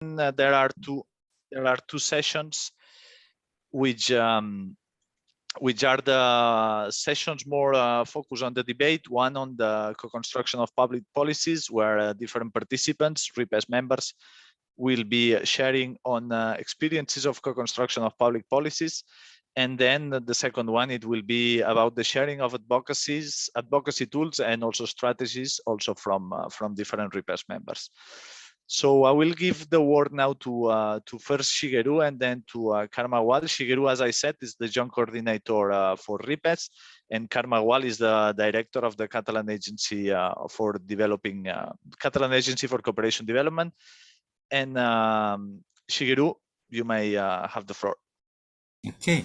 there are two sessions which are the sessions more focused on the debate. One on the co-construction of public policies, where different participants, RIPESS members, will be sharing on experiences of co-construction of public policies. And then the second one, it will be about the sharing of advocacy tools and also strategies, also from different RIPESS members. So I will give the word now to first Shigeru and then to Karma Wal. Shigeru, as I said, is the joint coordinator for RIPESS, and Karma Wal is the director of the Catalan Agency for Developing Catalan Agency for Cooperation Development. And Shigeru, you may have the floor. Okay.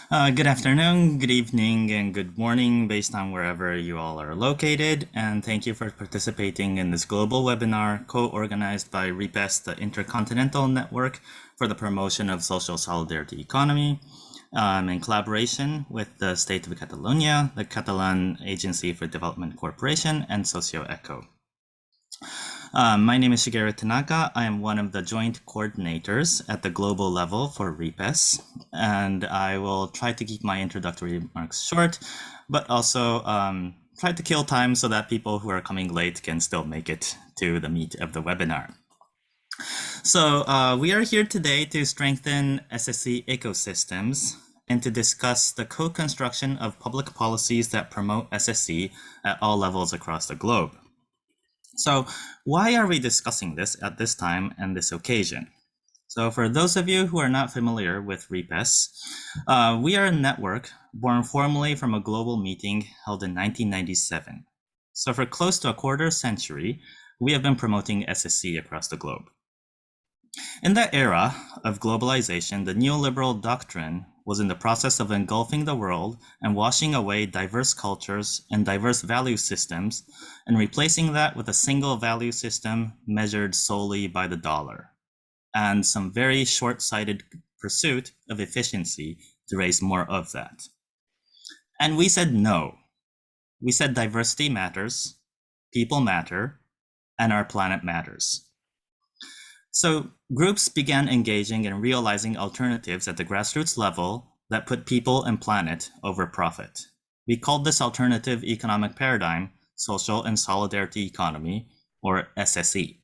Good afternoon, good evening, and good morning based on wherever you all are located. And thank you for participating in this global webinar co-organized by RIPESS, the Intercontinental Network for the Promotion of Social Solidarity Economy, in collaboration with the State of Catalonia, the Catalan Agency for Development Corporation, and SocioEco. My name is Shigeru Tanaka. I am one of the joint coordinators at the global level for RIPESS, and I will try to keep my introductory remarks short, but also try to kill time so that people who are coming late can still make it to the meat of the webinar. So we are here today to strengthen SSE ecosystems and to discuss the co-construction of public policies that promote SSE at all levels across the globe. So why are we discussing this at this time and this occasion? So for those of you who are not familiar with RIPESS, we are a network born formally from a global meeting held in 1997. So for close to a quarter century, we have been promoting SSE across the globe. In that era of globalization, the neoliberal doctrine was in the process of engulfing the world and washing away diverse cultures and diverse value systems and replacing that with a single value system measured solely by the dollar and some very short-sighted pursuit of efficiency to raise more of that. And we said no. We said diversity matters, people matter, and our planet matters. So groups began engaging and realizing alternatives at the grassroots level that put people and planet over profit. We called this alternative economic paradigm Social and Solidarity Economy, or SSE.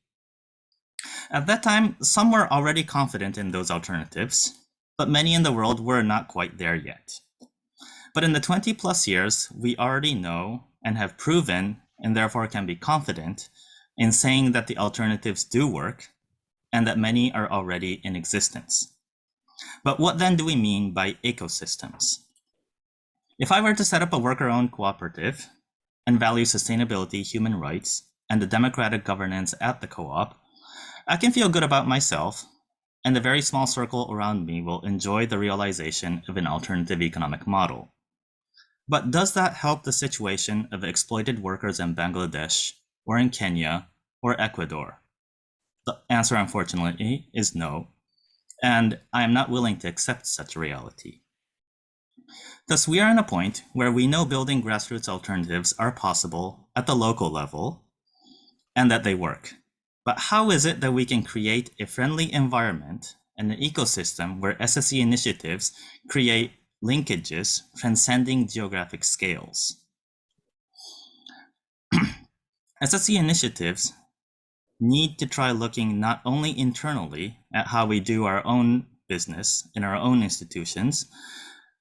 At that time, some were already confident in those alternatives, but many in the world were not quite there yet. But in the 20 plus years, we already know and have proven, and therefore can be confident in saying that the alternatives do work, and that many are already in existence. But what then do we mean by ecosystems? If I were to set up a worker-owned cooperative and value sustainability, human rights, and the democratic governance at the co-op, I can feel good about myself, and the very small circle around me will enjoy the realization of an alternative economic model. But does that help the situation of exploited workers in Bangladesh, or in Kenya, or Ecuador? The answer, unfortunately, is no, and I am not willing to accept such a reality. Thus, we are in a point where we know building grassroots alternatives are possible at the local level and that they work. But how is it that we can create a friendly environment and an ecosystem where SSE initiatives create linkages transcending geographic scales? SSE initiatives need to try looking not only internally at how we do our own business in our own institutions,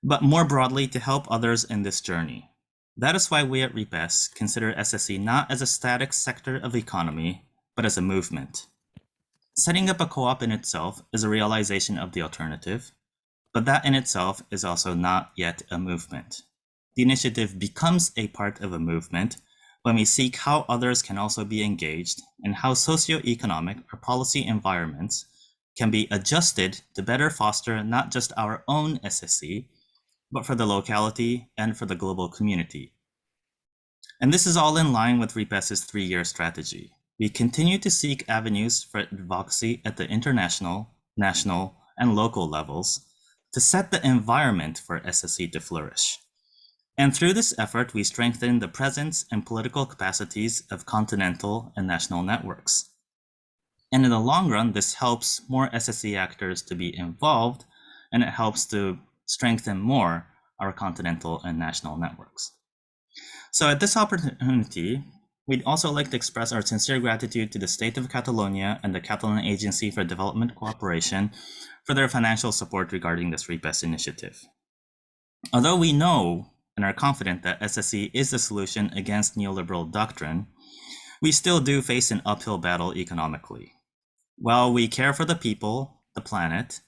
but more broadly to help others in this journey. That is why we at RIPESS consider SSE not as a static sector of economy, but as a movement. Setting up a co-op in itself is a realization of the alternative, but that in itself is also not yet a movement. The initiative becomes a part of a movement when we seek how others can also be engaged and how socioeconomic or policy environments can be adjusted to better foster not just our own SSE, but for the locality and for the global community. And this is all in line with RIPESS's 3-year strategy. We continue to seek avenues for advocacy at the international, national, and local levels to set the environment for SSE to flourish. And through this effort, we strengthen the presence and political capacities of continental and national networks. And in the long run, this helps more SSE actors to be involved, and it helps to strengthen more our continental and national networks. So at this opportunity, we'd also like to express our sincere gratitude to the State of Catalonia and the Catalan Agency for Development Cooperation for their financial support regarding this RIPESS initiative. Although we know and are confident that SSE is the solution against neoliberal doctrine, we still do face an uphill battle economically. While we care for the people, the planet,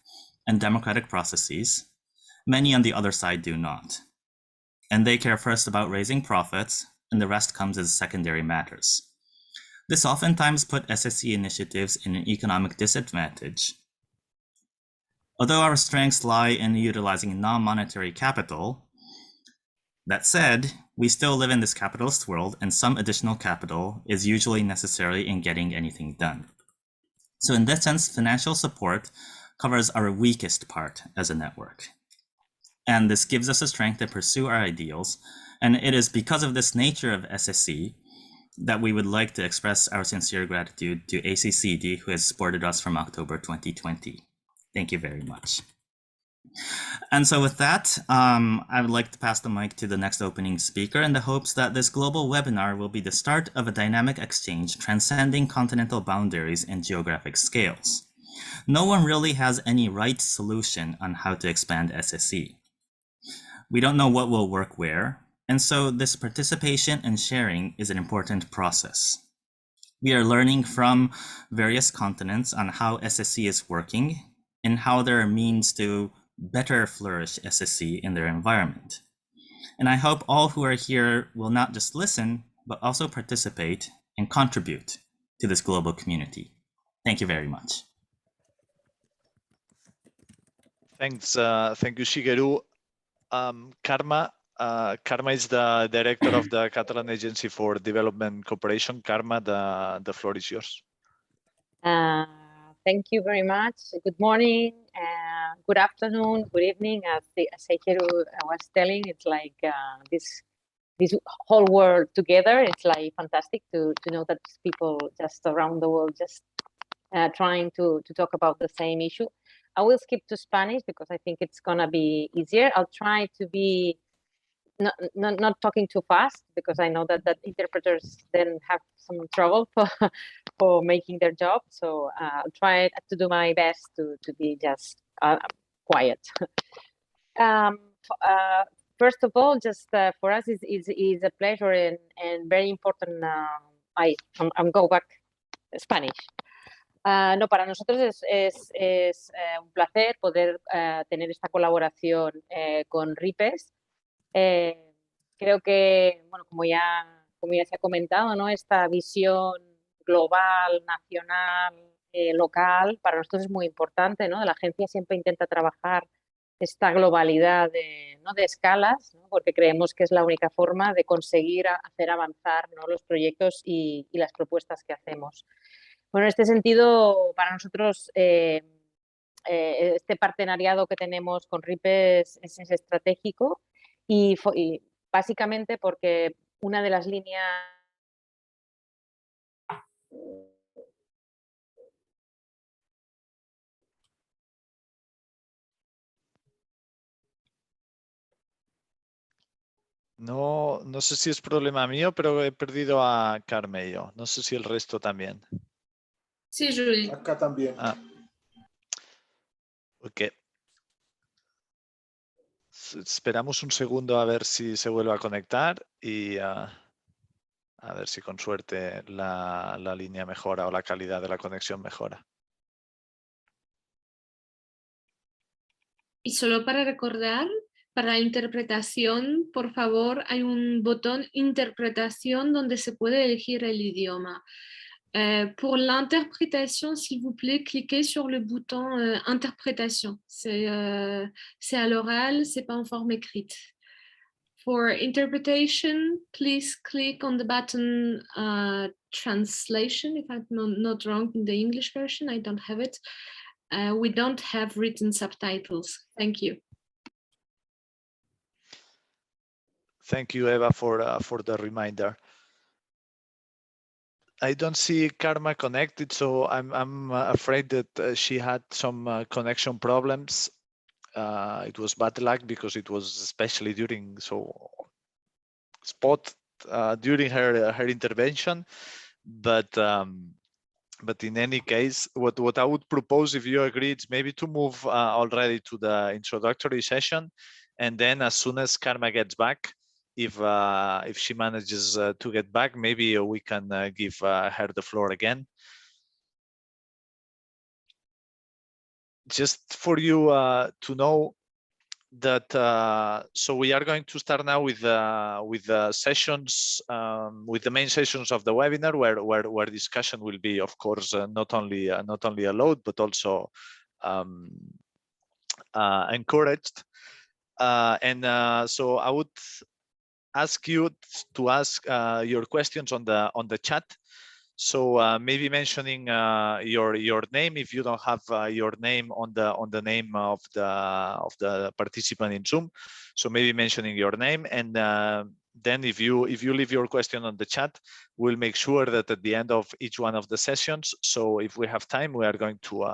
and democratic processes, many on the other side do not. And they care first about raising profits, and the rest comes as secondary matters. This oftentimes put SSE initiatives in an economic disadvantage. Although our strengths lie in utilizing non-monetary capital, that said, we still live in this capitalist world, and some additional capital is usually necessary in getting anything done. So in this sense, financial support covers our weakest part as a network. And this gives us the strength to pursue our ideals. And it is because of this nature of SSE that we would like to express our sincere gratitude to ACCD, who has supported us from October 2020. Thank you very much. And so with that, I would like to pass the mic to the next opening speaker in the hopes that this global webinar will be the start of a dynamic exchange transcending continental boundaries and geographic scales. No one really has any right solution on how to expand SSE. We don't know what will work where, and so this participation and sharing is an important process. We are learning from various continents on how SSE is working and how there are means to better flourish SSE in their environment. And I hope all who are here will not just listen, but also participate and contribute to this global community. Thank you very much. Thanks, thank you, Shigeru. Karma is the director of the Catalan Agency for Development Cooperation. Karma, the floor is yours. Thank you very much. Good morning, good afternoon, good evening. As Shigeru was telling, it's like this whole world together. It's like fantastic to know that people just around the world just trying to talk about the same issue. I will skip to Spanish because I think it's gonna be easier. I'll try to be not talking too fast because I know that interpreters then have some trouble for making their job. So I'll try to do my best to be just quiet. First of all, just for us is a pleasure and very important. I'm go back Spanish. No, para nosotros es un placer poder tener esta colaboración con RIPESS. Creo que, bueno, como ya se ha comentado, ¿no? Esta visión global, nacional, local, para nosotros es muy importante, ¿no? La agencia siempre intenta trabajar esta globalidad de escalas, ¿no? Porque creemos que es la única forma de conseguir hacer avanzar, ¿no? Los proyectos y las propuestas que hacemos. Bueno, en este sentido, para nosotros, este partenariado que tenemos con RIPESS es estratégico y básicamente porque una de las líneas No sé si es problema mío, pero he perdido a Carmello. No sé si el resto también. Sí, Julie. Acá también. Ok. Esperamos un segundo a ver si se vuelve a conectar y a ver si con suerte la línea mejora o la calidad de la conexión mejora. Y solo para recordar, para la interpretación, por favor, hay un botón interpretación donde se puede elegir el idioma. Pour l'interprétation, s'il vous plaît, cliquez sur le bouton interprétation. C'est à l'oral, c'est pas en forme écrite. For interpretation, please click on the button translation, if I'm not wrong in the English version, I don't have it. We don't have written subtitles. Thank you. Thank you, Eva, for the reminder. I don't see Karma connected, so I'm afraid that she had some connection problems. It was bad luck because it was especially during during her intervention, but in any case, what I would propose, if you agree, is maybe to move already to the introductory session, and then as soon as Karma gets back, if she manages to get back, maybe we can give her the floor again. Just for you to know that, so we are going to start now with the sessions, with the main sessions of the webinar, where discussion will be, of course, not only allowed but also encouraged. So I would ask you to ask your questions on the chat. So maybe mentioning your name if you don't have your name on the name of the participant in Zoom. So maybe mentioning your name, and then if you leave your question on the chat, we'll make sure that at the end of each one of the sessions, so if we have time, we are going to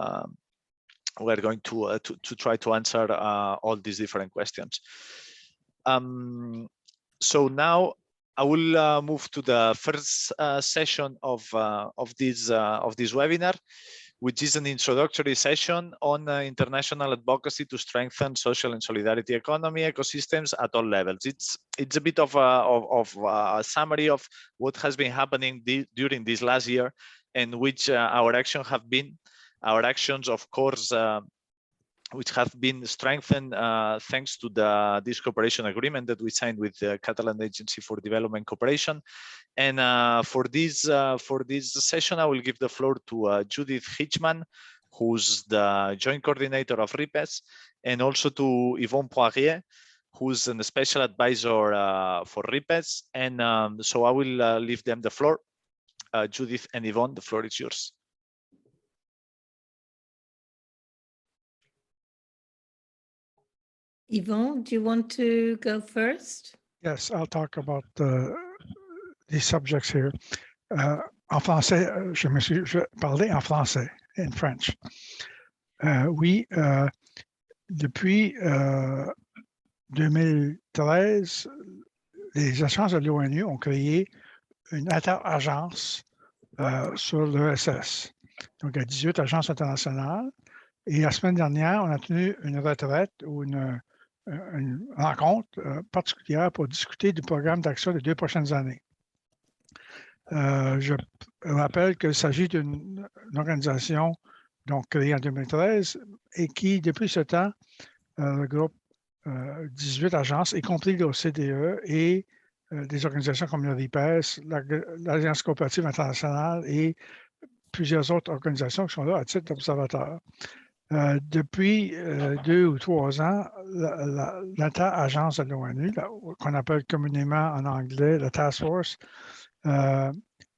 try to answer all these different questions. So now I will move to the first session of this webinar, which is an introductory session on international advocacy to strengthen social and solidarity economy ecosystems at all levels. It's a bit of a summary of what has been happening during this last year, and which our actions, of course, which have been strengthened thanks to this cooperation agreement that we signed with the Catalan Agency for Development Cooperation. And for this session, I will give the floor to Judith Hitchman, who's the joint coordinator of RIPESS, and also to Yvonne Poirier, who's a special advisor for RIPESS. And so I will leave them the floor. Judith and Yvonne, the floor is yours. Yvonne, do you want to go first? Yes, I'll talk about these subjects here. En français, je vais parler en français, in French. Oui, depuis 2013, les agences de l'ONU ont créé une interagence sur l'ESS. Donc, il y a 18 agences internationales. Et la semaine dernière, on a tenu une retraite ou une rencontre particulière pour discuter du programme d'action des 2 prochaines années. Je rappelle qu'il s'agit d'une organisation donc, créée en 2013 et qui, depuis ce temps, regroupe 18 agences, y compris l'OCDE et des organisations comme le RIPESS, l'Alliance coopérative internationale et plusieurs autres organisations qui sont là à titre d'observateurs. Depuis 2 ou 3 ans, l'inter-agence de l'ONU, qu'on appelle communément en anglais la Task Force,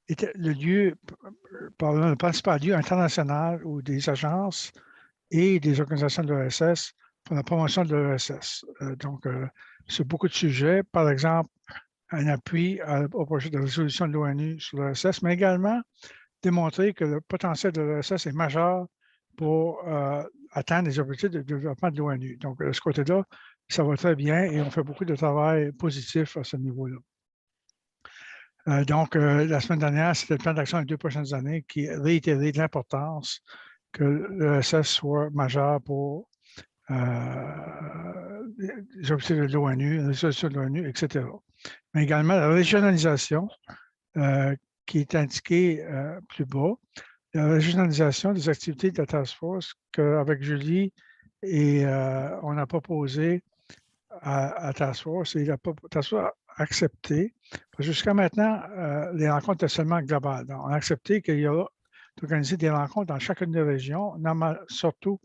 était le principal lieu international où des agences et des organisations de l'ESS pour la promotion de l'ESS. Donc, sur beaucoup de sujets, par exemple, un appui au projet de résolution de l'ONU sur l'ESS, mais également démontrer que le potentiel de l'ESS est majeur pour atteindre les objectifs de développement de l'ONU. Donc, de ce côté-là, ça va très bien et on fait beaucoup de travail positif à ce niveau-là. Donc, la semaine dernière, c'était le plan d'action des 2 prochaines années qui réitérait l'importance que l'ESS soit majeur pour les objectifs de l'ONU, les résolutions de l'ONU, etc. Mais également la régionalisation qui est indiquée plus bas. La régionalisation des activités de la Task Force qu'avec Julie on a proposé à Task Force et la Task Force a accepté. Jusqu'à maintenant, les rencontres étaient seulement globales. Donc, on a accepté qu'il y aura d'organiser des rencontres dans chacune des régions, surtout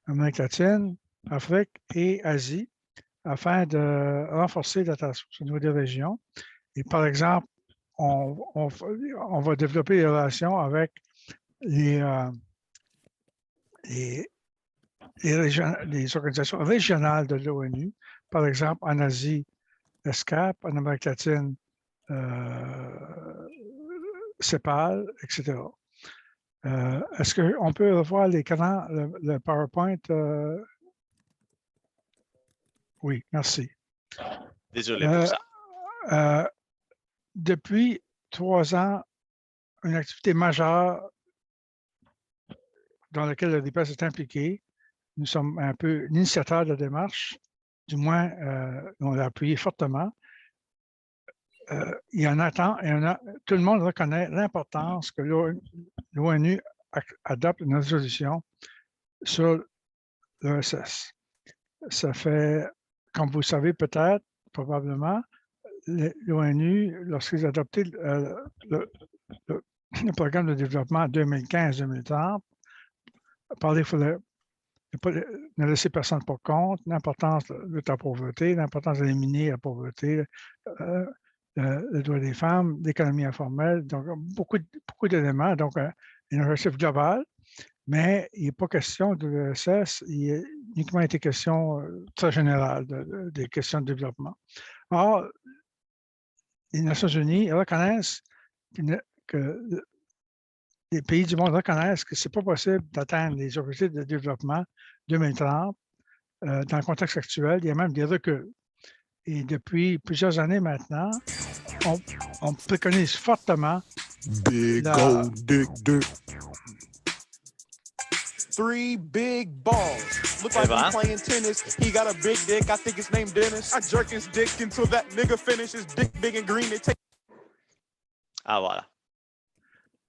Amérique latine, Afrique et Asie, afin de renforcer la Task Force au niveau des régions. Et par exemple, on va développer des relations avec les organisations régionales de l'ONU, par exemple en Asie, ESCAP, en Amérique latine, CEPAL, etc. Est-ce qu'on peut revoir l'écran, le PowerPoint? Oui, merci. Désolé pour ça. Depuis 3 ans, une activité majeure dans laquelle le RIPESS est impliqué. Nous sommes un peu l'initiateur de la démarche, du moins, on l'a appuyé fortement. Il y en a tant, tout le monde reconnaît l'importance que l'ONU adopte une résolution sur l'ESS. Ça fait, comme vous savez peut-être, probablement, l'ONU, lorsqu'ils ont adopté le programme de développement en 2015-2030, parlait ne laisser personne pour compte, l'importance de la pauvreté, l'importance d'éliminer la pauvreté, le droit des femmes, l'économie informelle, donc beaucoup d'éléments, donc un objectif global, mais il n'est pas question de l'ESS, il a uniquement été question très générale des questions de développement. Or, les Nations unies reconnaissent que les pays du monde reconnaissent que ce n'est pas possible d'atteindre les objectifs de développement 2030 dans le contexte actuel. Il y a même des reculs. Et depuis plusieurs années maintenant, on préconise fortement Big gold dick dick. 3 big balls. Look like he's playing tennis. He got a big dick. I think it's named Dennis. I jerk his dick until that nigga finishes. Dick big and green. Ah, voilà.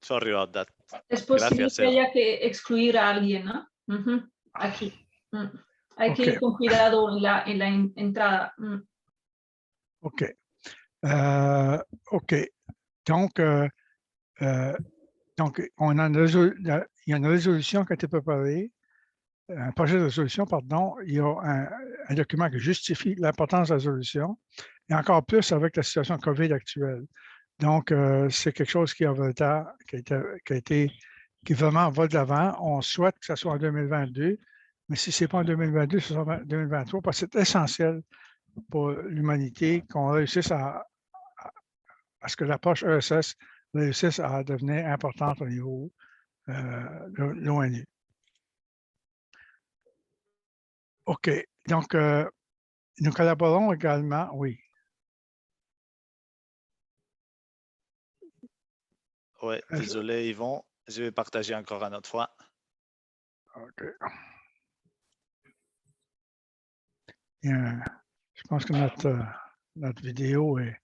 Sorry about that. Es posible Gracias, que Eva. haya que excluir a alguien, ¿no? Aquí. Hay que ir con cuidado en la entrada. OK. OK. Donc, il y a une résolution qui a été préparée, un projet de résolution, pardon. Il y a un document qui justifie l'importance de la résolution, et encore plus avec la situation COVID actuelle. Donc, c'est quelque chose qui vraiment va de l'avant. On souhaite que ce soit en 2022, mais si ce n'est pas en 2022, ce sera en 2023, parce que c'est essentiel pour l'humanité qu'on réussisse à ce que l'approche ESS réussisse à devenir importante au niveau de l'ONU. OK. Donc, nous collaborons également, oui. Oui, désolé Yvon, je vais partager encore une autre fois. OK. Je pense que notre vidéo est...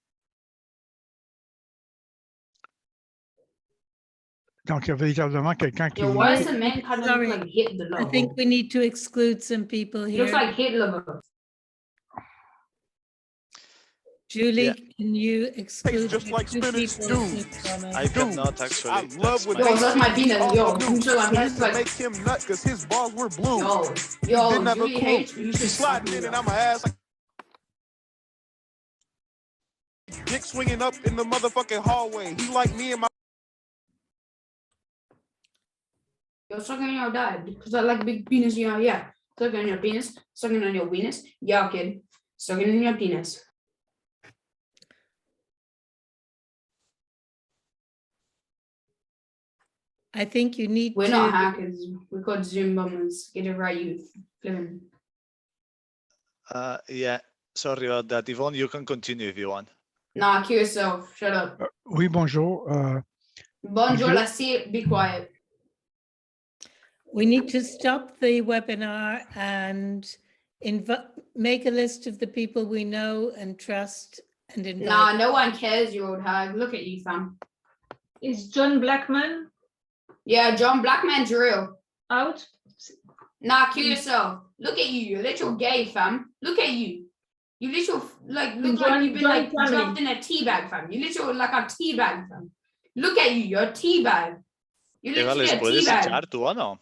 Donc, il y a véritablement quelqu'un qui... Why does the man kind of look like Hitler? I think we need to exclude some people He here. looks like Hitler. Julie, Yeah. can you exclude just like two spinach. people? Dude. I cannot actually. I love when Yo, that's my penis. Yo, all I'm sure I'm had just to like, make him nut because his balls were blue. yo, Didn't have a Julie clue. hates you. You She should stop sliding me. in and I'm a ass like dick swinging up in the motherfucking hallway. He like me and my Yo, sucking on your dad because I like big penis. Yeah. Sucking on your penis, sucking on your penis. Yeah, kid. Sucking on your penis. I think you need We're to... not hackers. We're called Zoom bombers. Get it right, you flipping. Yeah, sorry about that. Yvonne, you can continue if you want. Nah, kill yourself. Shut up. Oui, bonjour. Bonjour, Okay. let's see it. Be quiet. We need to stop the webinar and make a list of the people we know and trust and invite. Nah, no one cares, you old hag. Look at you, fam. Is John Blackman Yeah, John Blackman's real. out? Nah, kill yourself. Look at you, you little gay, fam. Look at you. You little, like, look like you've been, like, dropped in a tea bag, fam. You little, like, a tea bag, fam. Look at you, you're a tea bag. You're Eva, literally ¿les a tea puedes bag. echar tú o no?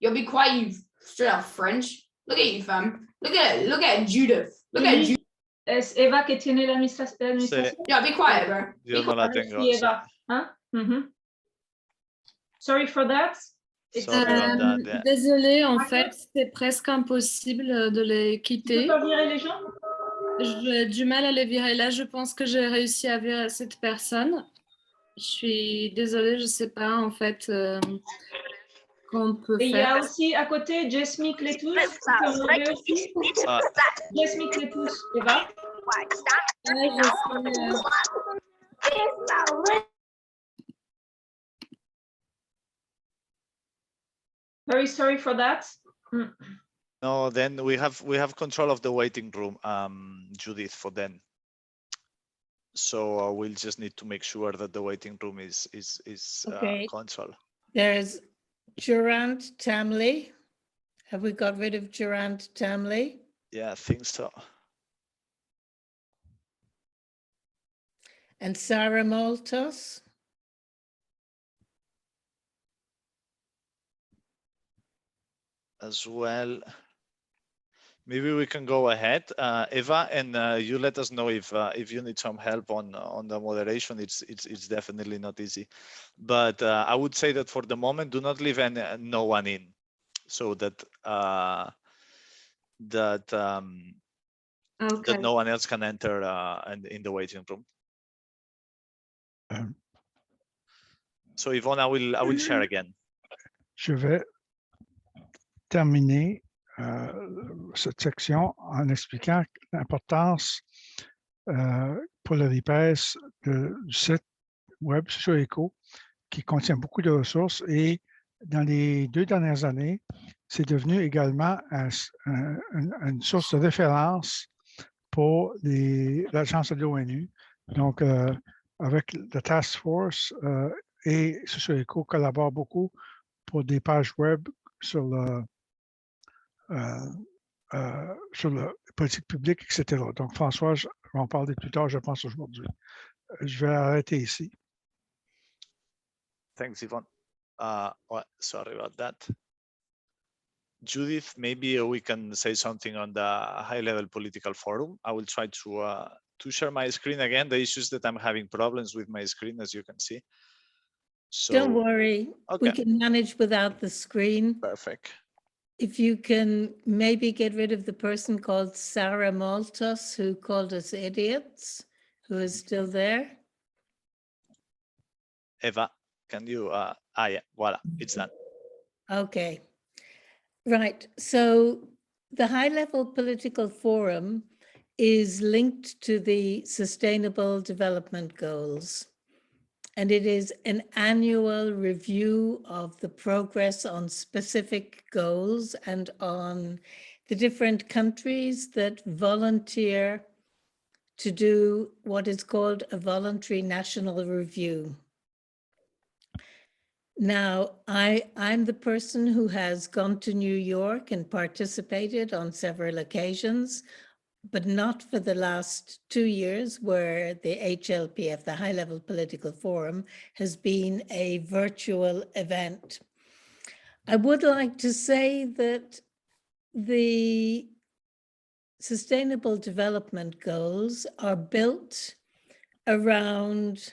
You'll be quiet, you straight up French. Look at you, fam. Look at Judith. Look at Judith. Es Eva que tiene la administración. Yeah, be quiet, bro. Yo no la tengo. Sí, Eva. Sorry for that. Sorry about that, yeah. Désolée, en fait, c'est presque impossible de les Tu peux quitter. pas virer les gens? J'ai du mal à le virer. Là, je pense que j'ai réussi à virer cette personne. Je suis désolée, je ne sais pas en fait qu'on peut Et il y faire. a aussi à côté Jasmine Clétous. Tu peux enlever aussi. Jasmine Clétous, Eva. Ouais, je sais, Very sorry for that. No, then we have control of the waiting room, Judith, for then. So we'll just need to make sure that the waiting room is Okay. control. There's Durant Tamley. Have we got rid of Durant Tamley? Yeah, I think so. And Sarah Maltos? As well. Maybe we can go ahead, Eva, and you let us know if you need some help on the moderation. It's definitely not easy, but I would say that for the moment, do not leave no one in, so that that no one else can enter in the waiting room. So Yvonne, I will share again. Je vais terminer cette section en expliquant l'importance pour le RIPESS du site web sur ECO, qui contient beaucoup de ressources, et dans les 2 dernières années, c'est devenu également une source de référence pour l'agence de l'ONU. Donc, avec la Task Force et sur ECO collaborent beaucoup pour des pages web sur la politique publique, etc. Donc, François, je vais en parler plus tard, je pense, aujourd'hui. Je vais arrêter ici. Thanks, Yvonne. Sorry about that. Judith, maybe we can say something on the high-level political forum. I will try to share my screen again. The issue is that I'm having problems with my screen, as you can see. So, don't worry, okay. We can manage without the screen. Perfect. If you can maybe get rid of the person called Sarah Maltos, who called us idiots, who is still there. Eva, can you, yeah, voila, it's done. Okay, right. So the high-level political forum is linked to the Sustainable Development Goals. And it is an annual review of the progress on specific goals and on the different countries that volunteer to do what is called a voluntary national review. Now, I'm the person who has gone to New York and participated on several occasions, but not for the last 2 years, where the HLPF, the High Level Political Forum, has been a virtual event. I would like to say that the Sustainable Development Goals are built around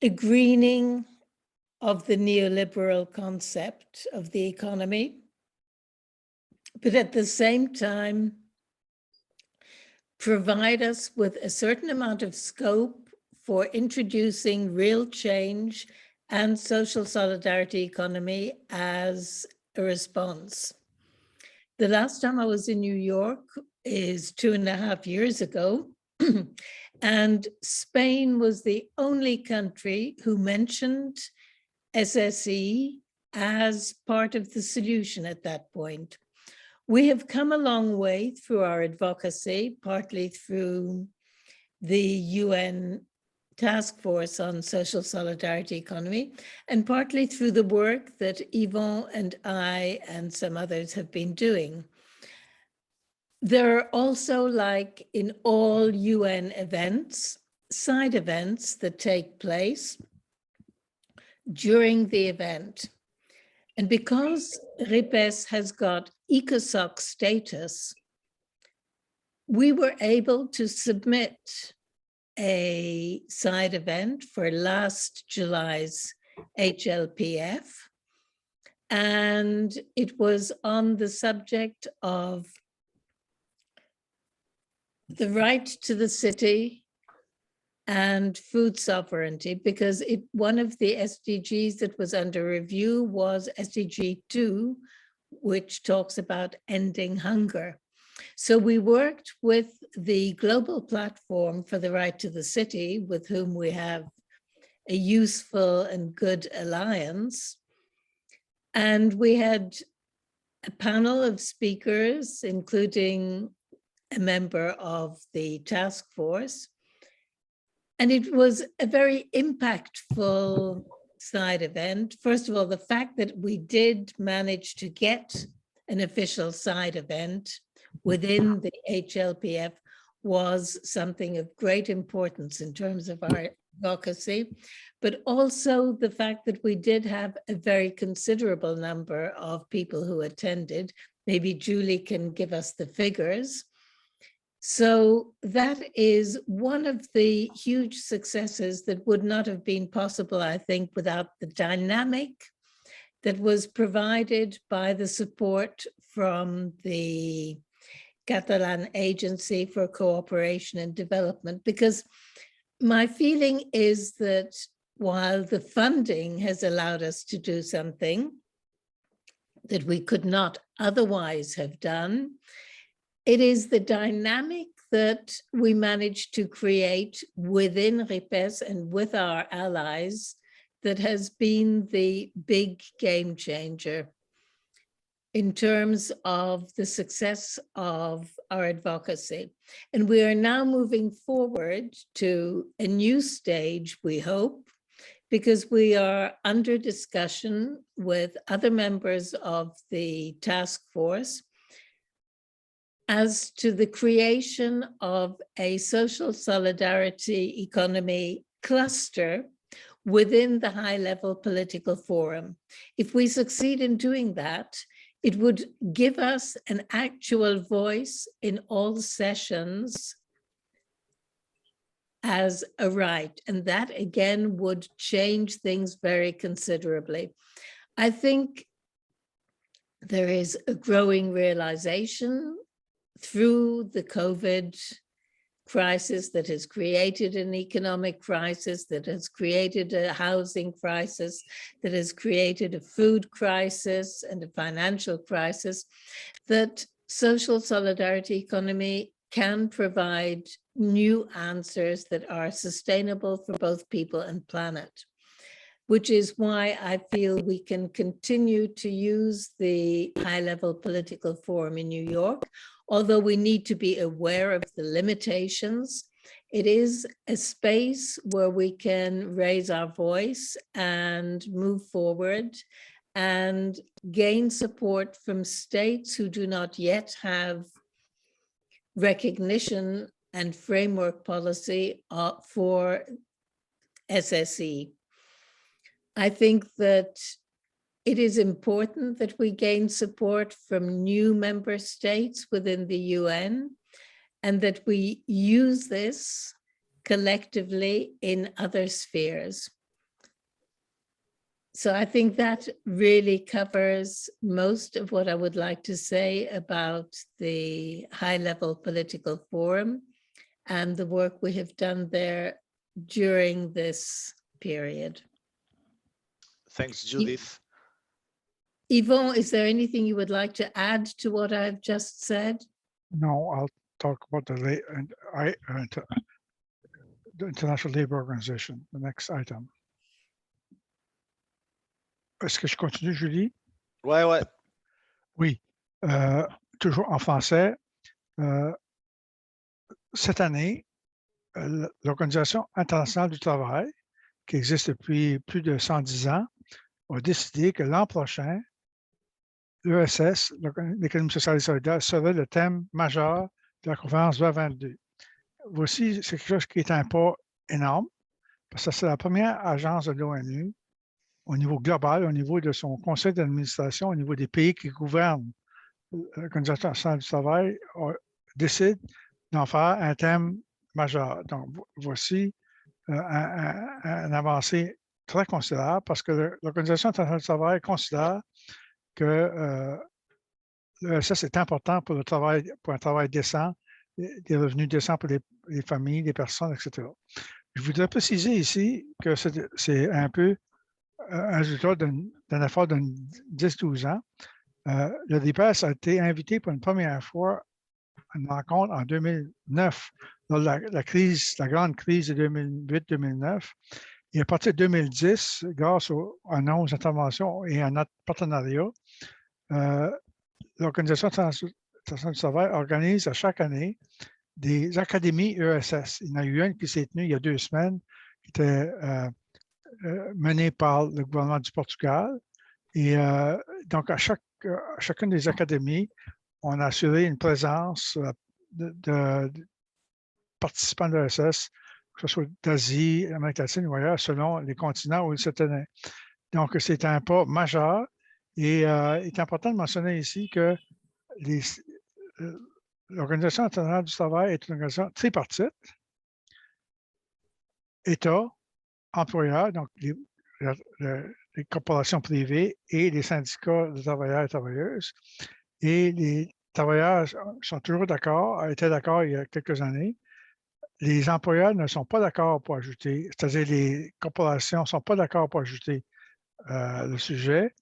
a greening of the neoliberal concept of the economy, but at the same time, provide us with a certain amount of scope for introducing real change and social solidarity economy as a response. The last time I was in New York is 2.5 years ago, and Spain was the only country who mentioned SSE as part of the solution at that point. We have come a long way through our advocacy, partly through the UN Task Force on Social Solidarity Economy, and partly through the work that Yvonne and I and some others have been doing. There are also, like in all UN events, side events that take place during the event. And because RIPESS has got ECOSOC status, we were able to submit a side event for last July's HLPF. And it was on the subject of the right to the city, and food sovereignty, because one of the SDGs that was under review was SDG 2, which talks about ending hunger. So we worked with the Global Platform for the Right to the City, with whom we have a useful and good alliance. And we had a panel of speakers, including a member of the task force. And it was a very impactful side event. First of all, the fact that we did manage to get an official side event within the HLPF was something of great importance in terms of our advocacy, but also the fact that we did have a very considerable number of people who attended. Maybe Julie can give us the figures. So that is one of the huge successes that would not have been possible, I think, without the dynamic that was provided by the support from the Catalan Agency for Cooperation and Development. Because my feeling is that while the funding has allowed us to do something that we could not otherwise have done, it is the dynamic that we managed to create within RIPESS and with our allies that has been the big game changer in terms of the success of our advocacy. And we are now moving forward to a new stage, we hope, because we are under discussion with other members of the task force as to the creation of a social solidarity economy cluster within the high-level political forum. If we succeed in doing that, it would give us an actual voice in all sessions as a right. And that, again, would change things very considerably. I think there is a growing realization through the COVID crisis that has created an economic crisis, that has created a housing crisis, that has created a food crisis and a financial crisis, that social solidarity economy can provide new answers that are sustainable for both people and planet, which is why I feel we can continue to use the high-level political forum in New York. Although we need to be aware of the limitations, it is a space where we can raise our voice and move forward and gain support from states who do not yet have recognition and framework policy for SSE. I think that it is important that we gain support from new member states within the UN and that we use this collectively in other spheres. So I think that really covers most of what I would like to say about the high-level political forum and the work we have done there during this period. Thanks, Judith. Yvonne, is there anything you would like to add to what I've just said? No, I'll talk about the International Labour Organization, the next item. Est-ce que je continue, Julie? Ouais, ouais. Oui, toujours en français. Cette année, l'Organisation internationale du travail, qui existe depuis plus de 110 ans, a décidé que l'an prochain, l'ESS, l'économie sociale et solidaire, serait le thème majeur de la conférence 2022. Voici, c'est quelque chose qui est un pas énorme, parce que c'est la première agence de l'ONU au niveau global, au niveau de son conseil d'administration, au niveau des pays qui gouvernent l'Organisation internationale du travail, décide d'en faire un thème majeur. Donc, voici un avancée très considérable parce que l'Organisation internationale du travail considère que l'ESS est important pour un travail décent des revenus décents pour les familles, les personnes, etc. Je voudrais préciser ici que c'est un peu un résultat d'un effort de 10-12 ans. Le RIPESS a été invité pour une première fois à une rencontre en 2009, lors de la grande crise de 2008-2009. Et à partir de 2010, grâce à nos interventions et à notre partenariat, l'Organisation internationale du travail organise à chaque année des académies ESS. Il y en a eu une qui s'est tenue il y a 2 semaines, qui était menée par le gouvernement du Portugal. Et donc, à chacune des académies, on a assuré une présence de participants de l'ESS, que ce soit d'Asie, Amérique latine ou ailleurs, selon les continents où ils se tenaient. Donc, c'est un pas majeur. Et il est important de mentionner ici que l'Organisation internationale du travail est une organisation tripartite, État, employeurs, donc les corporations privées et les syndicats de travailleurs et travailleuses. Et les travailleurs sont toujours d'accord, étaient d'accord il y a quelques années. Les employeurs ne sont pas d'accord pour ajouter, c'est-à-dire les corporations ne sont pas d'accord pour ajouter le sujet,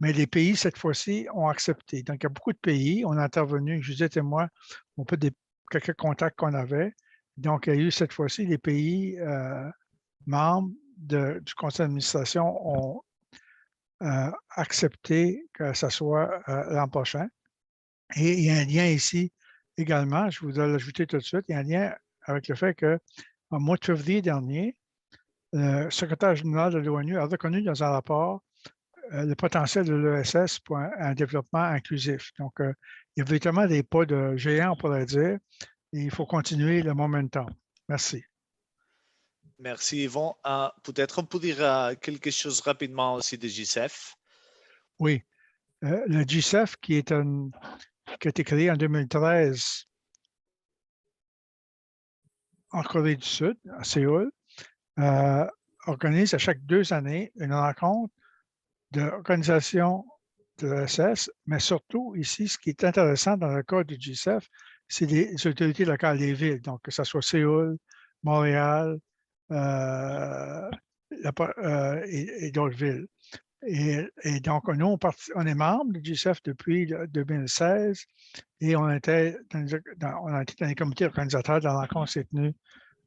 mais les pays, cette fois-ci, ont accepté. Donc, il y a beaucoup de pays, on a intervenu, Judith et moi, on peut quelques contacts qu'on avait. Donc, il y a eu cette fois-ci, les pays membres du conseil d'administration ont accepté que ce soit l'an prochain. Et il y a un lien ici également, je voudrais l'ajouter tout de suite, il y a un lien avec le fait qu'en mois de février dernier, le secrétaire général de l'ONU a reconnu dans un rapport le potentiel de l'ESS pour un développement inclusif. Donc, il y a véritablement des pas de géant, on pourrait dire, et il faut continuer le momentum. Merci. Merci Yvon. Peut-être on peut dire quelque chose rapidement aussi de GICEF. Oui. Le GICEF, qui a été créé en 2013 en Corée du Sud, à Séoul, organise à chaque 2 années une rencontre d'organisation de l'ESS, mais surtout ici, ce qui est intéressant dans le cas du GICEF, c'est les autorités locales, les villes, donc que ce soit Séoul, Montréal et d'autres villes. Et donc, nous, on est membre du GICEF depuis 2016 et on a été dans les comités organisateurs de la rencontre s'est tenue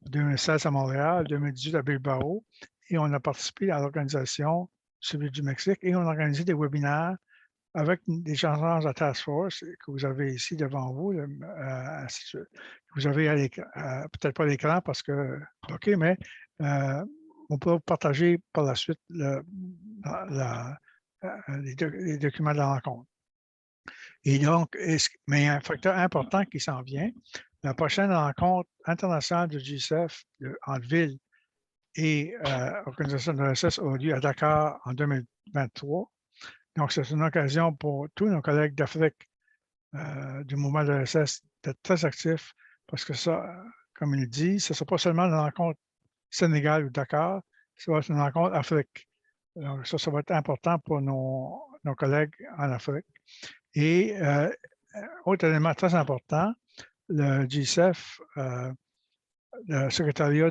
en 2016 à Montréal, 2018 à Bilbao, et on a participé à l'organisation celui du Mexique et on a organisé des webinaires avec des gens de task force que vous avez ici devant vous, que vous avez peut-être pas à l'écran parce que bloqué, mais on peut partager par la suite les documents de la rencontre. Et donc, mais il y a un facteur important qui s'en vient. La prochaine rencontre internationale du GICEF entre ville et organisation de l'ESS aura lieu à Dakar en 2023. Donc, c'est une occasion pour tous nos collègues d'Afrique du mouvement de l'ESS d'être très actifs parce que ça, comme il dit, ce ne sera pas seulement une rencontre Sénégal ou Dakar, ça va être une rencontre Afrique. Donc, ça va être important pour nos collègues en Afrique. Et autre élément très important, le GICEF, le secrétariat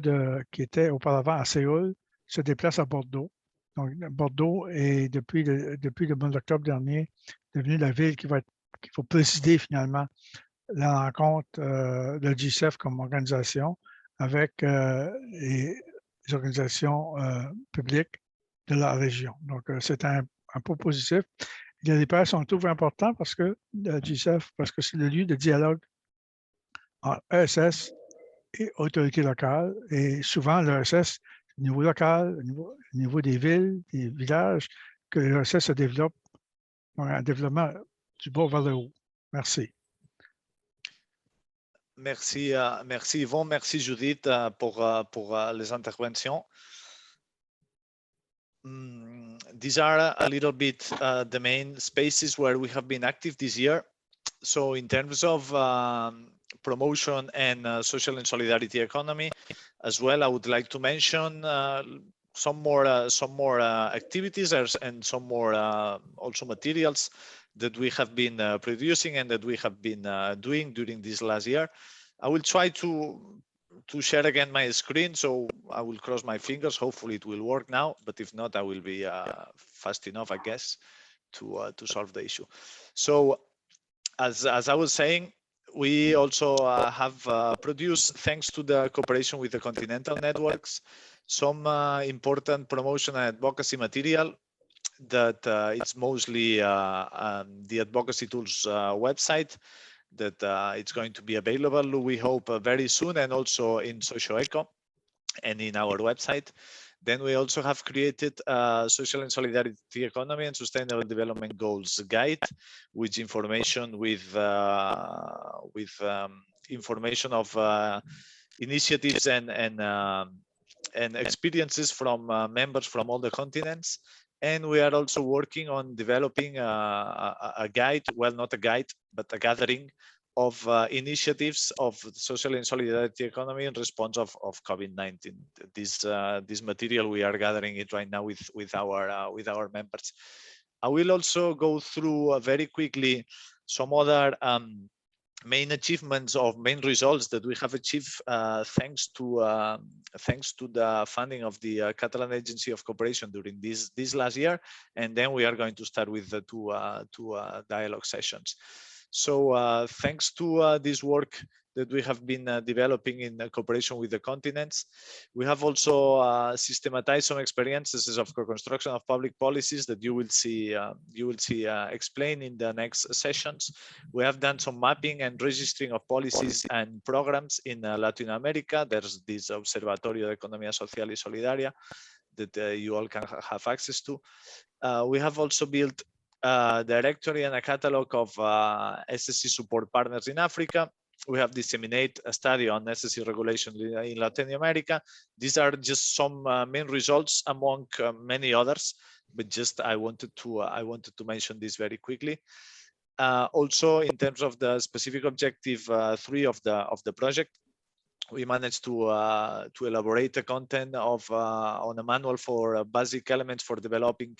qui était auparavant à Séoul, se déplace à Bordeaux. Donc, Bordeaux est, depuis le mois d'octobre dernier, devenu la ville qu'il faut présider finalement la rencontre de GICEF comme organisation avec les organisations publiques de la région. Donc, c'est un point positif. Les RIPESS sont toujours importants parce que le GICEF, parce que c'est le lieu de dialogue entre ESS et autorités locales. Et souvent, l'ESS, au niveau local, au niveau des villes, des villages, que l'ESS se développe, un développement du bas vers le haut. Merci. Merci, merci Yvon, merci Judith pour les interventions. These are a little bit the main spaces where we have been active this year. So in terms of promotion and social and solidarity economy, as well, I would like to mention some more activities and some more also materials that we have been producing and that we have been doing during this last year. I will try to share again my screen, so I will cross my fingers. Hopefully it will work now, but if not, I will be fast enough, I guess, to solve the issue. So as I was saying, we also have produced, thanks to the cooperation with the continental networks, some important promotion and advocacy material that it's mostly the Advocacy Tools website that it's going to be available, we hope, very soon, and also in SocioEco and in our website. Then we also have created a Social and Solidarity Economy and Sustainable Development Goals guide, with information information of initiatives and experiences from members from all the continents. And we are also working on developing a guide, well, not a guide, but a gathering of initiatives of social and solidarity economy in response of COVID-19. This material, we are gathering it right now with our members. I will also go through very quickly some other main achievements of main results that we have achieved thanks to the funding of the Catalan Agency of Cooperation during this last year, and then we are going to start with the two dialogue sessions. So thanks to this work that we have been developing in cooperation with the continents, we have also systematized some experiences of co-construction of public policies that you will see explained in the next sessions. We have done some mapping and registering of policies and programs in Latin America. There's this Observatorio de Economía Social y Solidaria that you all can have access to. We have also built a directory and a catalog of SSE support partners in Africa. We have disseminated a study on SSE regulation in Latin America. These are just some main results among many others, but just I wanted to mention this very quickly. Also, in terms of the specific objective 3 of the project, we managed to elaborate the content of on a manual for basic elements for developing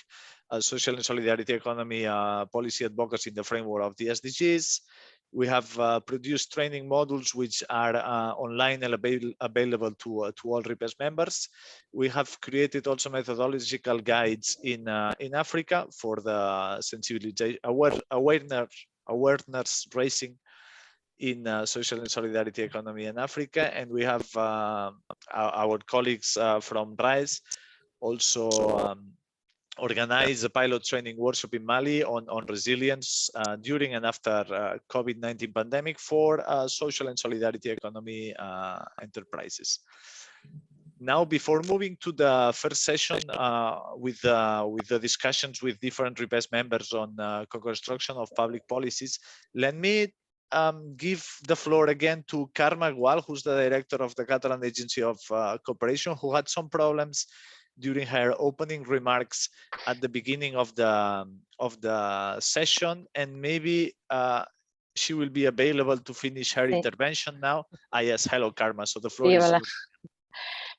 a social and solidarity economy policy advocacy in the framework of the SDGs. We have produced training modules which are online and available to all RIPESS members. We have created also methodological guides in Africa for the sensibilization awareness raising in social and solidarity economy in Africa. And we have our colleagues from RIPESS also organized a pilot training workshop in Mali on resilience during and after COVID-19 pandemic for social and solidarity economy enterprises. Now, before moving to the first session with the discussions with different RIPESS members on co-construction of public policies, let me give the floor again to Carme Gual, who's the director of the Catalan Agency of Cooperation, who had some problems during her opening remarks at the beginning of the session, and maybe she will be available to finish her intervention now. Yes, hello, Carme. So the floor is yours.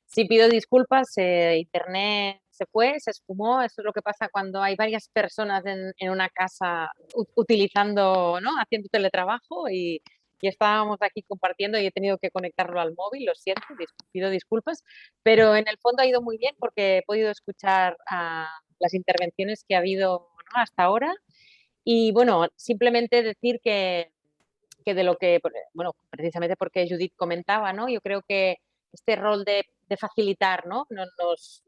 Sí, pido disculpas. Internet se fue, se esfumó. Eso es lo que pasa cuando hay varias personas en una casa utilizando, ¿no? Haciendo teletrabajo y estábamos aquí compartiendo y he tenido que conectarlo al móvil, lo siento, pido disculpas, pero en el fondo ha ido muy bien porque he podido escuchar las intervenciones que ha habido, ¿no? Hasta ahora. Y bueno, simplemente decir que de lo que, bueno, precisamente porque Judith comentaba, ¿no? Yo creo que este rol de facilitar, ¿no?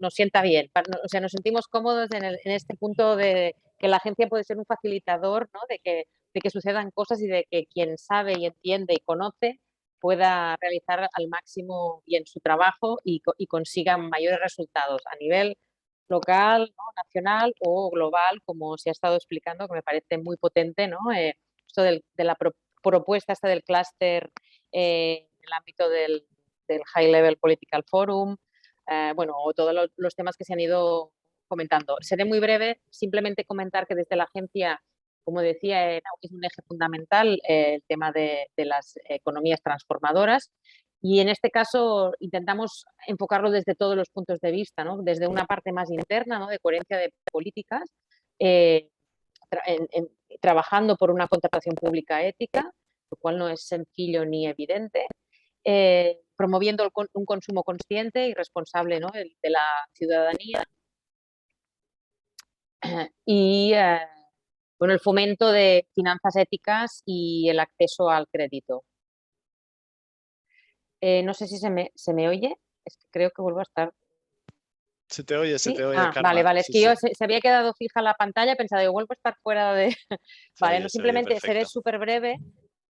Nos sienta bien. O sea, nos sentimos cómodos en este punto de que la agencia puede ser un facilitador, ¿no? De que sucedan cosas y de que quien sabe y entiende y conoce pueda realizar al máximo bien su trabajo y consiga mayores resultados a nivel local, ¿no? Nacional o global, como se ha estado explicando, que me parece muy potente, ¿no? Esto de la propuesta esta del clúster en el ámbito del High Level Political Forum, bueno, o todos los temas que se han ido comentando. Seré muy breve, simplemente comentar que desde la agencia, como decía, es un eje fundamental el tema de las economías transformadoras y en este caso intentamos enfocarlo desde todos los puntos de vista, ¿no? Desde una parte más interna, ¿no? De coherencia de políticas, trabajando por una contratación pública ética, lo cual no es sencillo ni evidente, promoviendo un consumo consciente y responsable, ¿no?, de la ciudadanía. Y bueno, el fomento de finanzas éticas y el acceso al crédito. No sé si se me oye, es que creo que vuelvo a estar. Se te oye, ¿Sí? Karma. Vale, es Sí, que sí. yo se había quedado fija la pantalla, he pensado, yo vuelvo a estar fuera de... Vale, no, Se oye simplemente seré perfecto. súper breve.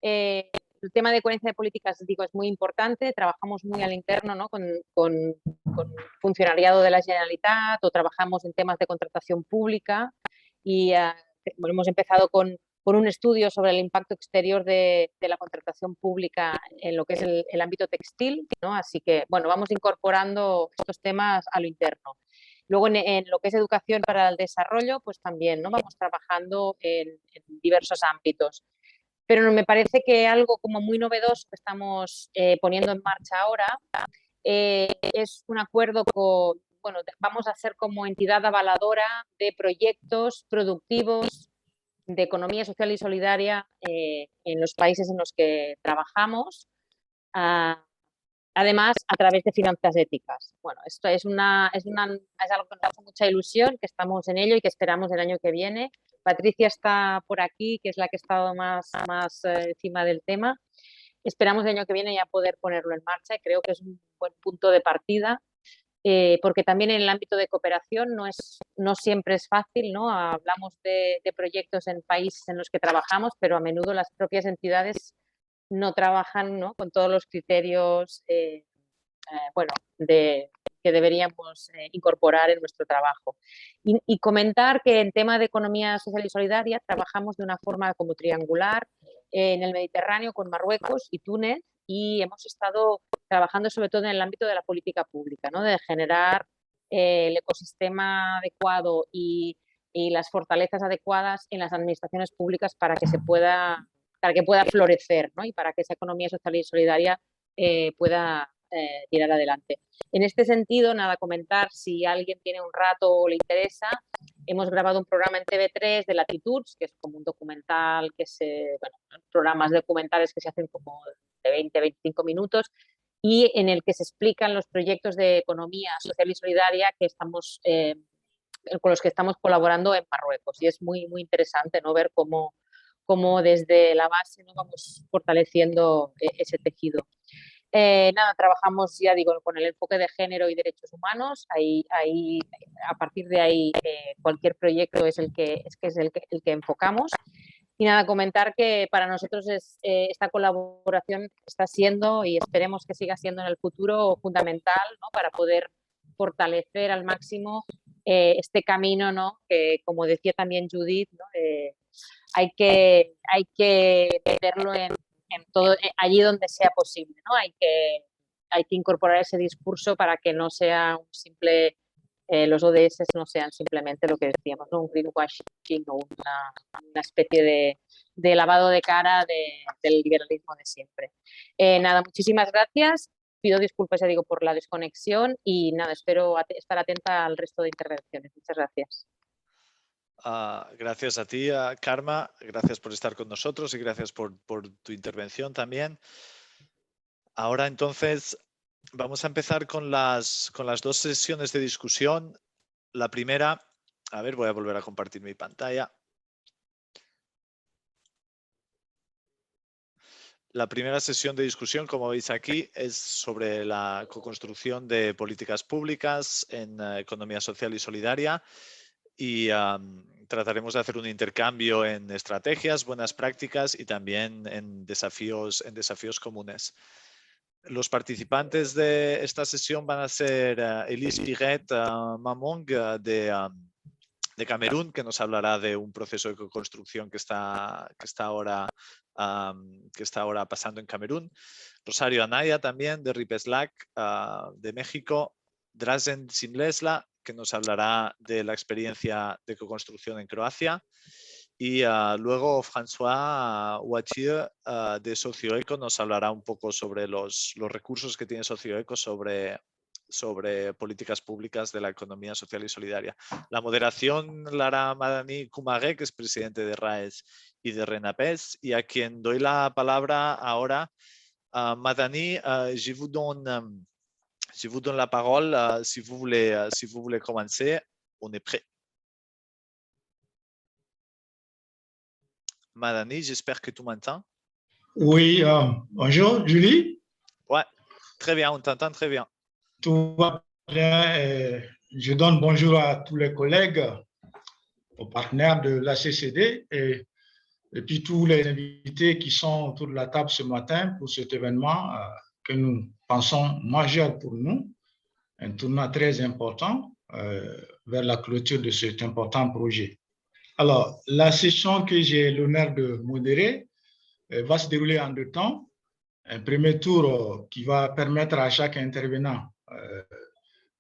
El tema de coherencia de políticas, digo, es muy importante. Trabajamos muy al interno, ¿no?, con funcionariado de la Generalitat, o trabajamos en temas de contratación pública, y bueno, hemos empezado con un estudio sobre el impacto exterior de la contratación pública en lo que es el ámbito textil, ¿no? Así que, bueno, vamos incorporando estos temas a lo interno. Luego, en lo que es educación para el desarrollo, pues también, ¿no?, vamos trabajando en diversos ámbitos. Pero me parece que algo como muy novedoso que estamos poniendo en marcha ahora es un acuerdo con, bueno, vamos a ser como entidad avaladora de proyectos productivos de economía social y solidaria en los países en los que trabajamos, además a través de finanzas éticas. Bueno, esto es algo que nos hace mucha ilusión, que estamos en ello y que esperamos el año que viene. Patricia está por aquí, que es la que ha estado más encima del tema. Esperamos el año que viene ya poder ponerlo en marcha, y creo que es un buen punto de partida, porque también en el ámbito de cooperación no siempre es fácil, ¿no? Hablamos de proyectos en países en los que trabajamos, pero a menudo las propias entidades no trabajan, ¿no?, con todos los criterios bueno, que deberíamos incorporar en nuestro trabajo. Y comentar que en tema de economía social y solidaria trabajamos de una forma como triangular en el Mediterráneo con Marruecos y Túnez, y hemos estado trabajando sobre todo en el ámbito de la política pública, ¿no?, de generar el ecosistema adecuado y las fortalezas adecuadas en las administraciones públicas para que pueda florecer, ¿no?, y para que esa economía social y solidaria pueda tirar adelante. En este sentido, nada, comentar, si alguien tiene un rato o le interesa, hemos grabado un programa en TV3 de Latitudes, que es como un documental, programas documentales que se hacen como de 20-25 minutos, y en el que se explican los proyectos de economía social y solidaria con los que estamos colaborando en Marruecos. Y es muy, muy interesante, ¿no?, ver cómo desde la base, ¿no?, vamos fortaleciendo ese tejido. Nada, trabajamos, ya digo, con el enfoque de género y derechos humanos. A partir de ahí, cualquier proyecto es el que enfocamos. Y nada, comentar que para nosotros esta colaboración está siendo, y esperemos que siga siendo en el futuro, fundamental, ¿no?, para poder fortalecer al máximo este camino, ¿no?, que, como decía también Judith, ¿no?, hay que meterlo en todo, allí donde sea posible, ¿no? Hay que incorporar ese discurso para que no sea un simple, los ODS no sean simplemente lo que decíamos, ¿no?, un greenwashing o una especie de lavado de cara del liberalismo de siempre. Nada, muchísimas gracias. Pido disculpas, ya digo, por la desconexión, y nada, espero estar atenta al resto de intervenciones. Muchas gracias. Gracias a ti, Karma, gracias por estar con nosotros y gracias por tu intervención también. Ahora entonces vamos a empezar con las dos sesiones de discusión. La primera, a ver, voy a volver a compartir mi pantalla. La primera sesión de discusión, como veis aquí, es sobre la coconstrucción de políticas públicas en economía social y solidaria, y trataremos de hacer un intercambio en estrategias, buenas prácticas y también en desafíos comunes. Los participantes de esta sesión van a ser Elise Piret Mamong de Camerún, que nos hablará de un proceso de co-construcción que está ahora pasando en Camerún. Rosario Anaya también de RIPESS de México. Drazen Simlesla, que nos hablará de la experiencia de co-construcción en Croacia. Y luego François Ouachir de Socioeco nos hablará un poco sobre los recursos que tiene Socioeco sobre políticas públicas de la economía social y solidaria. La moderación la hará Madani Kumaré, que es presidente de RIPESS y de RIPESS, y a quien doy la palabra ahora Madani, je vous donne la parole. Si vous voulez commencer, on est prêt. Madani, j'espère que tu m'entends. Oui, bonjour Julie. Ouais, très bien, on t'entend très bien. Tout va bien. Je donne bonjour à tous les collègues, aux partenaires de la CCD et puis tous les invités qui sont autour de la table ce matin pour cet événement que nous pensons majeur pour nous, un tournant très important vers la clôture de cet important projet. Alors, la session que j'ai l'honneur de modérer va se dérouler en 2 temps. Un premier tour qui va permettre à chaque intervenant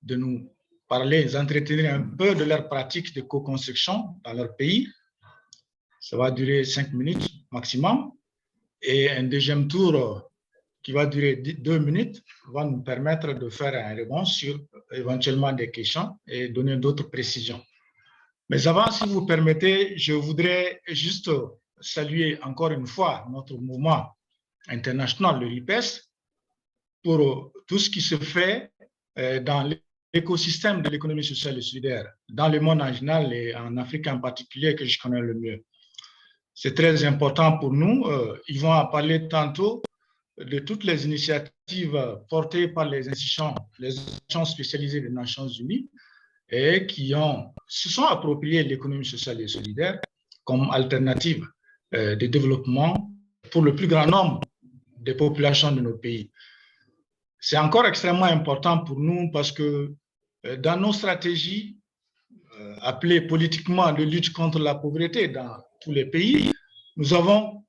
de nous parler, d'entretenir un peu de leur pratique de co-construction dans leur pays. Ça va durer 5 minutes maximum. Et un deuxième tour qui va durer 2 minutes va nous permettre de faire une réponse sur éventuellement des questions et donner d'autres précisions. Mais avant, si vous permettez, je voudrais juste saluer encore une fois notre mouvement international, le RIPESS, pour tout ce qui se fait dans l'écosystème de l'économie sociale et solidaire, dans le monde en général et en Afrique en particulier, que je connais le mieux. C'est très important pour nous. Ils vont en parler tantôt de toutes les initiatives portées par les institutions spécialisées des Nations Unies et qui se sont appropriées l'économie sociale et solidaire comme alternative de développement pour le plus grand nombre des populations de nos pays. C'est encore extrêmement important pour nous parce que dans nos stratégies appelées politiquement de lutte contre la pauvreté dans tous les pays, nous avons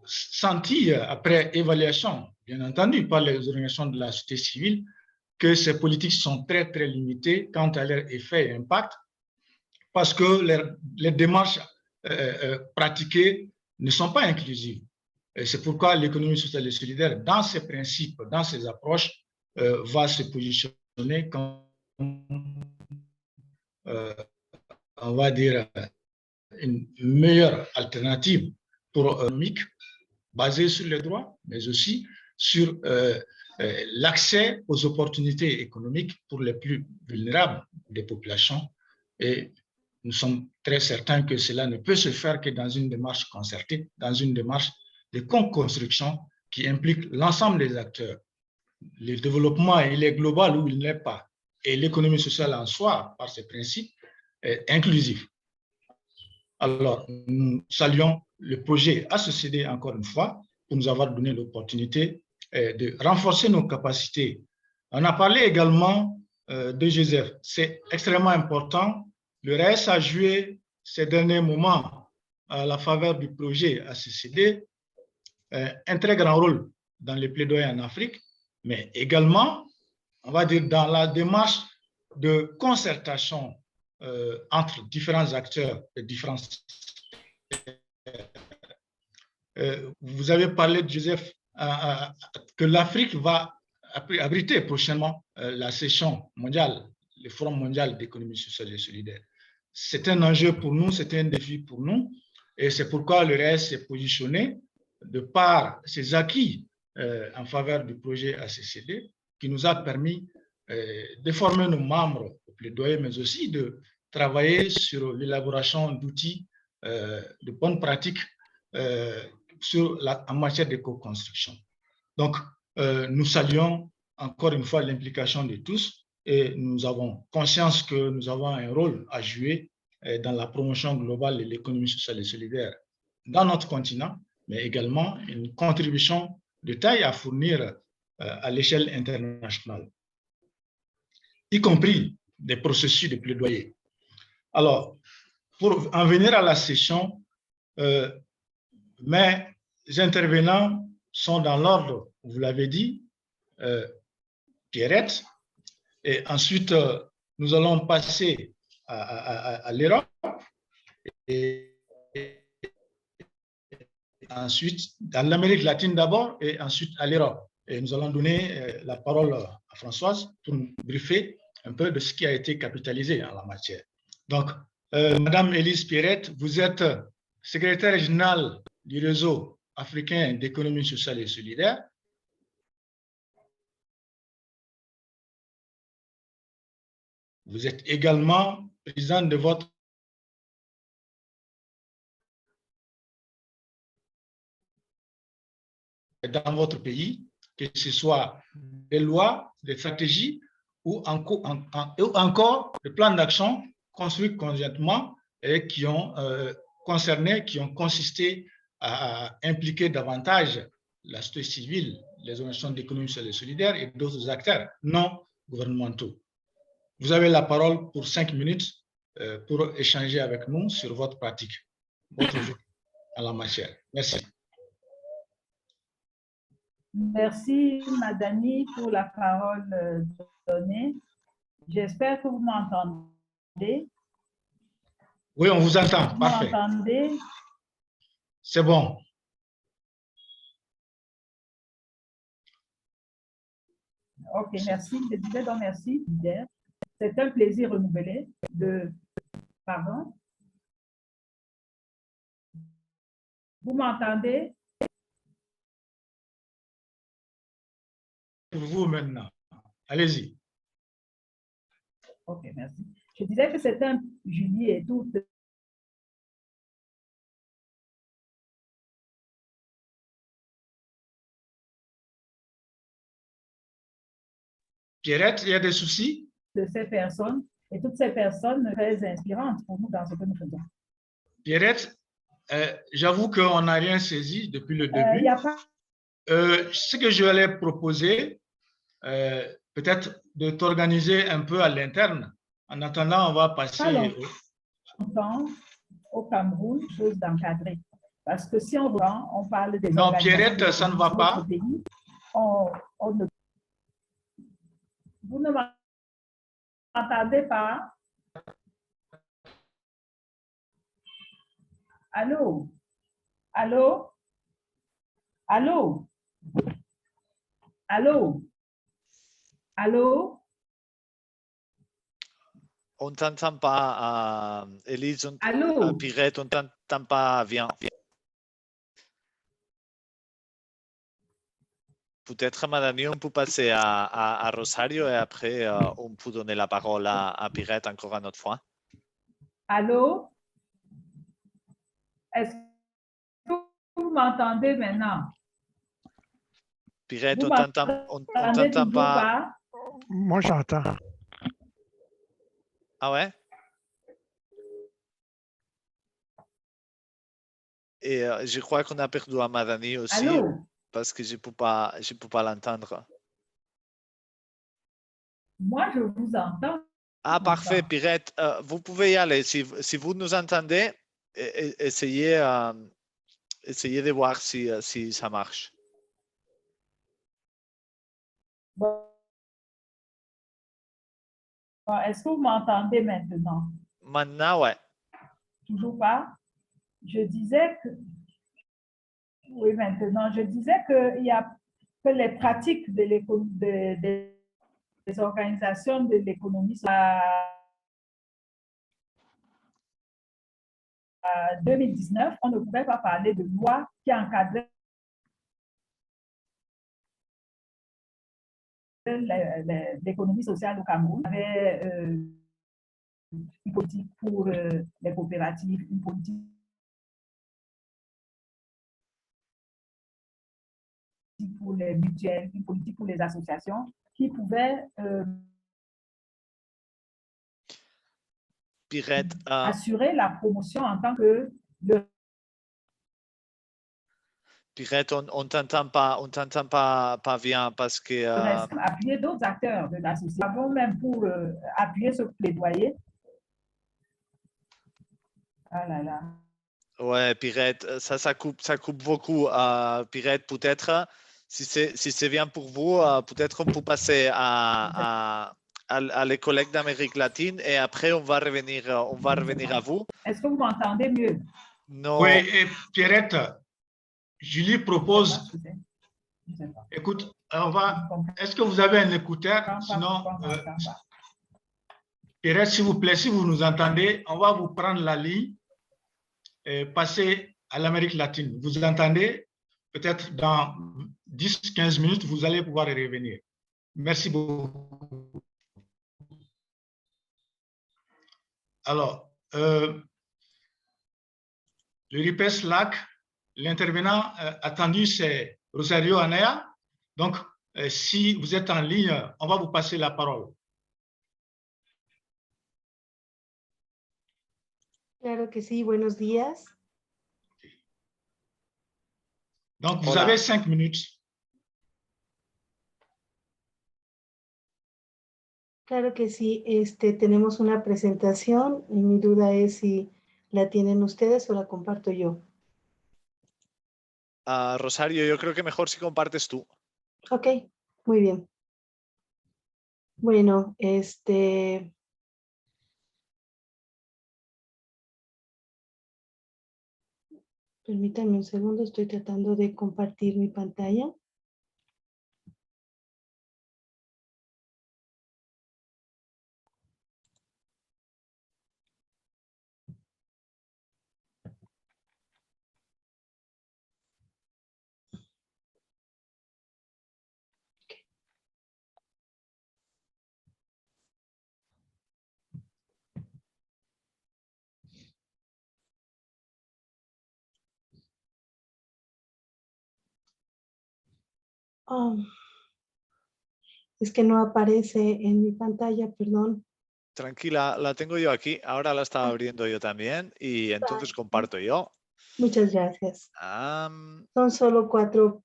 senti, après évaluation, bien entendu, par les organisations de la société civile, que ces politiques sont très, très limitées quant à leur effet et impact parce que les démarches pratiquées ne sont pas inclusives. Et c'est pourquoi l'économie sociale et solidaire, dans ses principes, dans ses approches, va se positionner comme, on va dire, une meilleure alternative pour économique basée sur les droits, mais aussi sur l'accès aux opportunités économiques pour les plus vulnérables des populations. Et nous sommes très certains que cela ne peut se faire que dans une démarche concertée, dans une démarche de co-construction qui implique l'ensemble des acteurs. Le développement, il est global ou il n'est pas. Et l'économie sociale en soi, par ses principes, est inclusive. Alors, nous saluons le projet SSE encore une fois pour nous avoir donné l'opportunité de renforcer nos capacités. On a parlé également de Joseph. C'est extrêmement important. Le RIPESS a joué ces derniers moments à la faveur du projet SSE un très grand rôle dans les plaidoyers en Afrique, mais également, on va dire, dans la démarche de concertation entre différents acteurs et différents. Vous avez parlé, Joseph, que l'Afrique va abriter prochainement la session mondiale, le Forum mondial d'économie sociale et solidaire. C'est un enjeu pour nous, c'est un défi pour nous, et c'est pourquoi le RIPESS s'est positionné de par ses acquis en faveur du projet SSE, qui nous a permis de former nos membres au plaidoyer, mais aussi de travailler sur l'élaboration d'outils de bonnes pratiques en matière de co-construction. Donc, nous saluons encore une fois l'implication de tous et nous avons conscience que nous avons un rôle à jouer dans la promotion globale de l'économie sociale et solidaire dans notre continent, mais également une contribution de taille à fournir à l'échelle internationale, y compris des processus de plaidoyer. Alors, pour en venir à la session, mes intervenants sont dans l'ordre, vous l'avez dit, Pierrette, et ensuite nous allons passer à l'Europe, et ensuite à l'Amérique latine d'abord, et ensuite à l'Europe. Et nous allons donner la parole à Françoise pour nous briefer un peu de ce qui a été capitalisé en la matière. Donc, Madame Élise Pierrette, vous êtes secrétaire régionale du réseau africain d'économie sociale et solidaire. Vous êtes également président de votre dans votre pays, que ce soit des lois, des stratégies ou encore des plans d'action construits conjointement et qui ont qui ont consisté à impliquer davantage la société civile, les organisations d'économie sociale et solidaire et d'autres acteurs non gouvernementaux. Vous avez la parole pour 5 minutes pour échanger avec nous sur votre pratique, votre vue en la matière. Merci. Merci, Madani, pour la parole donnée. J'espère que vous m'entendez. Oui, on vous entend. Vous Parfait. m'entendez? C'est bon. Ok, merci. Je disais donc merci. C'est un plaisir renouvelé de... Pardon? Vous m'entendez? Pour vous maintenant. Allez-y. Ok, merci. Je disais que c'est un Julie et tout. Pierrette, il y a des soucis? De ces personnes et toutes ces personnes très inspirantes pour nous dans ce que nous faisons. Pierrette, j'avoue qu'on n'a rien saisi depuis le début. Ce que je allais proposer, peut-être de t'organiser un peu à l'interne. En attendant, on va passer au Cameroun, chose d'encadrer. Parce que si on voit, on parle des non, Pierrette, ça ne va pas. Pays, ne... Vous ne m'entendez pas? Allô? Allô? Allô? Allô? Allô? On ne t'entend pas, Elise. Allô? Pirette, on ne t'entend pas. Viens. Peut-être, Madame, on peut passer à Rosario et après, on peut donner la parole à Pirette encore une autre fois. Allô? Est-ce que vous m'entendez maintenant? Pirette, on ne t'entend pas. Moi, j'entends. Ah ouais? Et je crois qu'on a perdu à Madani aussi. Allô? Parce que je ne peux pas l'entendre. Moi, je vous entends. Ah, parfait, Pirette. Vous pouvez y aller. Si vous nous entendez, essayez de voir si ça marche. Bon. Est-ce que vous m'entendez maintenant? Maintenant, ouais. Toujours pas? Je disais que... Oui, maintenant, je disais que les pratiques des organisations de l'économie en 2019, on ne pouvait pas parler de loi qui encadrait l'économie sociale au Cameroun. Il y avait une politique pour les coopératives, une politique pour les mutuelles, une politique pour les associations qui pouvaient Pirette, assurer la promotion en tant que Pirette, on ne t'entend pas bien parce que... appuyer d'autres acteurs de la société. Avant même pour appuyer ce plaidoyer. Ah là là. Ouais, Pirette, ça coupe beaucoup. Pirette, peut-être, si c'est bien pour vous, peut-être on peut passer à les collègues d'Amérique latine et après on va revenir à vous. Est-ce que vous m'entendez mieux? Non. Oui, et Pierrette, Julie propose... Écoute, est-ce que vous avez un écouteur? Sinon, Pierrette, s'il vous plaît, si vous nous entendez, on va vous prendre la ligne et passer à l'Amérique latine. Vous entendez? Peut-être dans 10-15 minutes, vous allez pouvoir y revenir. Merci beaucoup. Alors, le RIPESS LAC, l'intervenant attendu, c'est Rosario Anea. Donc, si vous êtes en ligne, on va vous passer la parole. Claro que sí, buenos días. Donc, vous Hola. avez 5 minutes. Claro que sí, tenemos una presentación y mi duda es si la tienen ustedes o la comparto yo. Rosario, yo creo que mejor si compartes tú. Ok, muy bien. Bueno, permítanme un segundo, estoy tratando de compartir mi pantalla. Es que no aparece en mi pantalla, perdón. Tranquila, la tengo yo aquí. Ahora la estaba abriendo yo también y entonces comparto yo. Muchas gracias. Son solo cuatro.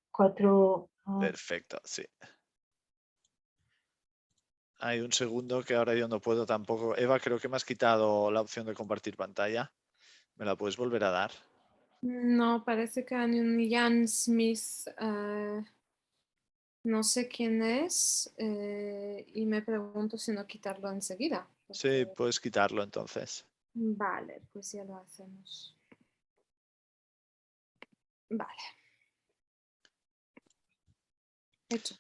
Perfecto, sí. Hay un segundo que ahora yo no puedo tampoco. Eva, creo que me has quitado la opción de compartir pantalla. ¿Me la puedes volver a dar? No, parece que hay un Jan Smith, no sé quién es, y me pregunto si no quitarlo enseguida. Sí, puedes quitarlo entonces. Vale, pues ya lo hacemos. Vale. Hecho.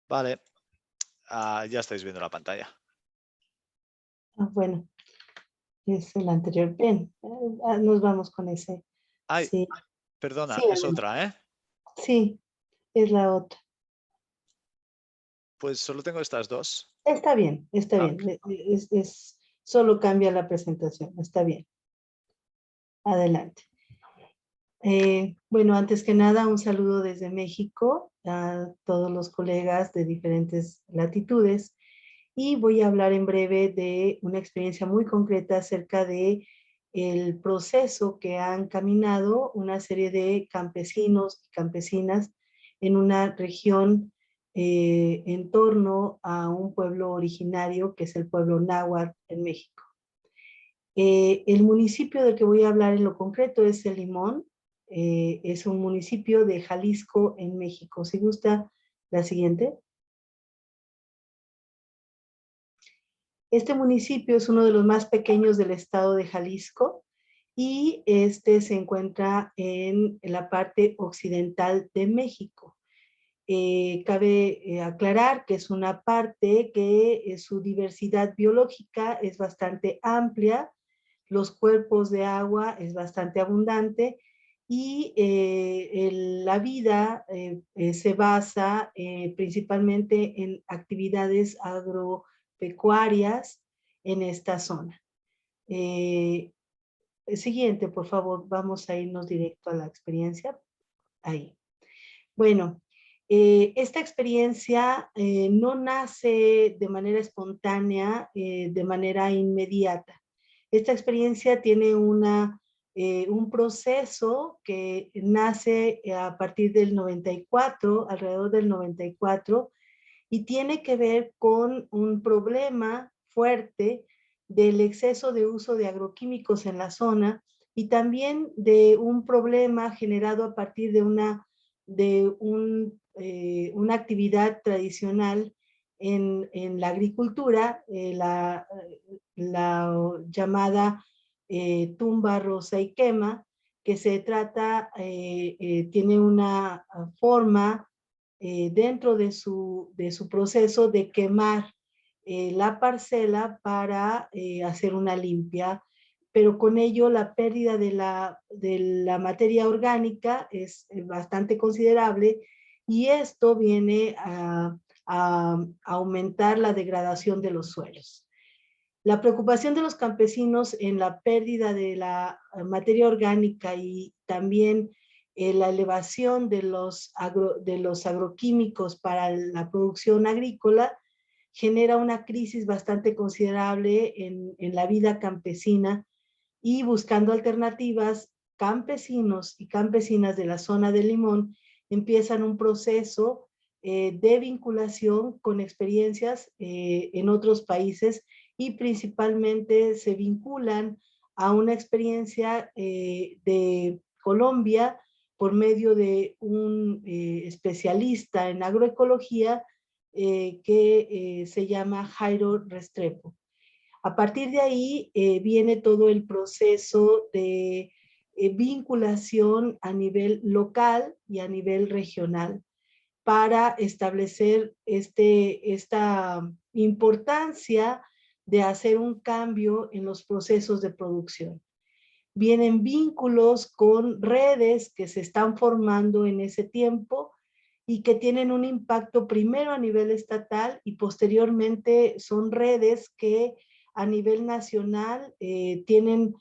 Vale. Ya estáis viendo la pantalla. Bueno, es el anterior. Bien, nos vamos con ese. Ay, Sí. perdona, Sí, es otra, ¿eh? Sí, es la otra. Pues solo tengo estas dos. Está bien, está bien. Solo cambia la presentación, está bien. Adelante. Bueno, antes que nada, un saludo desde México a todos los colegas de diferentes latitudes y voy a hablar en breve de una experiencia muy concreta acerca de el proceso que han caminado una serie de campesinos y campesinas en una región en torno a un pueblo originario que es el pueblo náhuatl en México. El municipio del que voy a hablar en lo concreto es El Limón, es un municipio de Jalisco en México. Si gusta, la siguiente. Este municipio es uno de los más pequeños del estado de Jalisco y se encuentra en la parte occidental de México. Cabe aclarar que es una parte que su diversidad biológica es bastante amplia, los cuerpos de agua es bastante abundante y la vida se basa principalmente en actividades agropecuarias en esta zona. Siguiente, por favor, vamos a irnos directo a la experiencia. Ahí. Bueno, esta experiencia no nace de manera espontánea, de manera inmediata. Esta experiencia tiene un proceso que nace a partir del 94, alrededor del 94, y tiene que ver con un problema fuerte del exceso de uso de agroquímicos en la zona y también de un problema generado a partir de una actividad tradicional en la agricultura, la llamada tumba, roza y quema, que se trata, tiene una forma dentro de su proceso de quemar la parcela para hacer una limpia, pero con ello la pérdida de la materia orgánica es bastante considerable y esto viene a aumentar la degradación de los suelos. La preocupación de los campesinos en la pérdida de la materia orgánica y también la elevación de los agroquímicos para la producción agrícola genera una crisis bastante considerable en la vida campesina, y buscando alternativas, campesinos y campesinas de la zona del Limón empiezan un proceso de vinculación con experiencias en otros países, y principalmente se vinculan a una experiencia de Colombia por medio de un especialista en agroecología que se llama Jairo Restrepo. A partir de ahí viene todo el proceso de vinculación a nivel local y a nivel regional para establecer esta importancia de hacer un cambio en los procesos de producción. Vienen vínculos con redes que se están formando en ese tiempo y que tienen un impacto primero a nivel estatal y posteriormente son redes que a nivel nacional tienen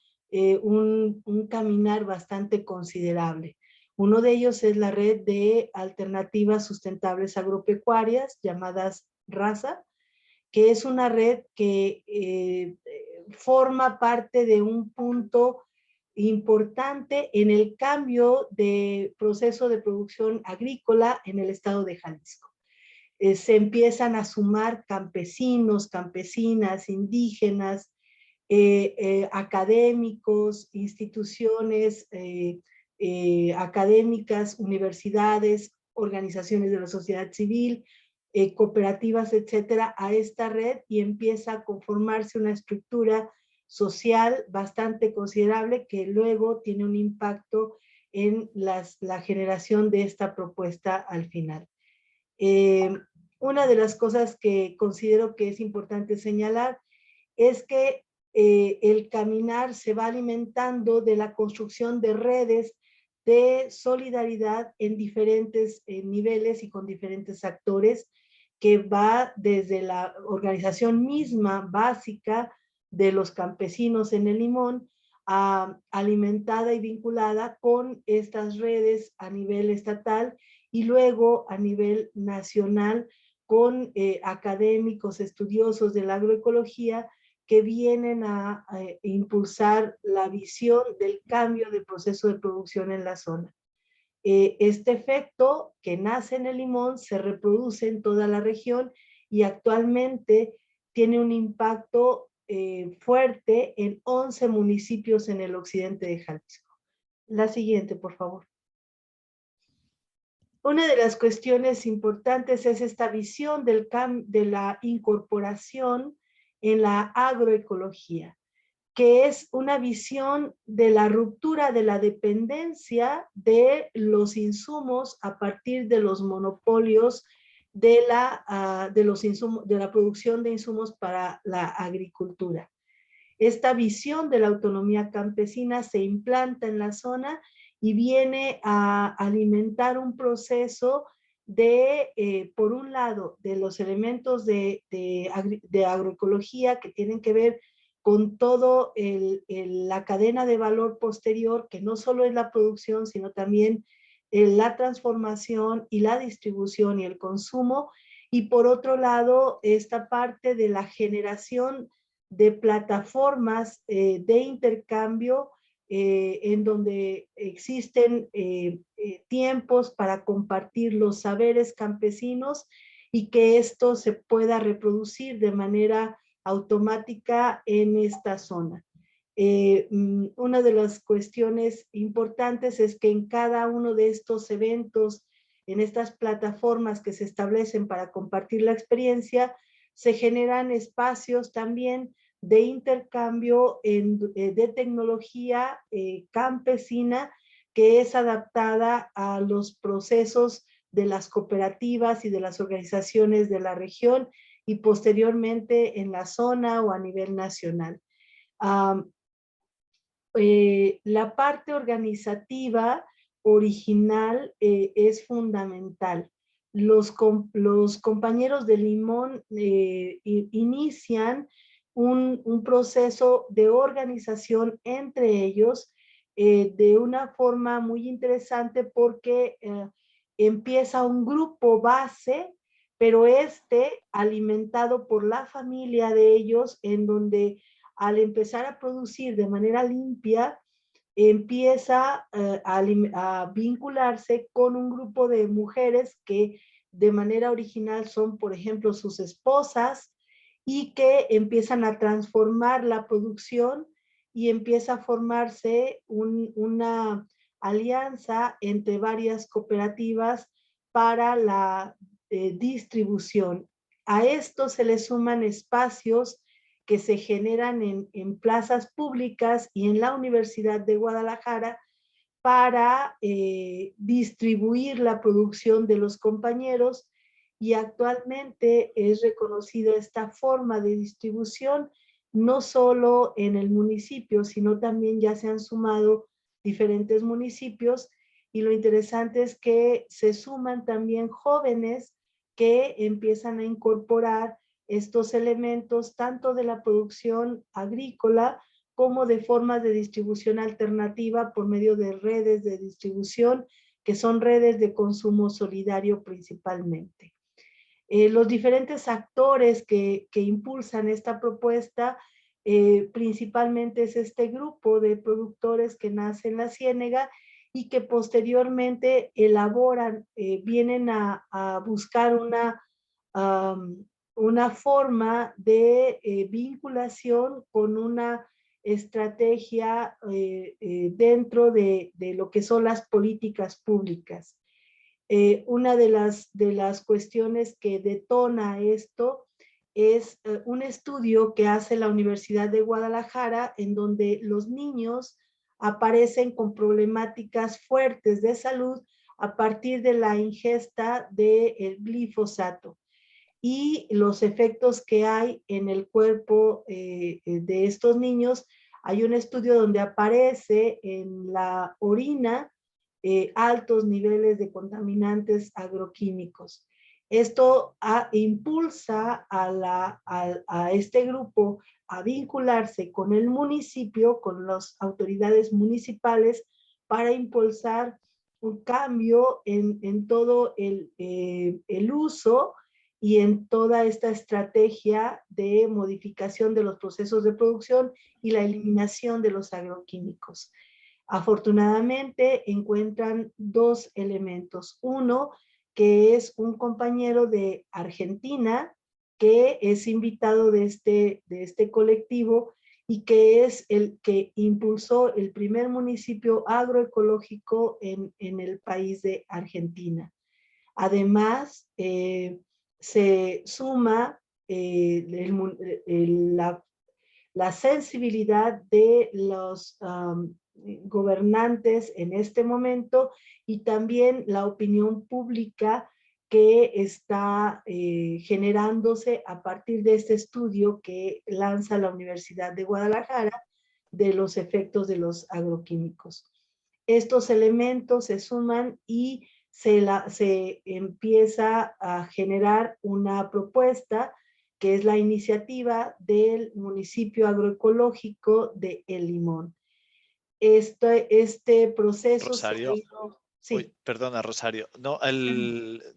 un caminar bastante considerable. Uno de ellos es la red de alternativas sustentables agropecuarias llamadas RASA, que es una red que forma parte de un punto importante en el cambio de proceso de producción agrícola en el estado de Jalisco. Se empiezan a sumar campesinos, campesinas, indígenas, académicos, instituciones académicas, universidades, organizaciones de la sociedad civil, cooperativas, etcétera, a esta red, y empieza a conformarse una estructura social bastante considerable que luego tiene un impacto en la generación de esta propuesta al final. Una de las cosas que considero que es importante señalar es que el caminar se va alimentando de la construcción de redes de solidaridad en diferentes niveles y con diferentes actores, que va desde la organización misma básica de los campesinos en el Limón, alimentada y vinculada con estas redes a nivel estatal y luego a nivel nacional con académicos, estudiosos de la agroecología que vienen a impulsar la visión del cambio del proceso de producción en la zona. Este efecto que nace en el Limón se reproduce en toda la región y actualmente tiene un impacto fuerte en 11 municipios en el occidente de Jalisco. La siguiente, por favor. Una de las cuestiones importantes es esta visión de la incorporación en la agroecología, que es una visión de la ruptura de la dependencia de los insumos a partir de los monopolios de la producción de insumos para la agricultura. Esta visión de la autonomía campesina se implanta en la zona y viene a alimentar un proceso de, por un lado, de los elementos de agroecología que tienen que ver con todo la cadena de valor posterior, que no solo es la producción, sino también la transformación y la distribución y el consumo. Y por otro lado, esta parte de la generación de plataformas de intercambio en donde existen tiempos para compartir los saberes campesinos y que esto se pueda reproducir de manera automática en esta zona. Una de las cuestiones importantes es que en cada uno de estos eventos, en estas plataformas que se establecen para compartir la experiencia, se generan espacios también de intercambio de tecnología campesina que es adaptada a los procesos de las cooperativas y de las organizaciones de la región y posteriormente en la zona o a nivel nacional. La parte organizativa original es fundamental. Los compañeros de Limón inician un proceso de organización entre ellos de una forma muy interesante porque empieza un grupo base, pero alimentado por la familia de ellos, en donde al empezar a producir de manera limpia, empieza a vincularse con un grupo de mujeres que de manera original son, por ejemplo, sus esposas, y que empiezan a transformar la producción y empieza a formarse una alianza entre varias cooperativas para la distribución. A esto se le suman espacios que se generan en plazas públicas y en la Universidad de Guadalajara para distribuir la producción de los compañeros, y actualmente es reconocida esta forma de distribución no solo en el municipio, sino también ya se han sumado diferentes municipios, y lo interesante es que se suman también jóvenes que empiezan a incorporar estos elementos tanto de la producción agrícola como de formas de distribución alternativa por medio de redes de distribución, que son redes de consumo solidario principalmente. Los diferentes actores que impulsan esta propuesta, principalmente es este grupo de productores que nace en la Ciénega y que posteriormente elaboran, vienen a buscar una forma de vinculación con una estrategia dentro de lo que son las políticas públicas. Una de las cuestiones que detona esto es un estudio que hace la Universidad de Guadalajara, en donde los niños aparecen con problemáticas fuertes de salud a partir de la ingesta del glifosato y los efectos que hay en el cuerpo de estos niños. Hay un estudio donde aparece en la orina altos niveles de contaminantes agroquímicos. Esto impulsa a este grupo a vincularse con el municipio, con las autoridades municipales, para impulsar un cambio en todo el uso y en toda esta estrategia de modificación de los procesos de producción y la eliminación de los agroquímicos. Afortunadamente encuentran dos elementos. Uno, que es un compañero de Argentina, que es invitado de este colectivo y que es el que impulsó el primer municipio agroecológico en el país de Argentina. Además, se suma la sensibilidad de los gobernantes en este momento y también la opinión pública que está generándose a partir de este estudio que lanza la Universidad de Guadalajara de los efectos de los agroquímicos. Estos elementos se suman y se empieza a generar una propuesta que es la iniciativa del municipio agroecológico de El Limón. Este proceso Rosario. Sí. Uy, perdona, Rosario. No,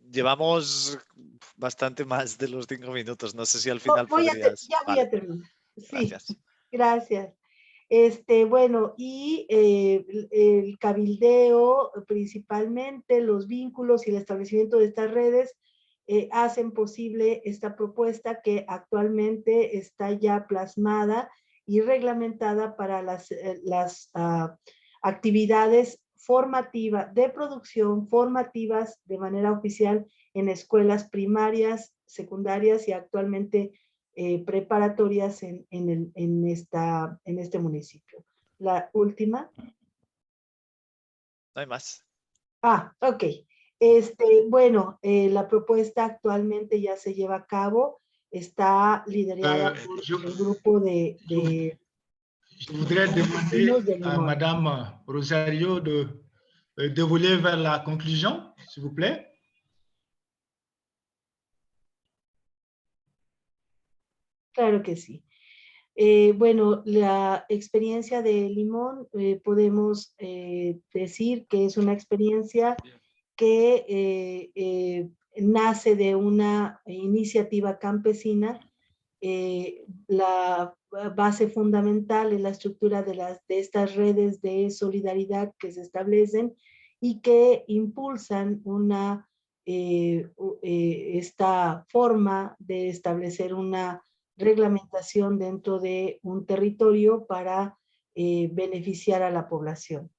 llevamos bastante más de los 5 minutos. No sé si al final podrías... Voy a terminar. Sí, gracias. Gracias. Bueno, y el cabildeo, principalmente los vínculos y el establecimiento de estas redes hacen posible esta propuesta que actualmente está ya plasmada y reglamentada para las actividades formativas, de producción, formativas de manera oficial en escuelas primarias, secundarias y actualmente preparatorias en este municipio. La última. No hay más. Ok. Bueno, la propuesta actualmente ya se lleva a cabo, está liderada por un grupo de Je voudrais demander à Madame Rosario de dérouler vers la conclusion, s'il vous plaît. Claro que sí. Bueno, la experiencia de Limón podemos decir que es una experiencia que nace de una iniciativa campesina. La base fundamental es la estructura de estas redes de solidaridad que se establecen y que impulsan esta forma de establecer una reglamentación dentro de un territorio para beneficiar a la población.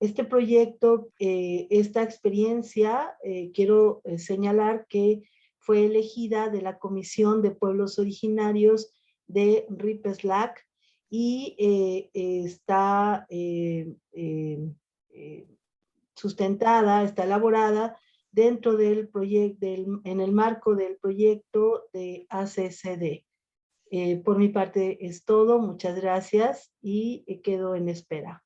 Este proyecto, esta experiencia, quiero señalar que fue elegida de la Comisión de Pueblos Originarios de RIPESS y está sustentada, está elaborada dentro del proyecto, en el marco del proyecto de SSE. Por mi parte es todo, muchas gracias y quedo en espera.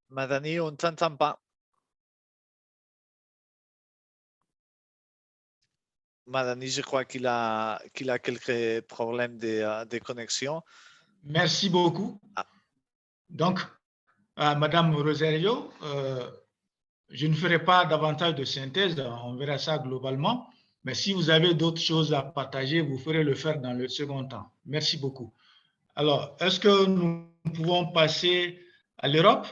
Madani, on t'entend pas. Madani, je crois qu'il a quelques problèmes de connexion. Merci beaucoup. Donc, Madame Rosario, je ne ferai pas davantage de synthèse, on verra ça globalement, mais si vous avez d'autres choses à partager, vous ferez le faire dans le second temps. Merci beaucoup. Alors, est-ce que nous pouvons passer à l'Europe?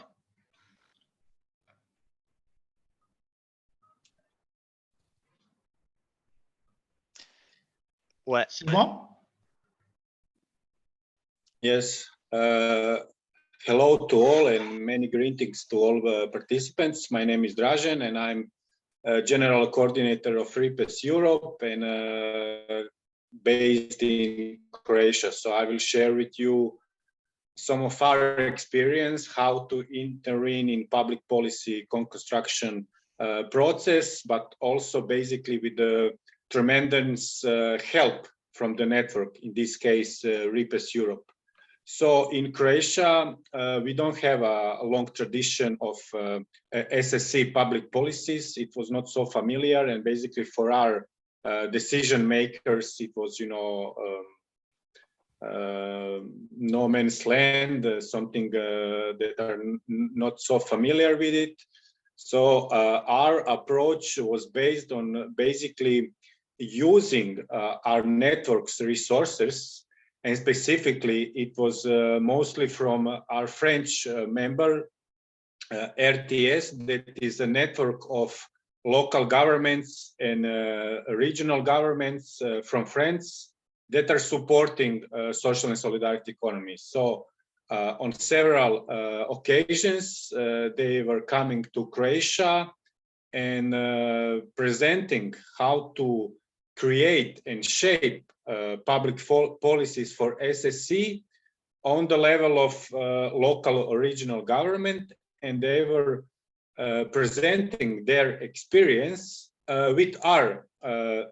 Ouais. C'est bon? Yes. Hello to all and many greetings to all the participants. My name is Dražen and I'm General Coordinator of RIPESS Europe and based in Croatia. So I will share with you some of our experience, how to intervene in public policy construction process, but also basically with the tremendous help from the network, in this case, RIPESS Europe. So in Croatia, we don't have a long tradition of SSE public policies. It was not so familiar, and basically for our decision makers, it was, no man's land, something that are not so familiar with it. So our approach was based on basically using our network's resources. And specifically, it was mostly from our French member, RTS, that is a network of local governments and regional governments from France that are supporting social and solidarity economies. So on several occasions, they were coming to Croatia and presenting how to create and shape public policies for SSE on the level of local or regional government, and they were presenting their experience with our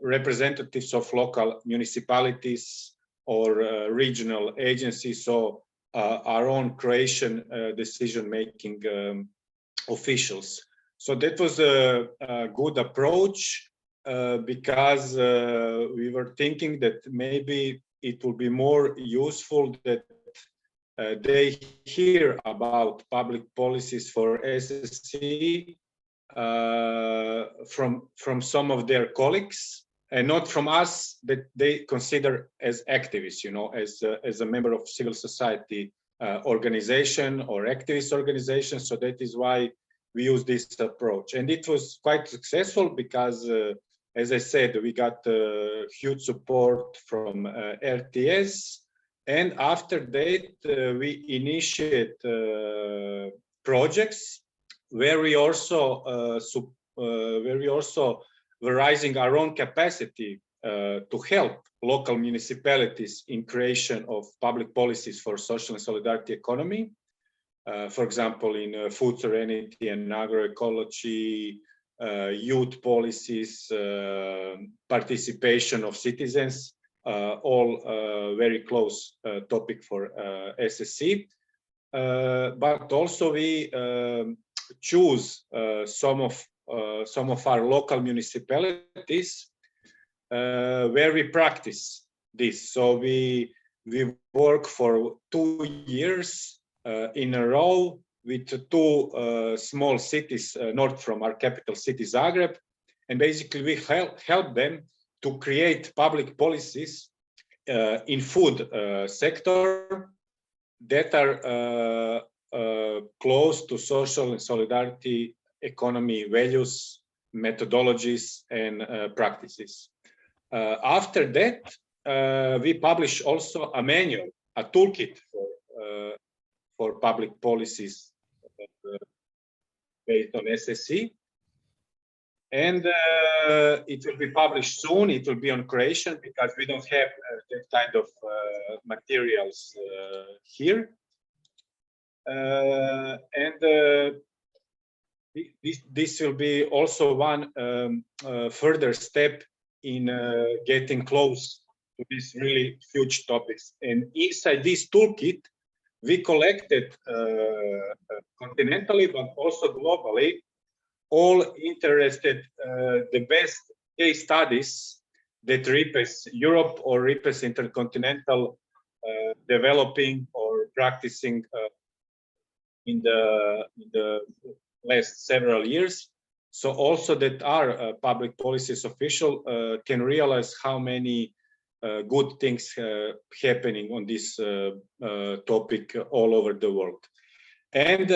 representatives of local municipalities or regional agencies, so our own Croatian decision-making officials. So that was a good approach. Because we were thinking that maybe it will be more useful that they hear about public policies for SSE from some of their colleagues, and not from us that they consider as activists, as a member of civil society organization or activist organization. So that is why we use this approach, and it was quite successful because. As I said, we got huge support from RTS, and after that we initiate projects where we also were raising our own capacity to help local municipalities in creation of public policies for social and solidarity economy. For example, in food sovereignty and agroecology. Youth policies, participation of citizens, all very close topic for SSE. But also we choose some of our local municipalities where we practice this. So we work for 2 years in a row with 2 small cities north from our capital city, Zagreb. And basically we help them to create public policies in food sector that are close to social and solidarity economy values, methodologies, and practices. After that, we publish also a manual, a toolkit for public policies based on SSE. And it will be published soon. It will be on Croatian because we don't have that kind of materials here. This will be also one further step in getting close to these really huge topics. And inside this toolkit, we collected continentally, but also globally, all interested, the best case studies that RIPESS Europe or RIPESS Intercontinental developing or practicing in the last several years. So also that our public policies official can realize how many good things happening on this topic all over the world. And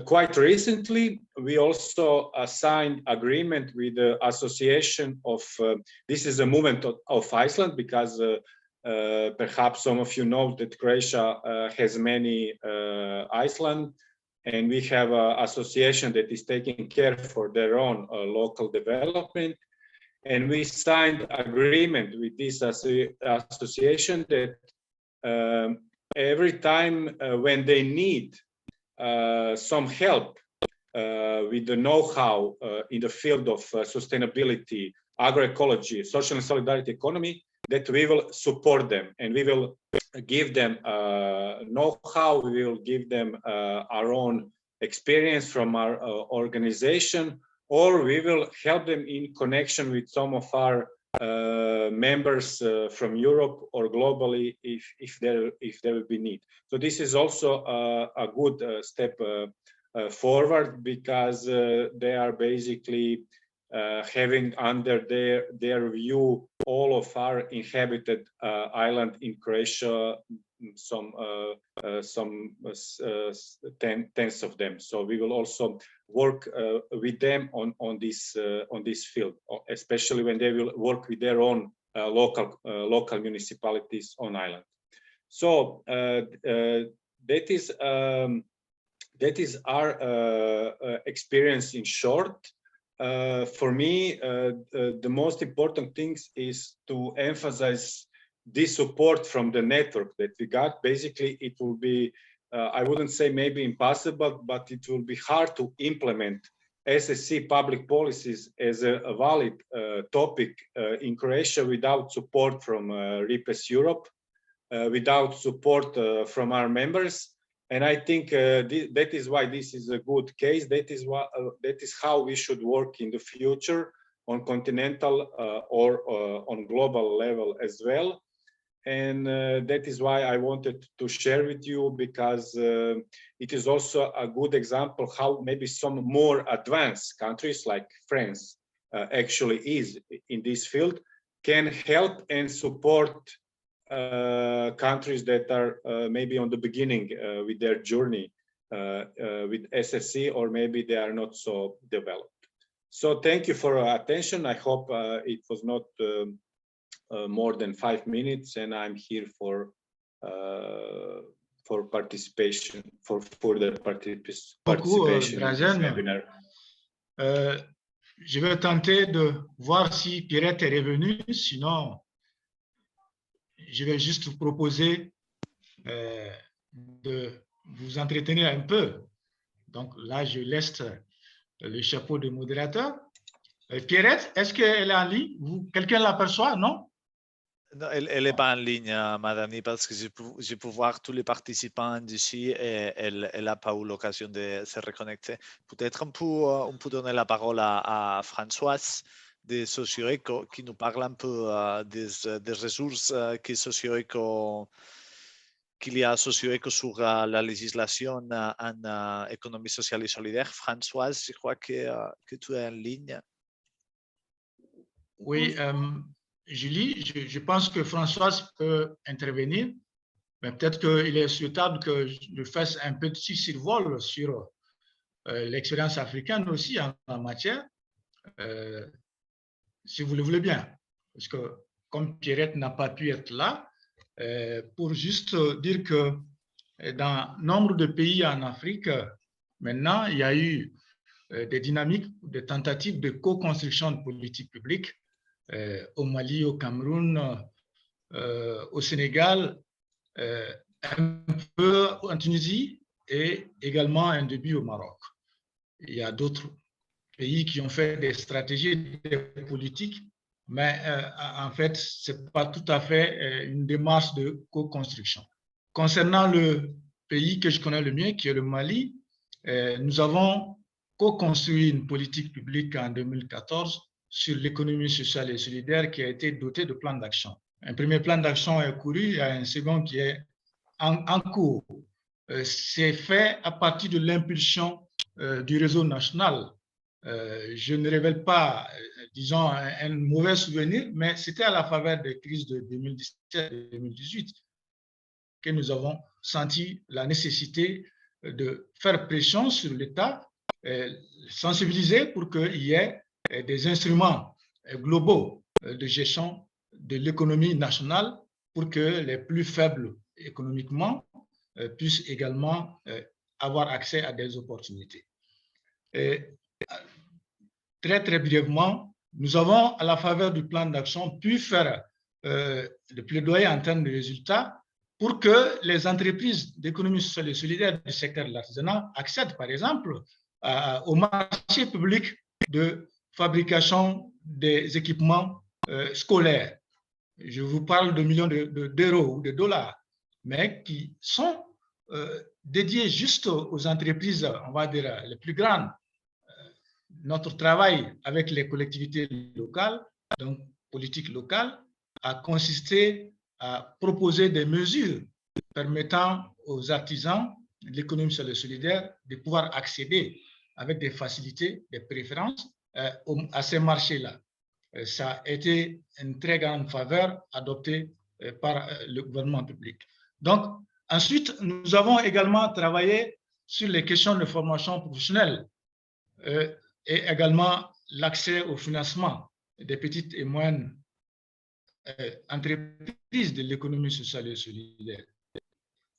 quite recently, we also signed agreement with the association of, this is a movement of Iceland, because perhaps some of you know that Croatia has many Iceland, and we have an association that is taking care for their own local development. And we signed agreement with this association that every time when they need some help with the know-how in the field of sustainability, agroecology, social and solidarity economy, that we will support them and we will give them know-how, we will give them our own experience from our organization, or we will help them in connection with some of our members from Europe or globally if there will be need. So this is also a good step forward, because they are basically having under their view all of our inhabited island in Croatia, some tens of them. So we will also work with them on this field, especially when they will work with their own local municipalities on island. So that is our experience in short. For me, the most important things is to emphasize this support from the network that we got. Basically, it will be, I wouldn't say maybe impossible, but it will be hard to implement SSE public policies as a valid topic in Croatia without support from RIPESS Europe, without support from our members. And I think that is why this is a good case. That is how we should work in the future on continental or on global level as well. And that is why I wanted to share with you, because it is also a good example how maybe some more advanced countries like France actually is in this field, can help and support countries that are maybe on the beginning with their journey with SSE, or maybe they are not so developed. So thank you for your attention. I hope it was not more than 5 minutes, and I'm here for participation, for further participation in this webinar. Je vais tenter de voir si Pierrette est revenue, sinon je vais juste vous proposer de vous entretenir un peu. Donc là, je laisse le chapeau de modérateur. Pierrette, est-ce qu'elle est en ligne? Quelqu'un l'aperçoit, non? Non, elle n'est pas en ligne, Madani, parce que j'ai pu voir tous les participants d'ici et elle n'a pas eu l'occasion de se reconnecter. Peut-être on peut donner la parole à Françoise de SocioEco qui nous parle un peu des ressources qu'il y a à SocioEco sur la législation en économie sociale et solidaire. Françoise, je crois que tu es en ligne. Oui, Julie, je pense que Françoise peut intervenir, mais peut-être qu'il est souhaitable que je fasse un petit survol sur l'expérience africaine aussi en matière, si vous le voulez bien. Parce que comme Pierrette n'a pas pu être là, pour juste dire que dans nombre de pays en Afrique, maintenant, il y a eu des dynamiques, des tentatives de co-construction de politiques publiques au Mali, au Cameroun, au Sénégal, un peu en Tunisie et également un début au Maroc. Il y a d'autres pays qui ont fait des stratégies, des politiques, mais en fait, ce n'est pas tout à fait une démarche de co-construction. Concernant le pays que je connais le mieux, qui est le Mali, nous avons co-construit une politique publique en 2014 sur l'économie sociale et solidaire qui a été dotée de plans d'action. Un premier plan d'action est couru, il y a un second qui est en cours. C'est fait à partir de l'impulsion du réseau national. Je ne révèle pas, disons, un mauvais souvenir, mais c'était à la faveur des crises de 2017-2018 que nous avons senti la nécessité de faire pression sur l'État, sensibiliser pour qu'il y ait des instruments globaux de gestion de l'économie nationale pour que les plus faibles économiquement puissent également avoir accès à des opportunités. Très, très brièvement, nous avons, à la faveur du plan d'action, pu faire le plaidoyer en termes de résultats pour que les entreprises d'économie sociale et solidaire du secteur de l'artisanat accèdent, par exemple, au marché public de fabrication des équipements scolaires. Je vous parle de millions d'euros ou de dollars, mais qui sont dédiés juste aux entreprises, on va dire, les plus grandes. Notre travail avec les collectivités locales, donc politique locale, a consisté à proposer des mesures permettant aux artisans de l'économie sociale et solidaire de pouvoir accéder avec des facilités, des préférences à ces marchés-là. Ça a été une très grande faveur adoptée par le gouvernement public. Donc, ensuite, nous avons également travaillé sur les questions de formation professionnelle et également l'accès au financement des petites et moyennes entreprises de l'économie sociale et solidaire.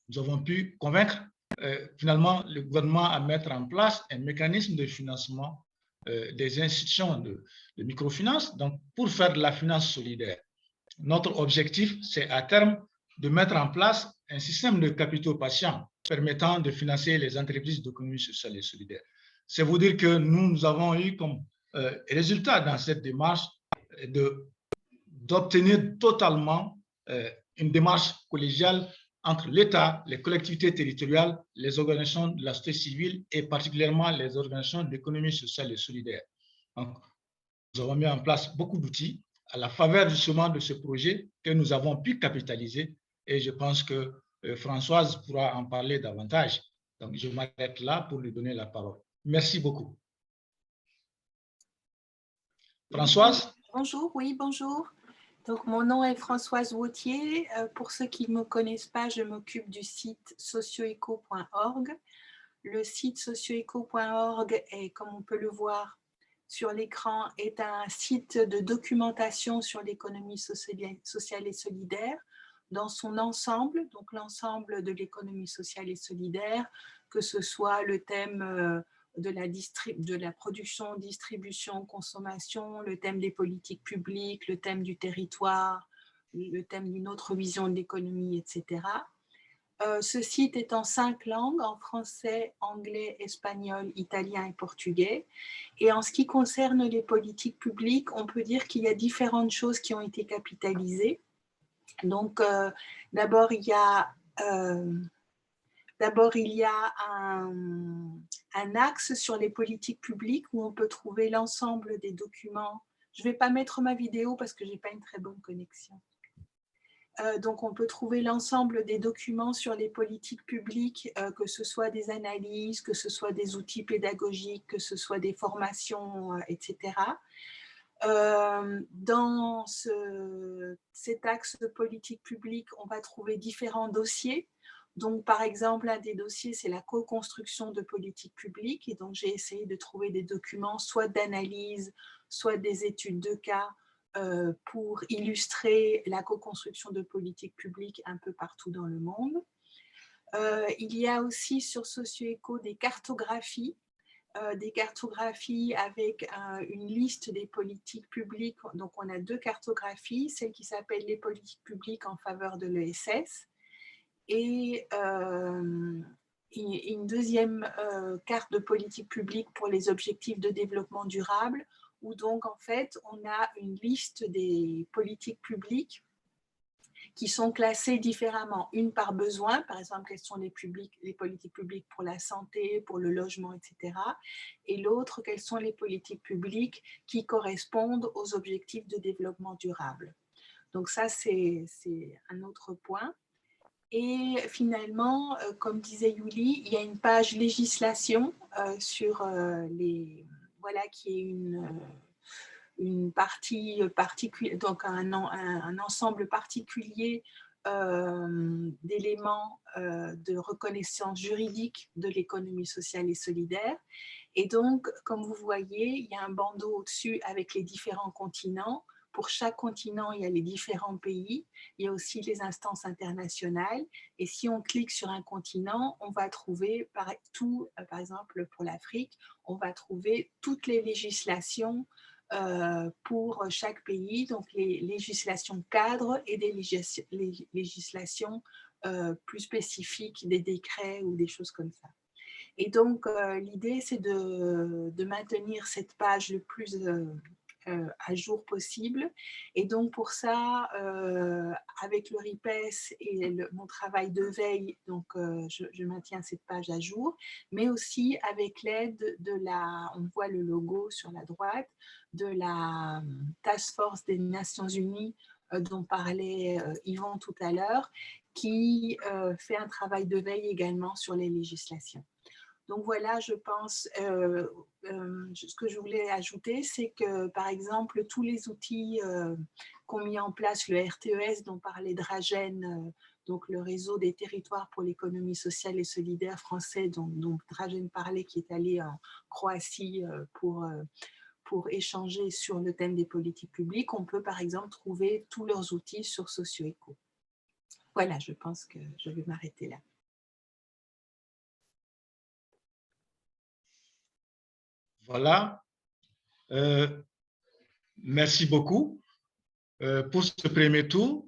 Nous avons pu convaincre finalement le gouvernement à mettre en place un mécanisme de financement des institutions de microfinance, donc pour faire de la finance solidaire. Notre objectif, c'est à terme de mettre en place un système de capitaux patients permettant de financer les entreprises d'économie sociale et solidaire. C'est vous dire que nous avons eu comme résultat dans cette démarche d'obtenir totalement une démarche collégiale entre l'État, les collectivités territoriales, les organisations de la société civile et particulièrement les organisations d'économie sociale et solidaire. Donc, nous avons mis en place beaucoup d'outils à la faveur justement de ce projet que nous avons pu capitaliser et je pense que Françoise pourra en parler davantage. Donc, je m'arrête là pour lui donner la parole. Merci beaucoup. Françoise? Bonjour, oui, bonjour. Donc, mon nom est Françoise Wautier. Pour ceux qui ne me connaissent pas, je m'occupe du site socioeco.org. Le site socioeco.org est, comme on peut le voir sur l'écran, est un site de documentation sur l'économie sociale et solidaire dans son ensemble, donc l'ensemble de l'économie sociale et solidaire, que ce soit le thème de la production, distribution, consommation, le thème des politiques publiques, le thème du territoire, le thème d'une autre vision de l'économie, etc. Ce site est en 5 langues, en français, anglais, espagnol, italien et portugais. Et en ce qui concerne les politiques publiques, on peut dire qu'il y a différentes choses qui ont été capitalisées. Donc, d'abord, il y a un axe sur les politiques publiques où on peut trouver l'ensemble des documents. Je ne vais pas mettre ma vidéo parce que je n'ai pas une très bonne connexion. Donc, on peut trouver l'ensemble des documents sur les politiques publiques, que ce soit des analyses, que ce soit des outils pédagogiques, que ce soit des formations, etc. Dans cet axe de politique publique, on va trouver différents dossiers. Donc, par exemple, un des dossiers, c'est la co-construction de politique publique. Et donc, j'ai essayé de trouver des documents, soit d'analyse, soit des études de cas, pour illustrer la co-construction de politique publique un peu partout dans le monde. Il y a aussi sur SocioEco des cartographies avec une liste des politiques publiques. Donc, on a 2 cartographies, celle qui s'appelle les politiques publiques en faveur de l'ESS et une deuxième carte de politique publique pour les objectifs de développement durable, où donc, en fait, on a une liste des politiques publiques qui sont classées différemment, une par besoin, par exemple, quelles sont les politiques publiques pour la santé, pour le logement, etc. Et l'autre, quelles sont les politiques publiques qui correspondent aux objectifs de développement durable. Donc ça, c'est un autre point. Et finalement, comme disait Yuli, il y a une page législation sur voilà, qui est une partie particulière, donc un ensemble particulier d'éléments de reconnaissance juridique de l'économie sociale et solidaire. Et donc, comme vous voyez, il y a un bandeau au-dessus avec les différents continents. Pour chaque continent, il y a les différents pays. Il y a aussi les instances internationales. Et si on clique sur un continent, on va trouver par exemple pour l'Afrique, on va trouver toutes les législations pour chaque pays, donc les législations cadres et des législations plus spécifiques, des décrets ou des choses comme ça. Et donc, l'idée, c'est de maintenir cette page le plus à jour possible. Et donc, pour ça, avec le RIPESS et mon travail de veille, donc, je maintiens cette page à jour, mais aussi avec l'aide de on voit le logo sur la droite, de la Task Force des Nations Unies dont parlait Yvon tout à l'heure, qui fait un travail de veille également sur les législations. Donc voilà, je pense, ce que je voulais ajouter, c'est que par exemple, tous les outils qu'ont mis en place le RTES dont parlait Dragen, donc le réseau des territoires pour l'économie sociale et solidaire français dont Dragen parlait, qui est allé en Croatie pour échanger sur le thème des politiques publiques, on peut par exemple trouver tous leurs outils sur SocioEco. Voilà, je pense que je vais m'arrêter là. Voilà. Merci beaucoup pour ce premier tour.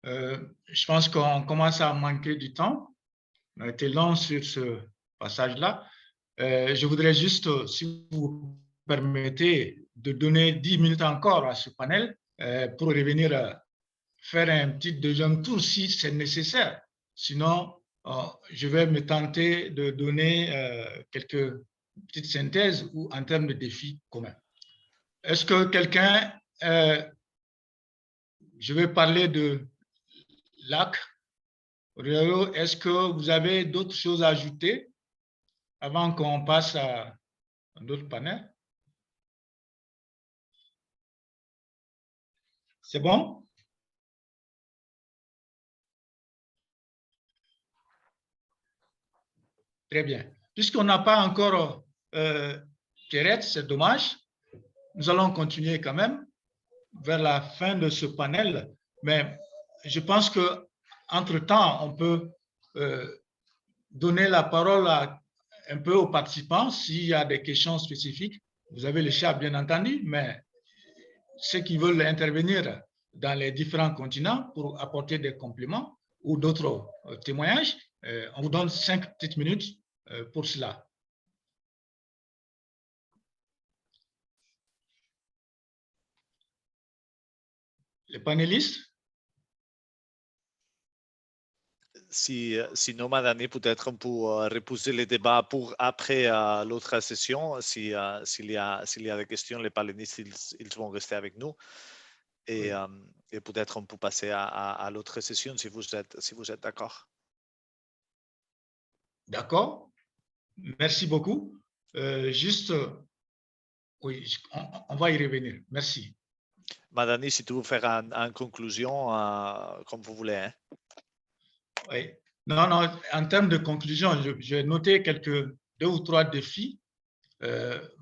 Je pense qu'on commence à manquer du temps. On a été long sur ce passage-là. Je voudrais juste, si vous permettez, de donner 10 minutes encore à ce panel pour revenir faire un petit deuxième tour si c'est nécessaire. Sinon, je vais me tenter de donner quelques petites synthèses ou en termes de défis communs. Est-ce que quelqu'un, je vais parler de l'AC. Est-ce que vous avez d'autres choses à ajouter avant qu'on passe à d'autres panels? C'est bon? Très bien. Puisqu'on n'a pas encore Pierrette, c'est dommage. Nous allons continuer quand même vers la fin de ce panel, mais je pense qu'entre-temps, on peut donner la parole un peu aux participants s'il y a des questions spécifiques. Vous avez le chat, bien entendu, mais ceux qui veulent intervenir dans les différents continents pour apporter des compléments ou d'autres témoignages, on vous donne 5 petites minutes pour cela. Les panélistes? Sinon, Madani, peut-être on peut repousser le débat pour après l'autre session. S'il y a des questions, les panélistes ils vont rester avec nous. Et, et peut-être on peut passer à l'autre session si vous êtes d'accord. D'accord. Merci beaucoup. Juste, oui, on va y revenir. Merci. Madani, si tu veux faire en conclusion, comme vous voulez. Hein. Oui. Non, en termes de conclusion, j'ai noté deux ou trois défis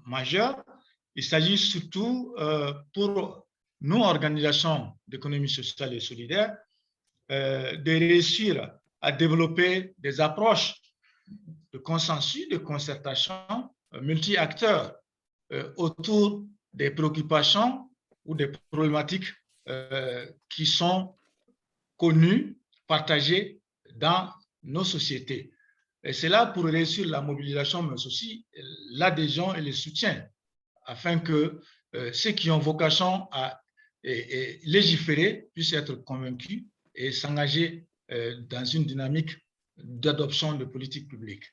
majeurs. Il s'agit surtout pour nos organisations d'économie sociale et solidaire de réussir à développer des approches de consensus, de concertation multi-acteurs autour des préoccupations ou des problématiques qui sont connues, partagées dans nos sociétés. Et c'est là pour réussir la mobilisation, mais aussi l'adhésion et le soutien, afin que ceux qui ont vocation à légiférer puissent être convaincus et s'engager dans une dynamique d'adoption de politiques publiques.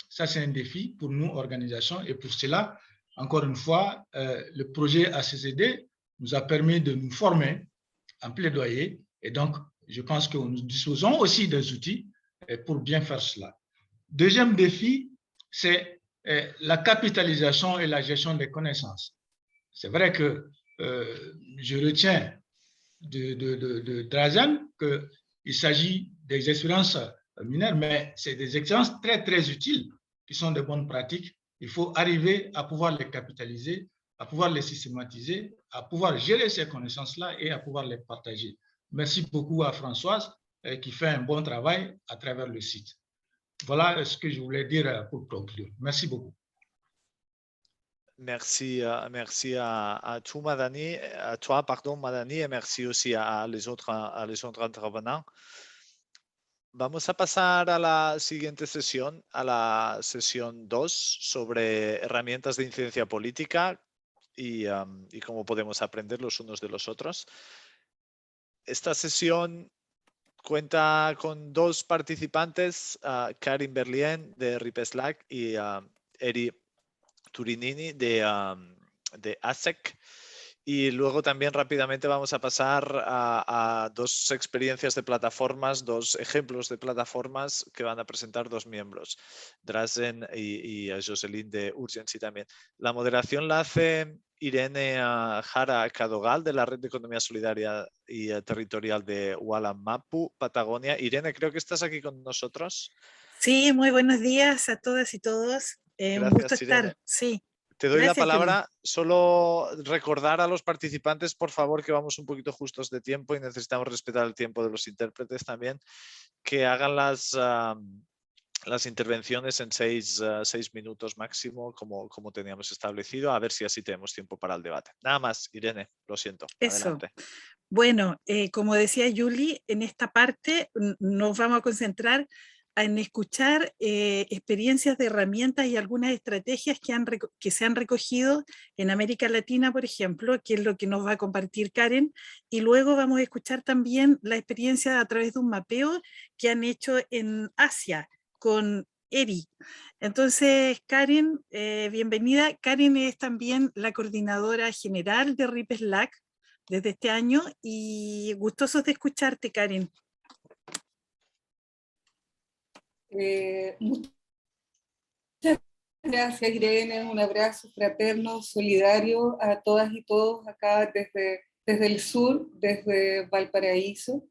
Ça, c'est un défi pour nous, organisations, et pour cela, encore une fois, le projet ACCD nous a permis de nous former en plaidoyer, et donc, je pense que nous disposons aussi des outils pour bien faire cela. Deuxième défi, c'est la capitalisation et la gestion des connaissances. C'est vrai que je retiens de Drazen qu'il s'agit des expériences mineures, mais c'est des expériences très, très utiles qui sont de bonnes pratiques. Il faut arriver à pouvoir les capitaliser, à pouvoir les systématiser, à pouvoir gérer ces connaissances-là et à pouvoir les partager. Merci beaucoup à Françoise qui fait un bon travail à travers le site. Voilà ce que je voulais dire pour conclure. Merci beaucoup. Merci à toi, Madani, et merci aussi à les autres intervenants. Vamos a pasar a la siguiente sesión, a la sesión 2, sobre herramientas de incidencia política y cómo podemos aprender los unos de los otros. Esta sesión cuenta con dos participantes, Karin Berlien de RIPESS y Eri Turinini de ASEC. Y luego también rápidamente vamos a pasar a dos experiencias de plataformas, dos ejemplos de plataformas que van a presentar dos miembros, Drazen y Jocelyn de Urgency también. La moderación la hace Irene Jara Cadogal de la Red de Economía Solidaria y Territorial de Hualamapu, Patagonia. Irene, creo que estás aquí con nosotros. Sí, muy buenos días a todas y todos. Un gusto estar. Irene. Sí. Te doy Gracias, la palabra. Julie. Solo recordar a los participantes, por favor, que vamos un poquito justos de tiempo y necesitamos respetar el tiempo de los intérpretes también, que hagan las intervenciones en 6 minutos máximo, como teníamos establecido, a ver si así tenemos tiempo para el debate. Nada más, Irene, lo siento. Eso. Adelante. Bueno, como decía Julie, en esta parte nos vamos a concentrar en escuchar experiencias de herramientas y algunas estrategias que se han recogido en América Latina, por ejemplo, que es lo que nos va a compartir Karen, y luego vamos a escuchar también la experiencia a través de un mapeo que han hecho en Asia con Eri. Entonces, Karen, bienvenida. Karen es también la coordinadora general de RIPESS desde este año y gustosos de escucharte, Karen. Muchas gracias, Irene. Un abrazo fraterno, solidario a todas y todos acá desde el sur, desde Valparaíso.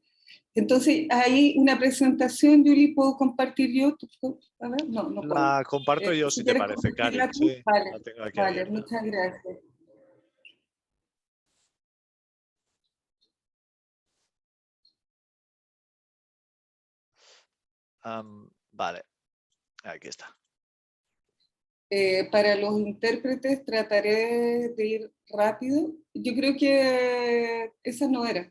Entonces, hay una presentación, Julie, ¿puedo compartir yo? A ver, no puedo. La comparto yo, si te parece, Karen. Sí, vale, la tengo aquí vale, abierta. muchas gracias. Vale, aquí está. Para los intérpretes trataré de ir rápido. Yo creo que esa no era.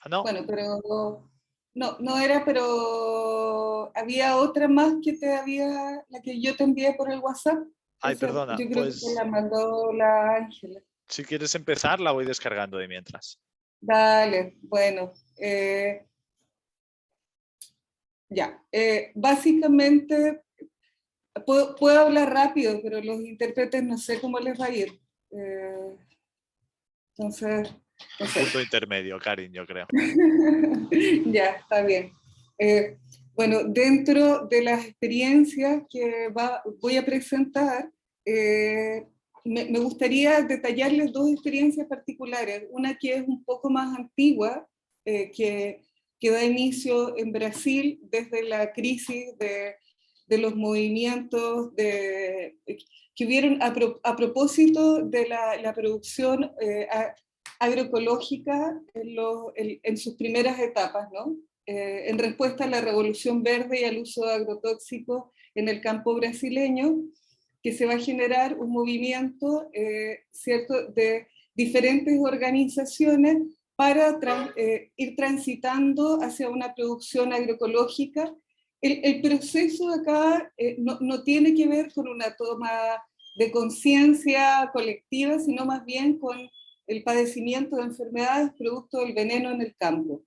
¿No? Bueno, pero no era, pero había otra más la que yo te envié por el WhatsApp. Ay, Esa, perdona, yo creo pues que la mandó la Ángela. si quieres empezar, la voy descargando de mientras. Dale, bueno. Ya, básicamente, puedo hablar rápido, pero los intérpretes no sé cómo les va a ir. Entonces, no sé. Punto intermedio, Karin, yo creo. Ya, está bien. Bueno, dentro de las experiencias que voy a presentar, me gustaría detallarles dos experiencias particulares. Una que es un poco más antigua, que da inicio en Brasil desde la crisis de los movimientos que hubieron a propósito de la producción agroecológica en sus primeras etapas, ¿no? En respuesta a la Revolución Verde y al uso de agrotóxicos en el campo brasileño, que se va a generar un movimiento, ¿cierto?, de diferentes organizaciones para ir transitando hacia una producción agroecológica. El proceso acá no tiene que ver con una toma de conciencia colectiva, sino más bien con el padecimiento de enfermedades producto del veneno en el campo.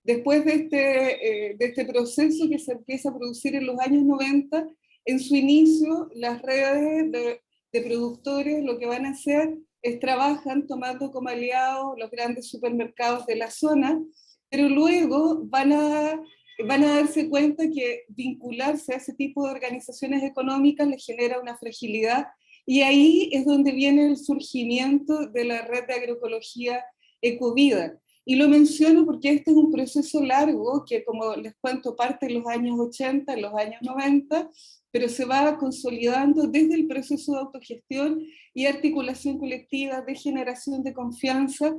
Después de este proceso que se empieza a producir en los años 90, en su inicio las redes de productores lo que van a hacer es trabajan tomando como aliados los grandes supermercados de la zona, pero luego van a darse cuenta que vincularse a ese tipo de organizaciones económicas les genera una fragilidad, y ahí es donde viene el surgimiento de la red de agroecología Ecovida. Y lo menciono porque este es un proceso largo que, como les cuento, parte en los años 80, en los años 90, pero se va consolidando desde el proceso de autogestión y articulación colectiva de generación de confianza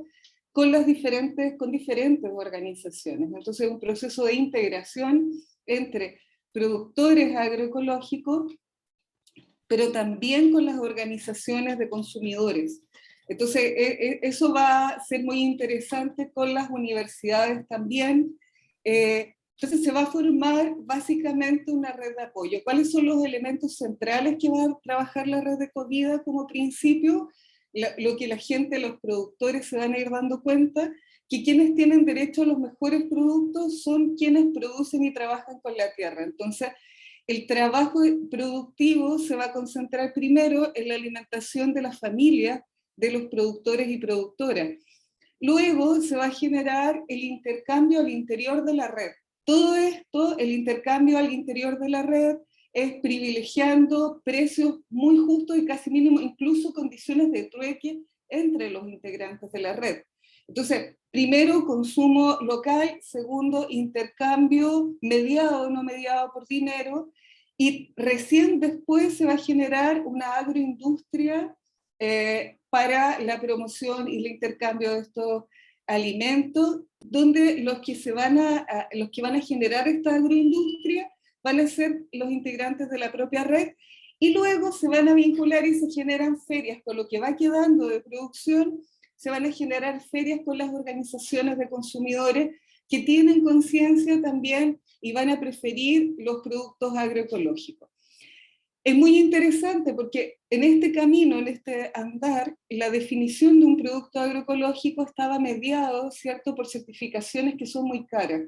con diferentes organizaciones. Entonces es un proceso de integración entre productores agroecológicos, pero también con las organizaciones de consumidores. Entonces, eso va a ser muy interesante con las universidades también. Entonces, se va a formar básicamente una red de apoyo. ¿Cuáles son los elementos centrales que va a trabajar la red de Ecovida como principio? Lo que la gente, los productores se van a ir dando cuenta, que quienes tienen derecho a los mejores productos son quienes producen y trabajan con la tierra. Entonces, el trabajo productivo se va a concentrar primero en la alimentación de las familias, de los productores y productoras. Luego se va a generar el intercambio al interior de la red. Todo esto, el intercambio al interior de la red, es privilegiando precios muy justos y casi mínimos, incluso condiciones de trueque entre los integrantes de la red. Entonces, primero, consumo local; segundo, intercambio mediado o no mediado por dinero; y recién después se va a generar una agroindustria para la promoción y el intercambio de estos alimentos, donde los que van a generar esta agroindustria van a ser los integrantes de la propia red, y luego se van a vincular y se generan ferias con lo que va quedando de producción. Se van a generar ferias con las organizaciones de consumidores que tienen conciencia también y van a preferir los productos agroecológicos. Es muy interesante porque en este camino, en este andar, la definición de un producto agroecológico estaba mediado, ¿cierto?, por certificaciones que son muy caras,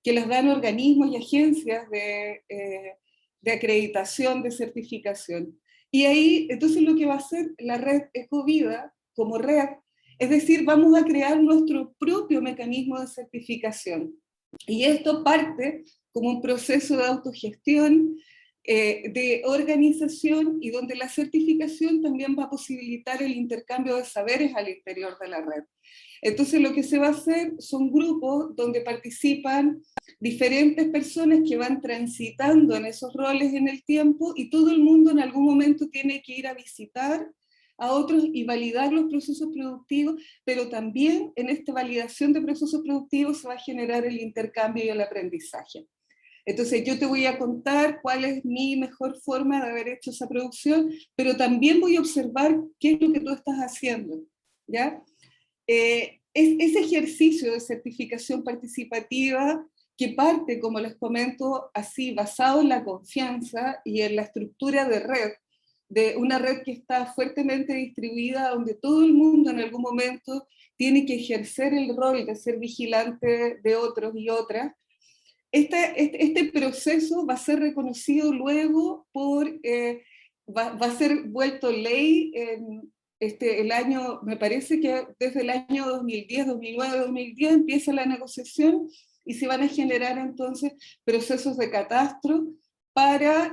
que las dan organismos y agencias de acreditación, de certificación. Y ahí, entonces, lo que va a hacer la red Ecovida como red, es decir, vamos a crear nuestro propio mecanismo de certificación. Y esto parte como un proceso de autogestión, de organización, y donde la certificación también va a posibilitar el intercambio de saberes al interior de la red. Entonces lo que se va a hacer son grupos donde participan diferentes personas que van transitando en esos roles en el tiempo, y todo el mundo en algún momento tiene que ir a visitar a otros y validar los procesos productivos, pero también en esta validación de procesos productivos se va a generar el intercambio y el aprendizaje. Entonces yo te voy a contar cuál es mi mejor forma de haber hecho esa producción, pero también voy a observar qué es lo que tú estás haciendo, ¿ya? Ese ejercicio de certificación participativa que parte, como les comento, así, basado en la confianza y en la estructura de red, de una red que está fuertemente distribuida, donde todo el mundo en algún momento tiene que ejercer el rol de ser vigilante de otros y otras, Este proceso va a ser reconocido luego va a ser vuelto ley en el año, me parece que desde el año 2010, 2009, 2010 empieza la negociación y se van a generar entonces procesos de catastro para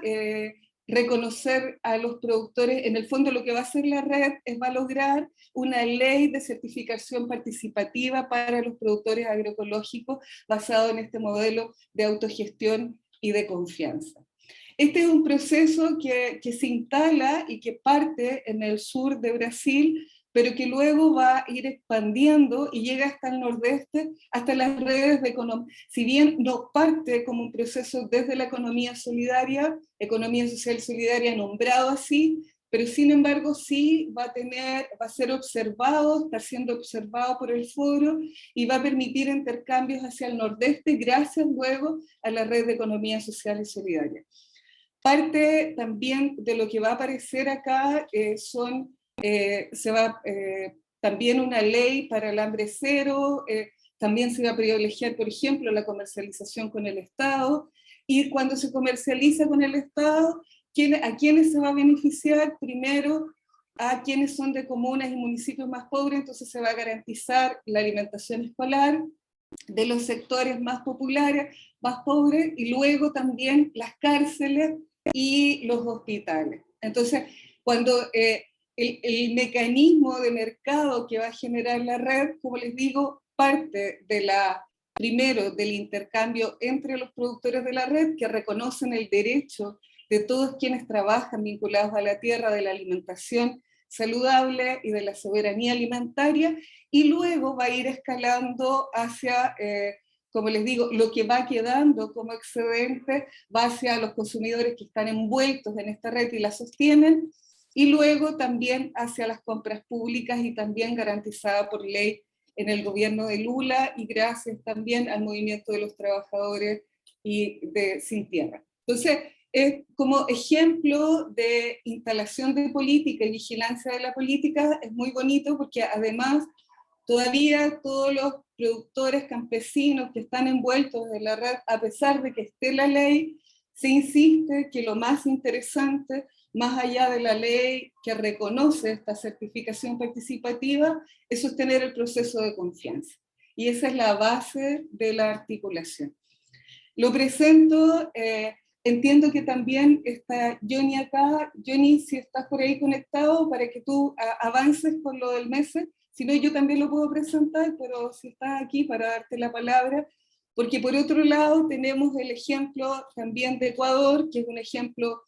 reconocer a los productores. En el fondo lo que va a hacer la red va a lograr una ley de certificación participativa para los productores agroecológicos basado en este modelo de autogestión y de confianza. Este es un proceso que se instala y que parte en el sur de Brasil, pero que luego va a ir expandiendo y llega hasta el nordeste, hasta las redes de economía. Si bien no parte como un proceso desde la economía social solidaria nombrado así, pero sin embargo sí va a ser observado, está siendo observado por el foro y va a permitir intercambios hacia el nordeste gracias luego a la red de economía social y solidaria. Parte también de lo que va a aparecer acá también una ley para el hambre cero, también se va a privilegiar, por ejemplo, la comercialización con el Estado, y cuando se comercializa con el Estado, ¿a quiénes se va a beneficiar? Primero, a quienes son de comunas y municipios más pobres, entonces se va a garantizar la alimentación escolar de los sectores más populares, más pobres, y luego también las cárceles y los hospitales. Entonces, cuando el mecanismo de mercado que va a generar la red, como les digo, parte primero del intercambio entre los productores de la red, que reconocen el derecho de todos quienes trabajan vinculados a la tierra, de la alimentación saludable y de la soberanía alimentaria, y luego va a ir escalando hacia, como les digo, lo que va quedando como excedente va hacia los consumidores que están envueltos en esta red y la sostienen, y luego también hacia las compras públicas y también garantizada por ley en el gobierno de Lula y gracias también al movimiento de los trabajadores sin tierra. Entonces, es como ejemplo de instalación de política y vigilancia de la política, es muy bonito porque además todavía todos los productores campesinos que están envueltos en la red, a pesar de que esté la ley, se insiste que lo más interesante, más allá de la ley que reconoce esta certificación participativa, es sostener el proceso de confianza. Y esa es la base de la articulación. Lo presento, entiendo que también está Johnny acá. Johnny, si estás por ahí conectado, para que tú avances con lo del mes. Si no, yo también lo puedo presentar, pero si estás aquí para darte la palabra, porque por otro lado tenemos el ejemplo también de Ecuador, que es un ejemplo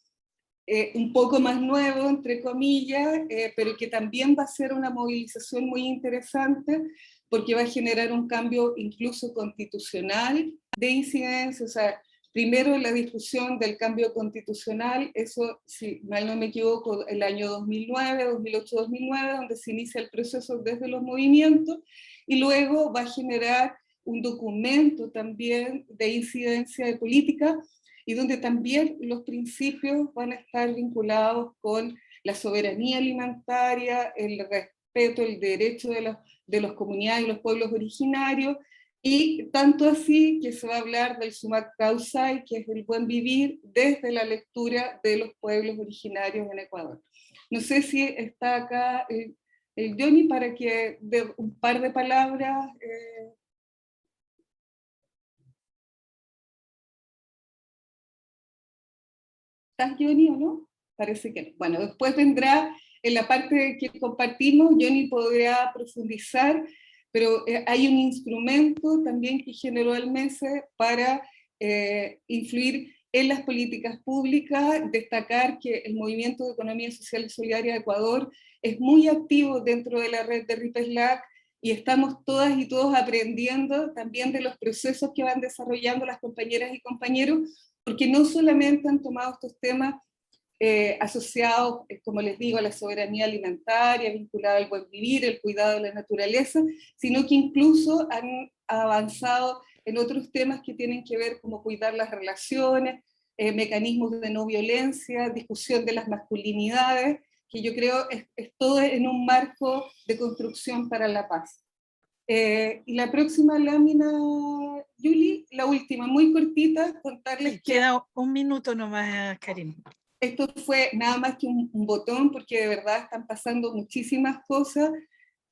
un poco más nuevo, entre comillas, pero que también va a ser una movilización muy interesante, porque va a generar un cambio incluso constitucional de incidencia, o sea, primero la discusión del cambio constitucional, eso, si mal no me equivoco, el año 2009, 2008-2009, donde se inicia el proceso desde los movimientos, y luego va a generar un documento también de incidencia de política, y donde también los principios van a estar vinculados con la soberanía alimentaria, el respeto, el derecho de las comunidades y los pueblos originarios, y tanto así que se va a hablar del sumac causai, que es el buen vivir desde la lectura de los pueblos originarios en Ecuador. No sé si está acá el Johnny para que dé un par de palabras. ¿Estás, Johnny, o no? Parece que no. Bueno, después vendrá en la parte que compartimos, Johnny podrá profundizar, pero hay un instrumento también que generó el MESE para influir en las políticas públicas, destacar que el Movimiento de Economía Social y Solidaria de Ecuador es muy activo dentro de la red de RIPESS y estamos todas y todos aprendiendo también de los procesos que van desarrollando las compañeras y compañeros, porque no solamente han tomado estos temas asociados, como les digo, a la soberanía alimentaria, vinculada al buen vivir, el cuidado de la naturaleza, sino que incluso han avanzado en otros temas que tienen que ver como cuidar las relaciones, mecanismos de no violencia, discusión de las masculinidades, que yo creo es todo en un marco de construcción para la paz. Y la próxima lámina, Julie, la última, muy cortita, contarles que... Queda un minuto nomás, Karin. Esto fue nada más que un botón, porque de verdad están pasando muchísimas cosas.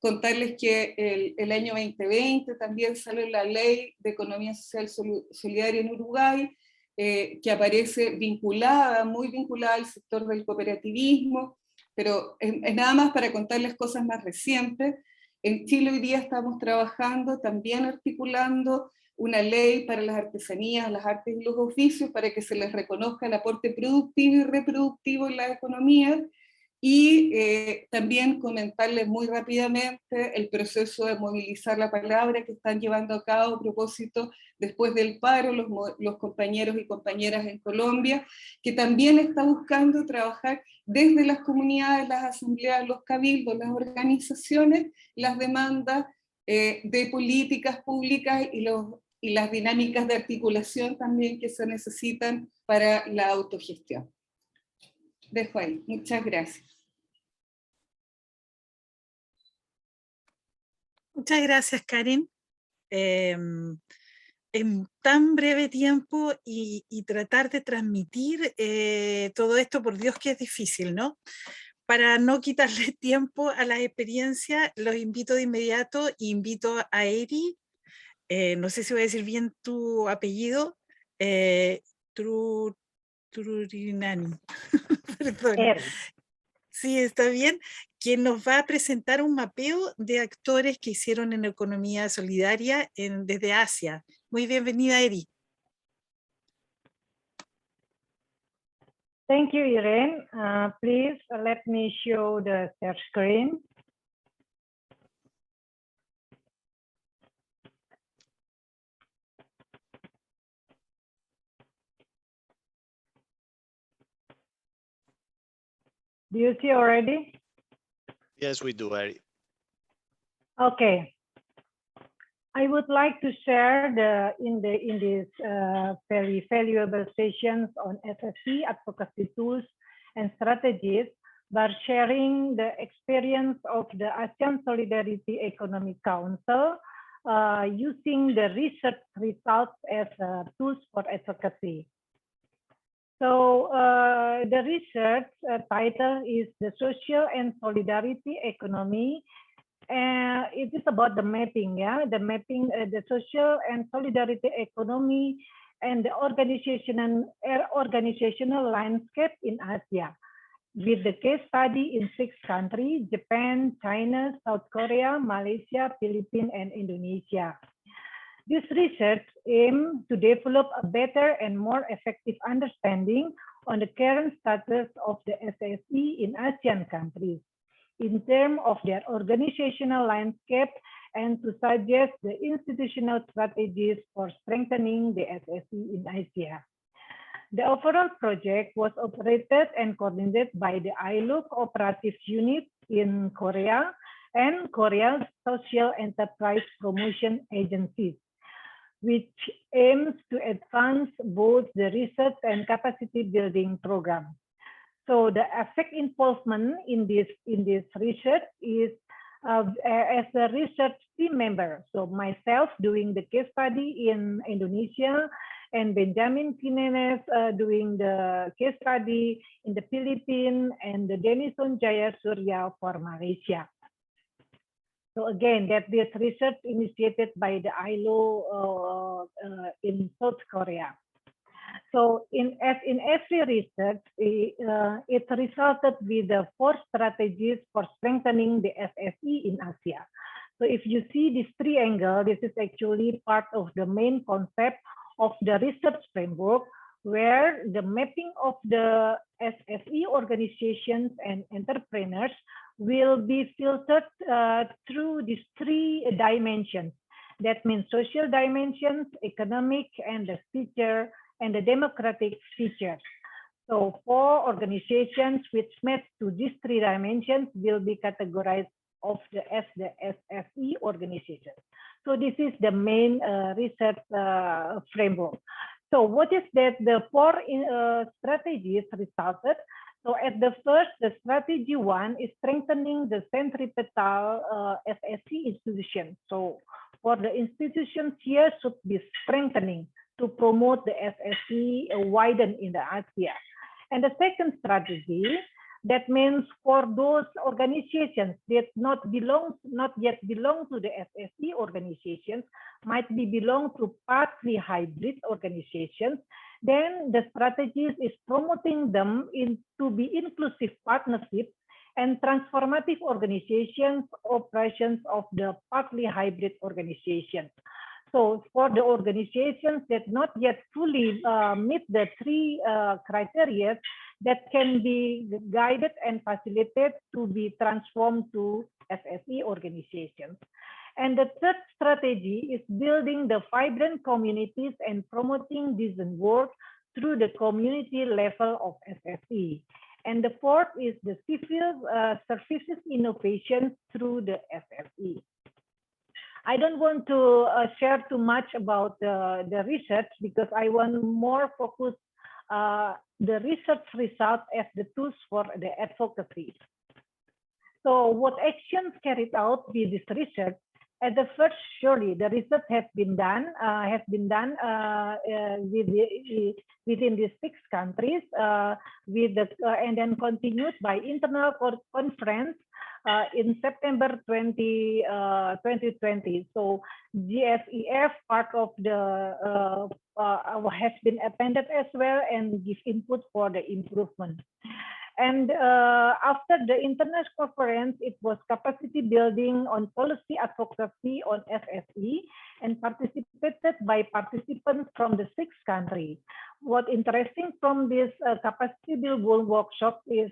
Contarles que el año 2020 también salió la ley de economía social solidaria en Uruguay, que aparece vinculada, muy vinculada al sector del cooperativismo, pero es nada más para contarles cosas más recientes. En Chile hoy día estamos trabajando, también articulando una ley para las artesanías, las artes y los oficios, para que se les reconozca el aporte productivo y reproductivo en la economía, y también comentarles muy rápidamente el proceso de movilizar la palabra que están llevando a cabo a propósito después del paro los compañeros y compañeras en Colombia, que también está buscando trabajar desde las comunidades, las asambleas, los cabildos, las organizaciones, las demandas de políticas públicas y las dinámicas de articulación también que se necesitan para la autogestión. Dejo ahí. Muchas gracias. Muchas gracias, Karin. En tan breve tiempo y tratar de transmitir todo esto, por Dios que es difícil, ¿no? Para no quitarle tiempo a la experiencia, los invito de inmediato, invito a Eri, no sé si voy a decir bien tu apellido, Trurinani. Perdón. Sí, está bien, quien nos va a presentar un mapeo de actores que hicieron en economía solidaria desde Asia. Muy bienvenida, Eri. Thank you, Irene. Please let me show the share screen. Do you see already? Yes, we do, Eri. Okay. I would like to share in these very valuable sessions on SSE advocacy tools and strategies by sharing the experience of the ASEAN Solidarity Economic Council using the research results as tools for advocacy. So the research title is The Social and Solidarity Economy. It is about the mapping, the mapping, the social and solidarity economy and the organizational landscape in Asia, with the case study in 6 countries, Japan, China, South Korea, Malaysia, Philippines, and Indonesia. This research aims to develop a better and more effective understanding on the current status of the SSE in ASEAN countries in terms of their organizational landscape and to suggest the institutional strategies for strengthening the SSE in Asia. The overall project was operated and coordinated by the ILO Cooperative Unit in Korea and Korea's Social Enterprise Promotion Agencies, which aims to advance both the research and capacity building program. So the effect involvement in this research is as a research team member. So myself doing the case study in Indonesia, and Benjamin Kinenes doing the case study in the Philippines, and the Denison Jaya Surya for Malaysia. So again, that this research initiated by the ILO in South Korea. So as in every research, it resulted with the 4 strategies for strengthening the SSE in Asia. So if you see this triangle, this is actually part of the main concept of the research framework, where the mapping of the SSE organizations and entrepreneurs will be filtered through these 3 dimensions. That means social dimensions, economic, and the feature, and the democratic features. So 4 organizations which match to these 3 dimensions will be categorized as the SSE organizations. So this is the main research framework. So what is that the 4 strategies resulted? So at the first, the strategy 1 is strengthening the centripetal SSE institution. So for the institutions here should be strengthening to promote the SSE widen in the Asia. And the second strategy, that means for those organizations that not yet belong to the SSE organizations, might be belong to partly hybrid organizations, then the strategies is promoting them to be inclusive partnerships and transformative organizations, operations of the partly hybrid organizations. So for the organizations that not yet fully meet the three criteria, that can be guided and facilitated to be transformed to SSE organizations. And the third strategy is building the vibrant communities and promoting decent work through the community level of SSE. And the fourth is the civil services innovation through the SSE. I don't want to share too much about the research because I want more focus the research results as the tools for the advocacy. So what actions carried out with this research? At the first, surely the research has been done within these 6 countries, and then continued by internal conference in September 2020. So GFEF part of the has been attended as well and give input for the improvement. And after the international conference, it was capacity building on policy advocacy on SSE and participated by participants from the 6 countries. What interesting from this capacity building workshop is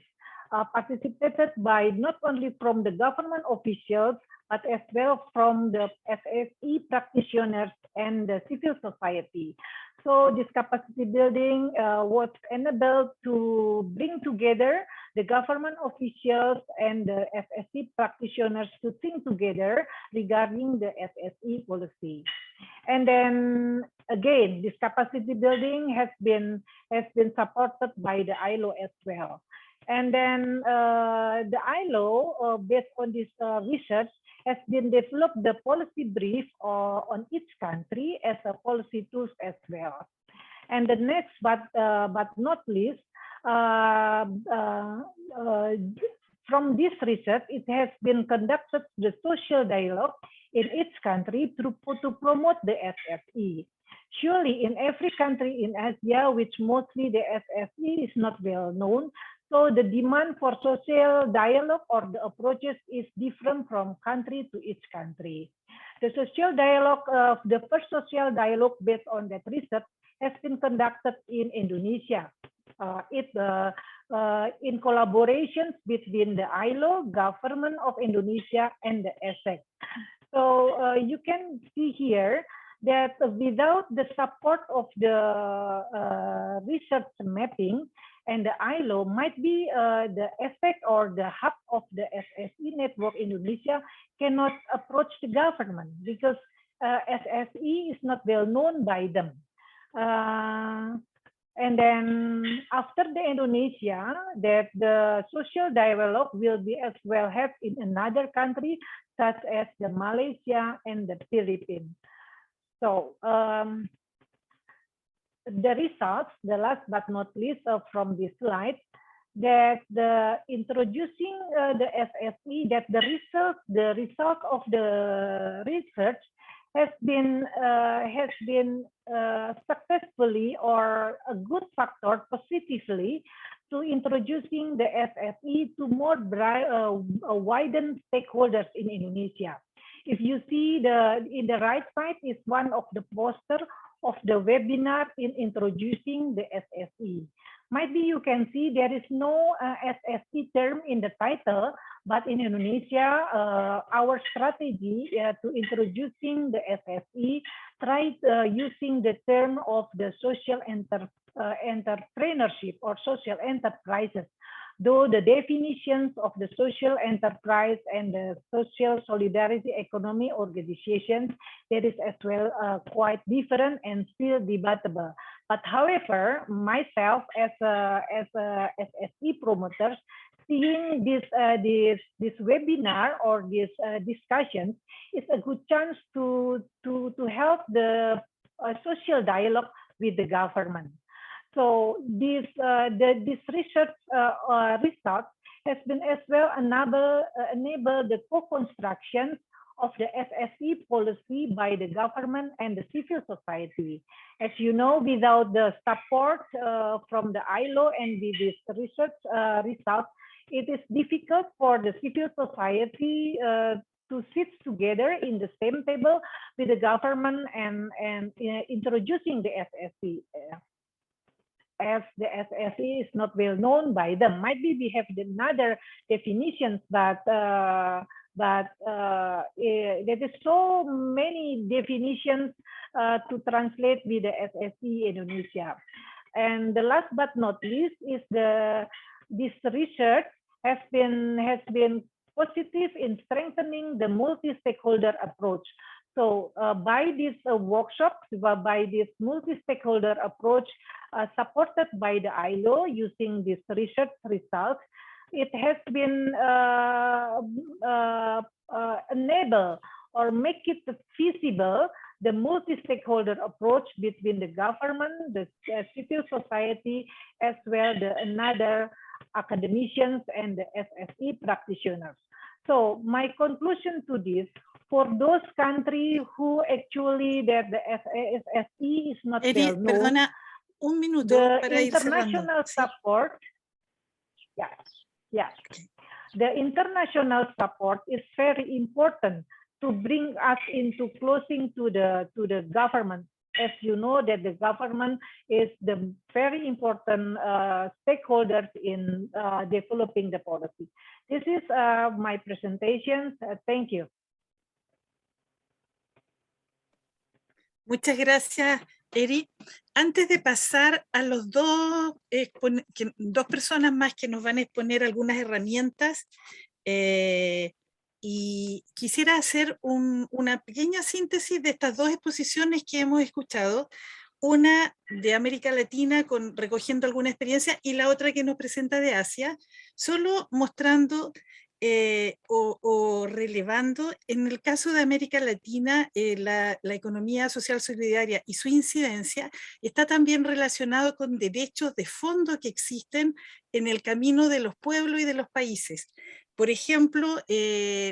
participated by not only from the government officials, but as well from the SSE practitioners and the civil society. So this capacity building was enabled to bring together the government officials and the SSE practitioners to think together regarding the SSE policy. And then again, this capacity building has been supported by the ILO as well. And then the ILO, based on this research, has been developed the policy brief on each country as a policy tools as well. And the next, but not least, from this research, it has been conducted the social dialogue in each country to promote the SSE. Surely in every country in Asia, which mostly the SSE is not well known, so the demand for social dialogue or the approaches is different from country to each country. The social dialogue, the first social dialogue based on that research has been conducted in Indonesia. In collaboration between the ILO, government of Indonesia, and the SSE. So you can see here that without the support of the research mapping, and the ILO might be the effect or the hub of the SSE network Indonesia cannot approach the government because SSE is not well known by them. And then after the Indonesia, that the social dialogue will be as well have in another country such as the Malaysia and the Philippines. So the results, the last but not least from this slide, that the introducing the SSE, that the result of the research has been successfully or a good factor positively to introducing the SSE to more widened stakeholders in Indonesia. If you see in the right side is one of the poster of the webinar in introducing the SSE. Might be you can see there is no SSE term in the title, but in Indonesia, our strategy to introducing the SSE tried using the term of the social entrepreneurship or social enterprises. Though the definitions of the social enterprise and the social solidarity economy organizations, that is as well quite different and still debatable. But however, myself as a SSE promoters seeing this webinar or this discussions is a good chance to help the social dialogue with the government. So this research result has been as well enable the co-construction of the SSE policy by the government and the civil society. As you know, without the support from the ILO and with this research result, it is difficult for the civil society to sit together in the same table with the government and introducing the SSE. As the SSE is not well known by them. Might be we have another definitions, but there is so many definitions to translate with the SSE Indonesia. And the last but not least is this research has been positive in strengthening the multi-stakeholder approach. So by this workshop, by this multi-stakeholder approach supported by the ILO using this research results, it has been enable or make it feasible the multi-stakeholder approach between the government, the civil society, as well the another academicians and the SSE practitioners. So my conclusion to this, for those countries who actually that the SSE is not well known, perdona un minuto the para ir international cerrando. support, the international support is very important to bring us into closing to the government. As you know that the government is the very important stakeholders in developing the policy. This is my presentation. Thank you. Muchas gracias, Eri. Antes de pasar a los dos personas más que nos van a exponer algunas herramientas, y quisiera hacer una pequeña síntesis de estas dos exposiciones que hemos escuchado, una de América Latina recogiendo alguna experiencia y la otra que nos presenta de Asia, solo mostrando o relevando, en el caso de América Latina, la economía social solidaria y su incidencia está también relacionado con derechos de fondo que existen en el camino de los pueblos y de los países. Por ejemplo,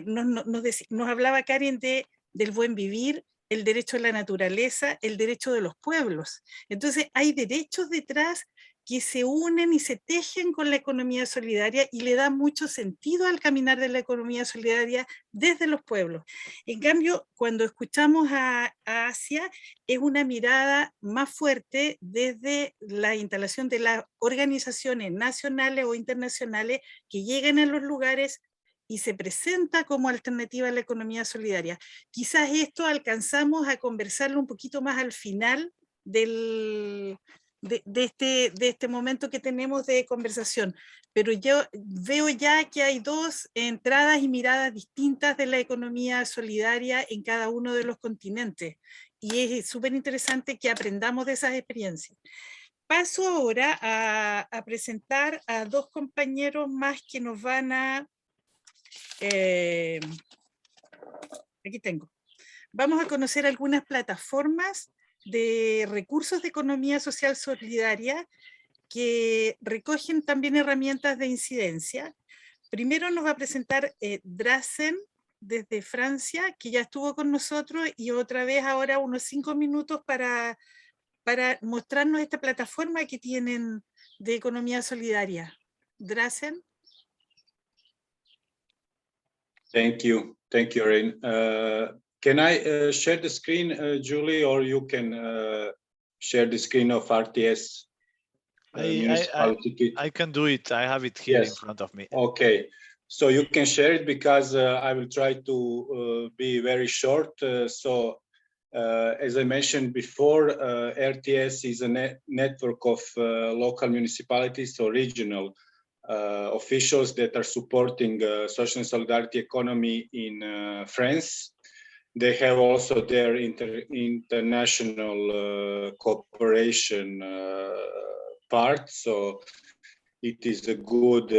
nos hablaba Karen del buen vivir, el derecho a la naturaleza, el derecho de los pueblos. Entonces hay derechos detrás que se unen y se tejen con la economía solidaria y le dan mucho sentido al caminar de la economía solidaria desde los pueblos. En cambio, cuando escuchamos a Asia, es una mirada más fuerte desde la instalación de las organizaciones nacionales o internacionales que llegan a los lugares y se presenta como alternativa a la economía solidaria. Quizás esto alcanzamos a conversarlo un poquito más al final de este momento que tenemos de conversación, pero yo veo ya que hay dos entradas y miradas distintas de la economía solidaria en cada uno de los continentes, y es súper interesante que aprendamos de esas experiencias. Paso ahora a presentar a dos compañeros más que nos van a... aquí tengo. Vamos a conocer algunas plataformas de recursos de economía social solidaria que recogen también herramientas de incidencia. Primero nos va a presentar Drazen desde Francia, que ya estuvo con nosotros, y otra vez ahora unos 5 minutos para mostrarnos esta plataforma que tienen de economía solidaria. Drazen. Thank you, Erin. Can I share the screen, Julie, or you can share the screen of RTS? I can do it. I have it here in front of me. Okay, so you can share it because I will try to be very short. As I mentioned before, RTS is a network of local municipalities or regional officials that are supporting social and solidarity economy in France. They have also their international cooperation part, so it is a good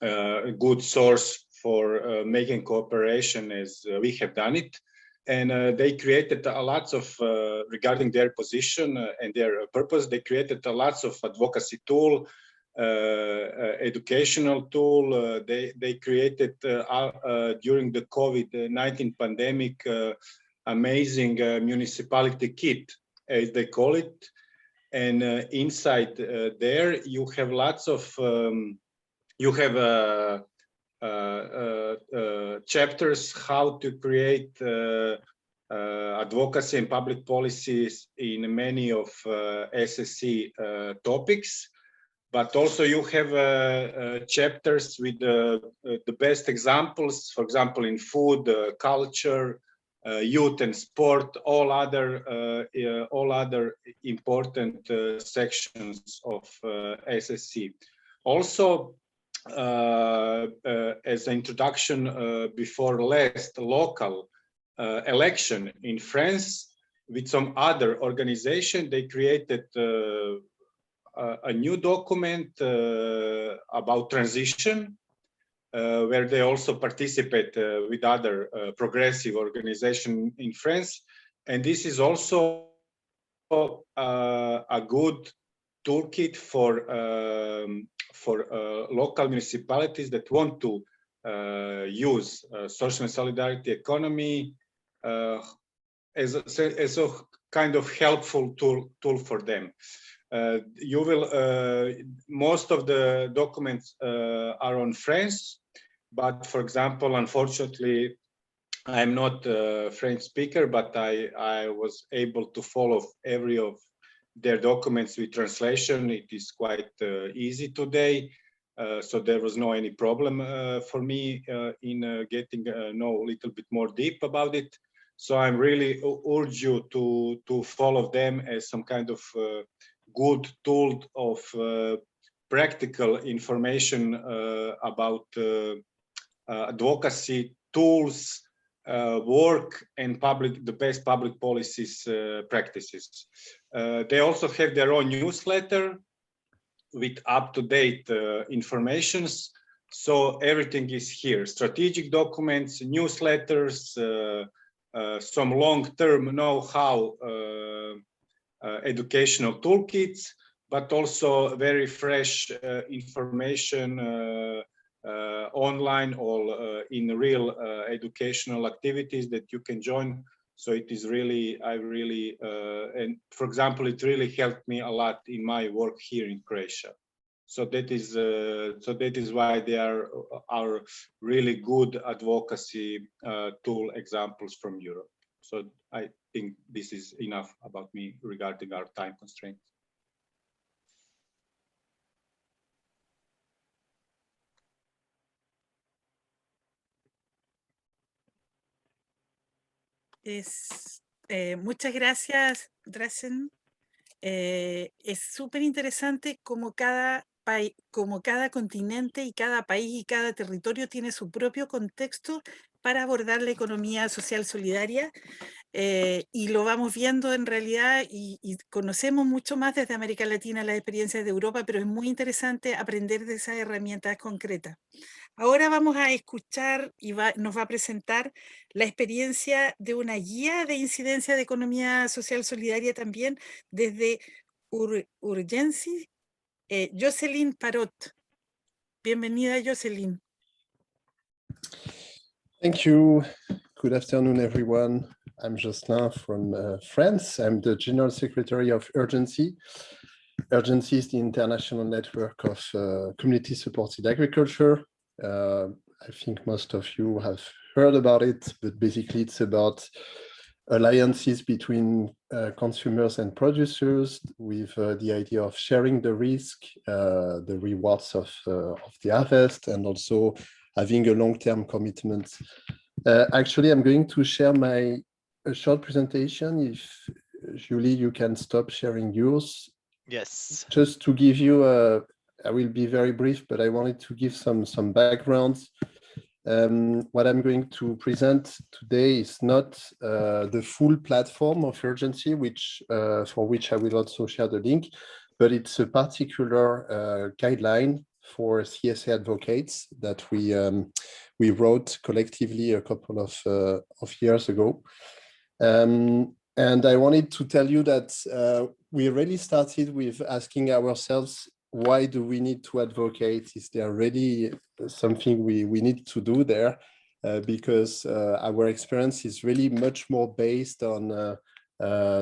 a good source for making cooperation as we have done it. And they created a lots of, regarding their position and their purpose, they created a lots of advocacy tool, educational tool. They created during the COVID-19 pandemic, amazing municipality kit, as they call it. And inside there, you have lots of, you have chapters how to create advocacy and public policies in many of SSE topics, but also you have chapters with the best examples, for example, in food, culture, youth and sport, all other important sections of SSE. Also, as an introduction, before last local election in France, with some other organization, they created a new document about transition, where they also participate with other progressive organization in France. And this is also a good toolkit for local municipalities that want to use social and solidarity economy as a kind of helpful tool for them. You will, most of the documents are on French, but for example, unfortunately, I'm not a French speaker, but I was able to follow every of their documents with translation. It is quite easy today, so there was no any problem for me in getting know a little bit more deep about it. So I'm really urge you to follow them as some kind of good tool of practical information about advocacy tools, work, and the best public policies practices. They also have their own newsletter with up-to-date informations. So everything is here: strategic documents, newsletters, some long-term know-how educational toolkits, but also very fresh information online or in real educational activities that you can join. So it is really, and for example, it really helped me a lot in my work here in Croatia. So that is why they are really good advocacy tool examples from Europe. So I think this is enough about me regarding our time constraints. Muchas gracias, Drazen. Es súper interesante como cada continente y cada país y cada territorio tiene su propio contexto para abordar la economía social solidaria, y lo vamos viendo en realidad y conocemos mucho más desde América Latina las experiencias de Europa, pero es muy interesante aprender de esas herramientas concretas. Ahora vamos a escuchar y nos va a presentar la experiencia de una guía de incidencia de economía social solidaria también desde Urgency, Jocelyn Parot. Bienvenida, Jocelyn. Thank you. Good afternoon, everyone. I'm Jocelyn from France. I'm the General Secretary of Urgency. Urgency is the international network of community-supported agriculture. I think most of you have heard about it, but basically it's about alliances between consumers and producers with the idea of sharing the risk, the rewards of the harvest, and also having a long-term commitment. Actually, I'm going to share a short presentation. If Julie, you can stop sharing yours. Yes. Just to give you I will be very brief, but I wanted to give some background. What I'm going to present today is not the full platform of Urgency, for which I will also share the link, but it's a particular guideline for CSA advocates that we wrote collectively a couple of years ago. And I wanted to tell you that we really started with asking ourselves, why do we need to advocate? Is there really something we need to do there? Because our experience is really much more based on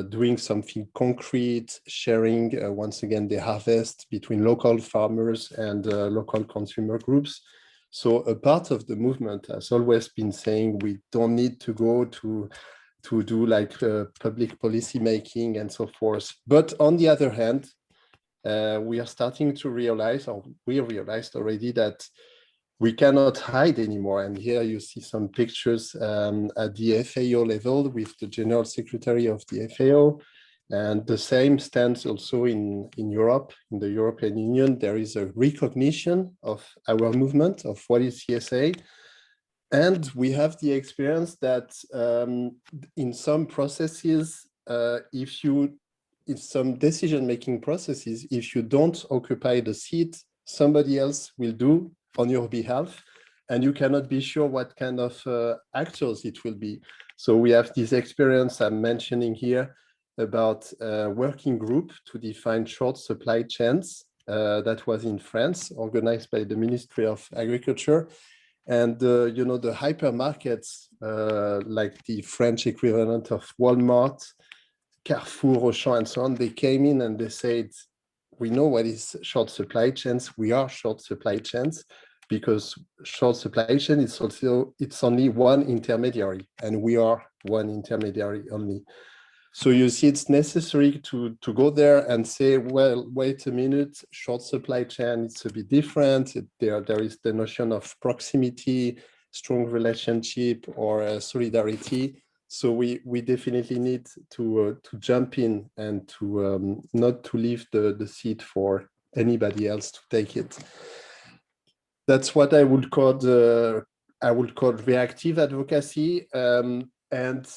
doing something concrete, sharing, once again, the harvest between local farmers and local consumer groups. So a part of the movement has always been saying we don't need to go to do like public policy making and so forth. But on the other hand, we are starting to realize, or we realized already, that we cannot hide anymore. And here you see some pictures at the FAO level with the General Secretary of the FAO. And the same stands also in Europe, in the European Union. There is a recognition of our movement, of what is CSA. And we have the experience that in some processes, in some decision-making processes, if you don't occupy the seat, somebody else will do on your behalf, and you cannot be sure what kind of actors it will be. So we have this experience I'm mentioning here about a working group to define short supply chains that was in France, organized by the Ministry of Agriculture. And you know, the hypermarkets, like the French equivalent of Walmart, Carrefour, Auchan, and so on, they came in and they said, we know what is short supply chains. We are short supply chains, because short supply chain is also, it's only one intermediary, and we are one intermediary only. So you see, it's necessary to go there and say, well, wait a minute, short supply chain, it's a bit different. There is the notion of proximity, strong relationship, or solidarity. So we definitely need to jump in and to not to leave the seat for anybody else to take it. That's what I would call reactive advocacy, and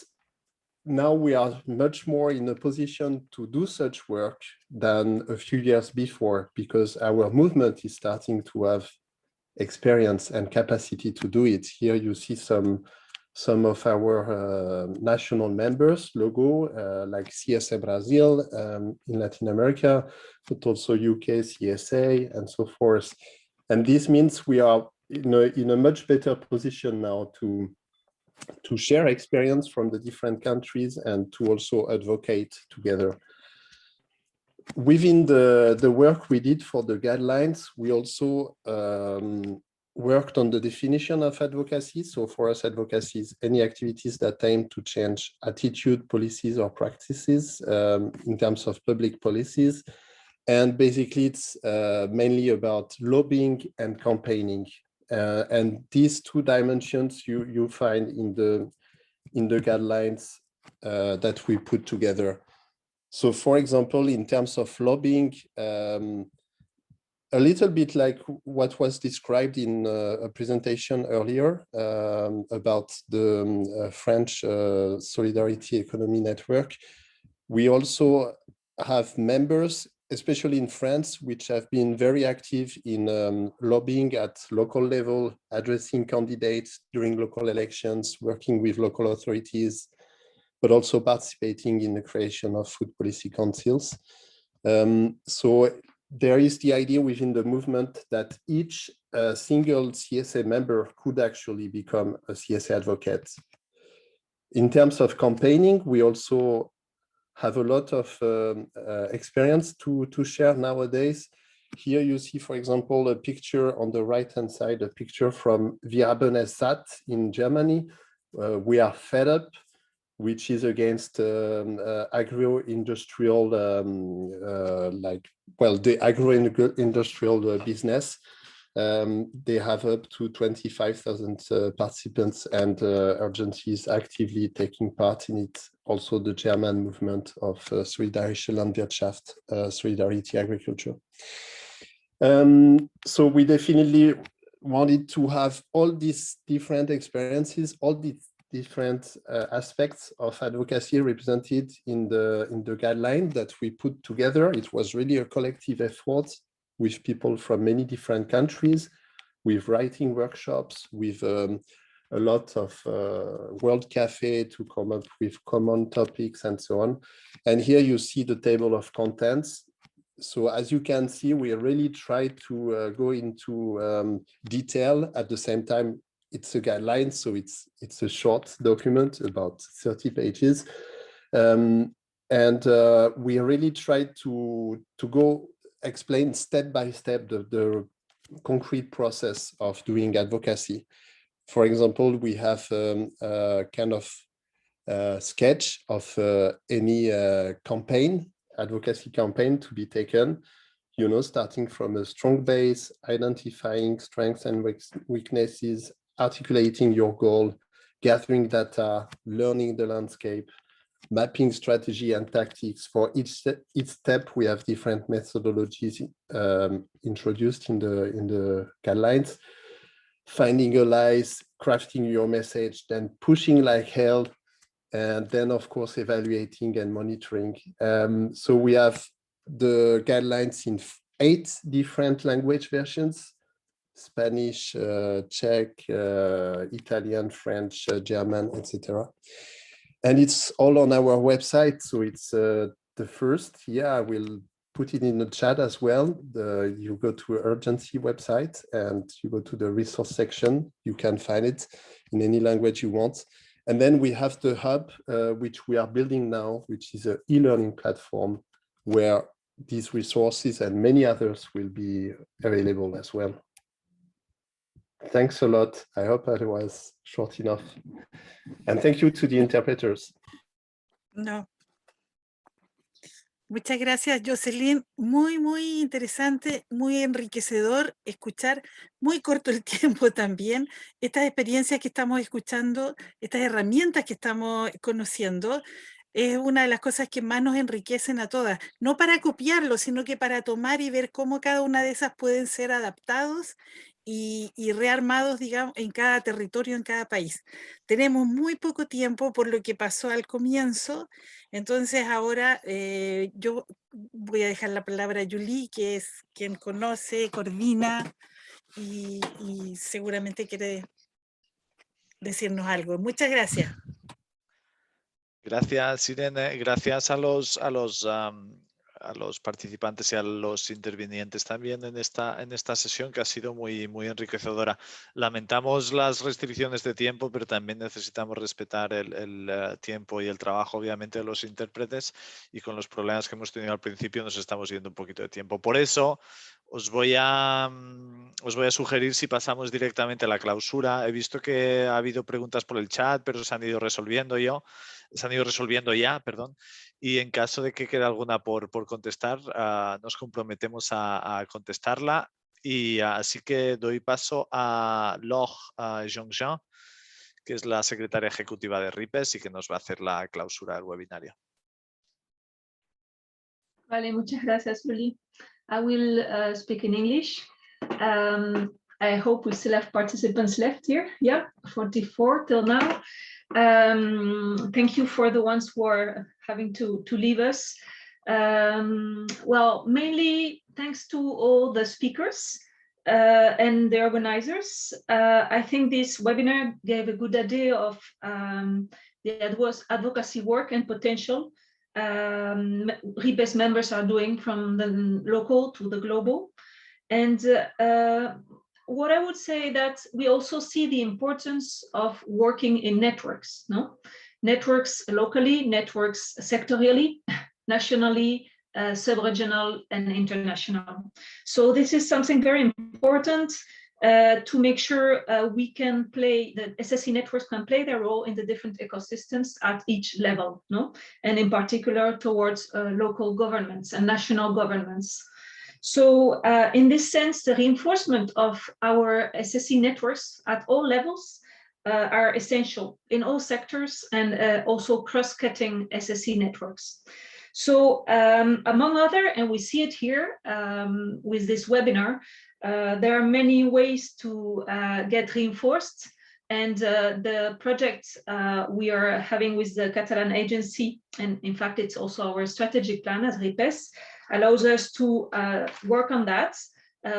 now we are much more in a position to do such work than a few years before, because our movement is starting to have experience and capacity to do it. Here you see some of our national members logo, like CSA Brazil in Latin America, but also UK CSA and so forth. And this means we are in a much better position now to share experience from the different countries and to also advocate together. Within the work we did for the guidelines, we also worked on the definition of advocacy. So for us, advocacy is any activities that aim to change attitude, policies, or practices in terms of public policies. And basically, it's mainly about lobbying and campaigning. And these two dimensions you find in the guidelines that we put together. So, for example, in terms of lobbying, a little bit like what was described in a presentation earlier about the French Solidarity Economy Network, we also have members, especially in France, which have been very active in lobbying at local level, addressing candidates during local elections, working with local authorities, but also participating in the creation of food policy councils. So there is the idea within the movement that each single CSA member could actually become a CSA advocate. In terms of campaigning, we also have a lot of experience to share nowadays. Here you see, for example, a picture on the right-hand side, a picture from Wir haben es satt in Germany. We are fed up, which is against agro-industrial, the agro-industrial business. They have up to 25,000 participants and agencies actively taking part in it. Also the German movement of Solidarische Landwirtschaft, Solidarity Agriculture. So we definitely wanted to have all these different experiences, all these different aspects of advocacy represented in the guideline that we put together. It was really a collective effort with people from many different countries, with writing workshops, with a lot of World Cafe to come up with common topics and so on. And here you see the table of contents. So as you can see, we really try to go into detail. At the same time, it's a guideline, so it's a short document, about 30 pages. And we really try to go explain step by step the concrete process of doing advocacy. For example, we have a kind of sketch of any campaign, advocacy campaign to be taken, you know, starting from a strong base, identifying strengths and weaknesses, articulating your goal, gathering data, learning the landscape, mapping strategy and tactics. For each step, we have different methodologies introduced in the guidelines. Finding allies, crafting your message, then pushing like hell, and then of course evaluating and monitoring. So we have the guidelines in 8 different language versions: Spanish, Czech, Italian, French, German, etc. And it's all on our website. So it's the first, I will put it in the chat as well. You go to Urgency website and you go to the resource section. You can find it in any language you want. And then we have the hub, which we are building now, which is an e-learning platform where these resources and many others will be available as well. Thanks a lot. I hope I was short enough. And thank you to the interpreters. No. Muchas gracias, Jocelyn. Muy, muy interesante, muy enriquecedor escuchar, muy corto el tiempo también, estas experiencias que estamos escuchando, estas herramientas que estamos conociendo. Es una de las cosas que más nos enriquecen a todas, no para copiarlo, sino que para tomar y ver cómo cada una de esas pueden ser adaptados y rearmados, digamos, en cada territorio, en cada país. Tenemos muy poco tiempo por lo que pasó al comienzo, entonces ahora yo voy a dejar la palabra a Julie, que es quien conoce, coordina y seguramente quiere decirnos algo. Muchas gracias. Gracias, Irene. Gracias a los participantes y a los intervinientes también en esta sesión, que ha sido muy enriquecedora. Lamentamos las restricciones de tiempo, pero también necesitamos respetar el tiempo y el trabajo, obviamente, de los intérpretes, y con los problemas que hemos tenido al principio nos estamos yendo un poquito de tiempo. Por eso os voy a sugerir si pasamos directamente a la clausura. He visto que ha habido preguntas por el chat, pero se han ido resolviendo ya, perdón. Y en caso de que quede alguna por contestar, nos comprometemos a contestarla. Y así que doy paso a Laure Jean-Jean, que es la secretaria ejecutiva de RIPESS y que nos va a hacer la clausura del webinario. Vale, muchas gracias, Julie. I will speak in English. I hope we still have participants left here. Yeah, 44 till now. Thank you for the ones who are having to leave us. Well, mainly thanks to all the speakers and the organizers. I think this webinar gave a good idea of the advocacy work and potential RIPESS members are doing from the local to the global. And what I would say that we also see the importance of working in networks, no? Networks locally, networks sectorially, nationally, sub-regional and international. So this is something very important to make sure we can play, the SSE networks can play their role in the different ecosystems at each level, no? And in particular towards local governments and national governments. So in this sense, the reinforcement of our SSE networks at all levels are essential in all sectors, and also cross-cutting SSE networks. So among other, and we see it here with this webinar, there are many ways to get reinforced. And the project we are having with the Catalan agency, and in fact, it's also our strategic plan as RIPESS, allows us to work on that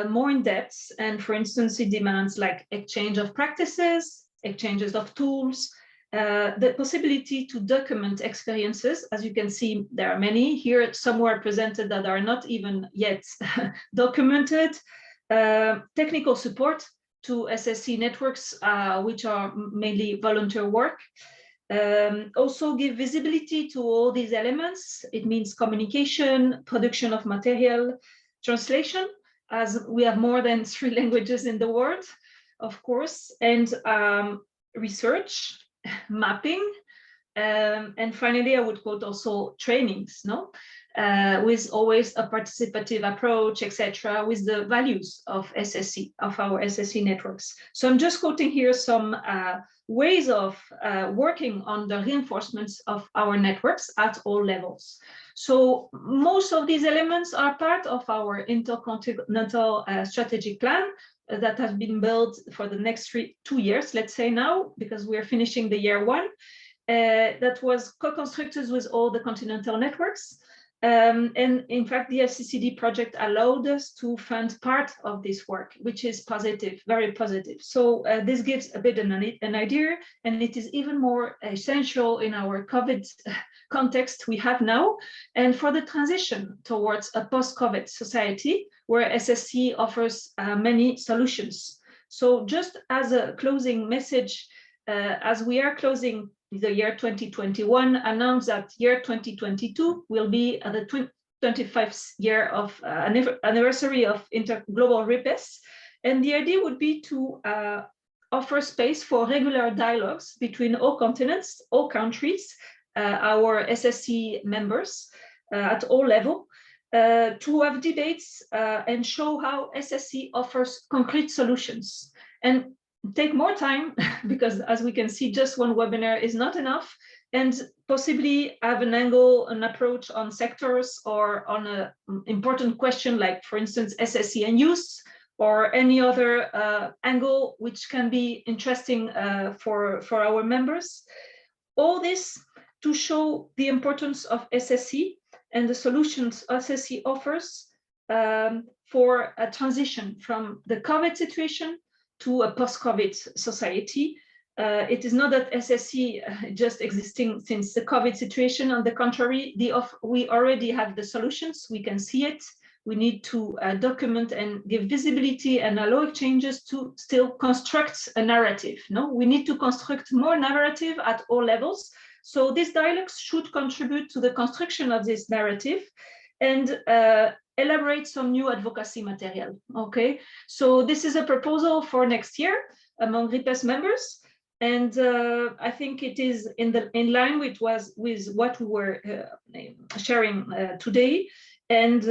more in depth. And for instance, it demands like exchange of practices, exchanges of tools, the possibility to document experiences. As you can see, there are many here. Some were presented that are not even yet documented. Technical support to SSE networks, which are mainly volunteer work. Also give visibility to all these elements. It means communication, production of material, translation, as we have more than 3 languages in the world, of course, and research, mapping, and finally, I would quote also trainings, no? With always a participative approach, etc., with the values of SSE, of our SSE networks. So I'm just quoting here some ways of working on the reinforcements of our networks at all levels. So most of these elements are part of our intercontinental strategic plan that has been built for the next 2 years, let's say now, because we're finishing the year 1. That was co-constructed with all the continental networks. And in fact, the FCCD project allowed us to fund part of this work, which is positive, very positive. So this gives a bit of an idea, and it is even more essential in our COVID context we have now, and for the transition towards a post-COVID society where SSE offers many solutions. So just as a closing message, as we are closing the year 2021, announced that year 2022 will be the 25th year of anniversary of global RIPESS. And the idea would be to offer space for regular dialogues between all continents, all countries, our SSE members at all levels, to have debates and show how SSE offers concrete solutions. And take more time, because as we can see, just one webinar is not enough, and possibly have an angle, an approach on sectors or on an important question like, for instance, SSE and youth, or any other angle which can be interesting for our members. All this to show the importance of SSE and the solutions SSE offers for a transition from the COVID situation to a post-COVID society. It is not that SSE just existing since the COVID situation. On the contrary, we already have the solutions. We can see it. We need to document and give visibility and allow exchanges to still construct a narrative. No, we need to construct more narrative at all levels. So these dialogues should contribute to the construction of this narrative and elaborate some new advocacy material. Okay, so this is a proposal for next year among RIPESS members, and I think it is in line with what we were sharing today. And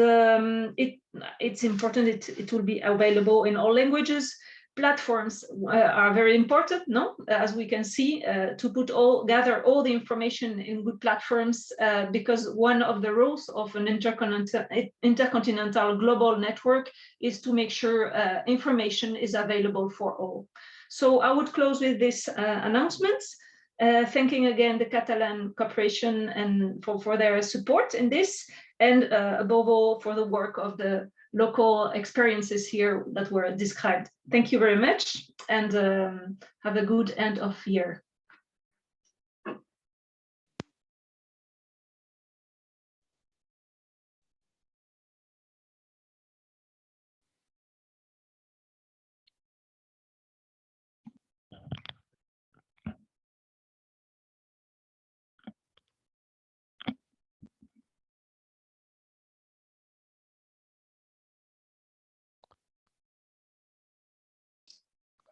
it's important. It will be available in all languages. Platforms are very important, no? As we can see, to gather all the information in good platforms, because one of the roles of an intercontinental global network is to make sure information is available for all. So I would close with this announcement, thanking again the Catalan Corporation and for their support in this, and above all for the work of the local experiences here that were described. Thank you very much, and have a good end of year.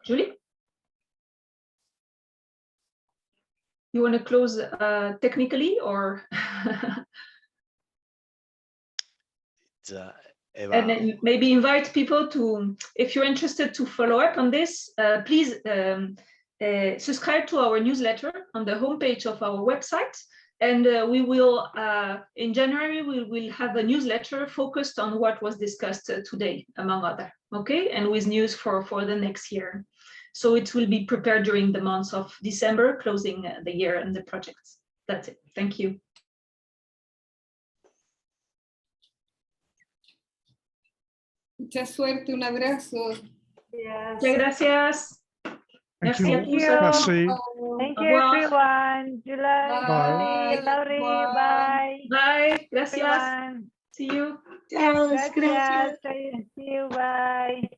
Julie? You want to close technically, or? And then maybe invite people to, if you're interested to follow up on this, please subscribe to our newsletter on the homepage of our website. And we will, in January, we will have a newsletter focused on what was discussed today, among other, okay? And with news for the next year. So it will be prepared during the months of December, closing the year and the projects. That's it. Thank you. Mucha suerte, un abrazo. Muchas gracias. Thank Merci you. à tous. Merci. Thank Au you, revoir. everyone. July, Bye. Laurie, bye. Bye. Gracias. Everyone. See you. Gracias. See you. Bye.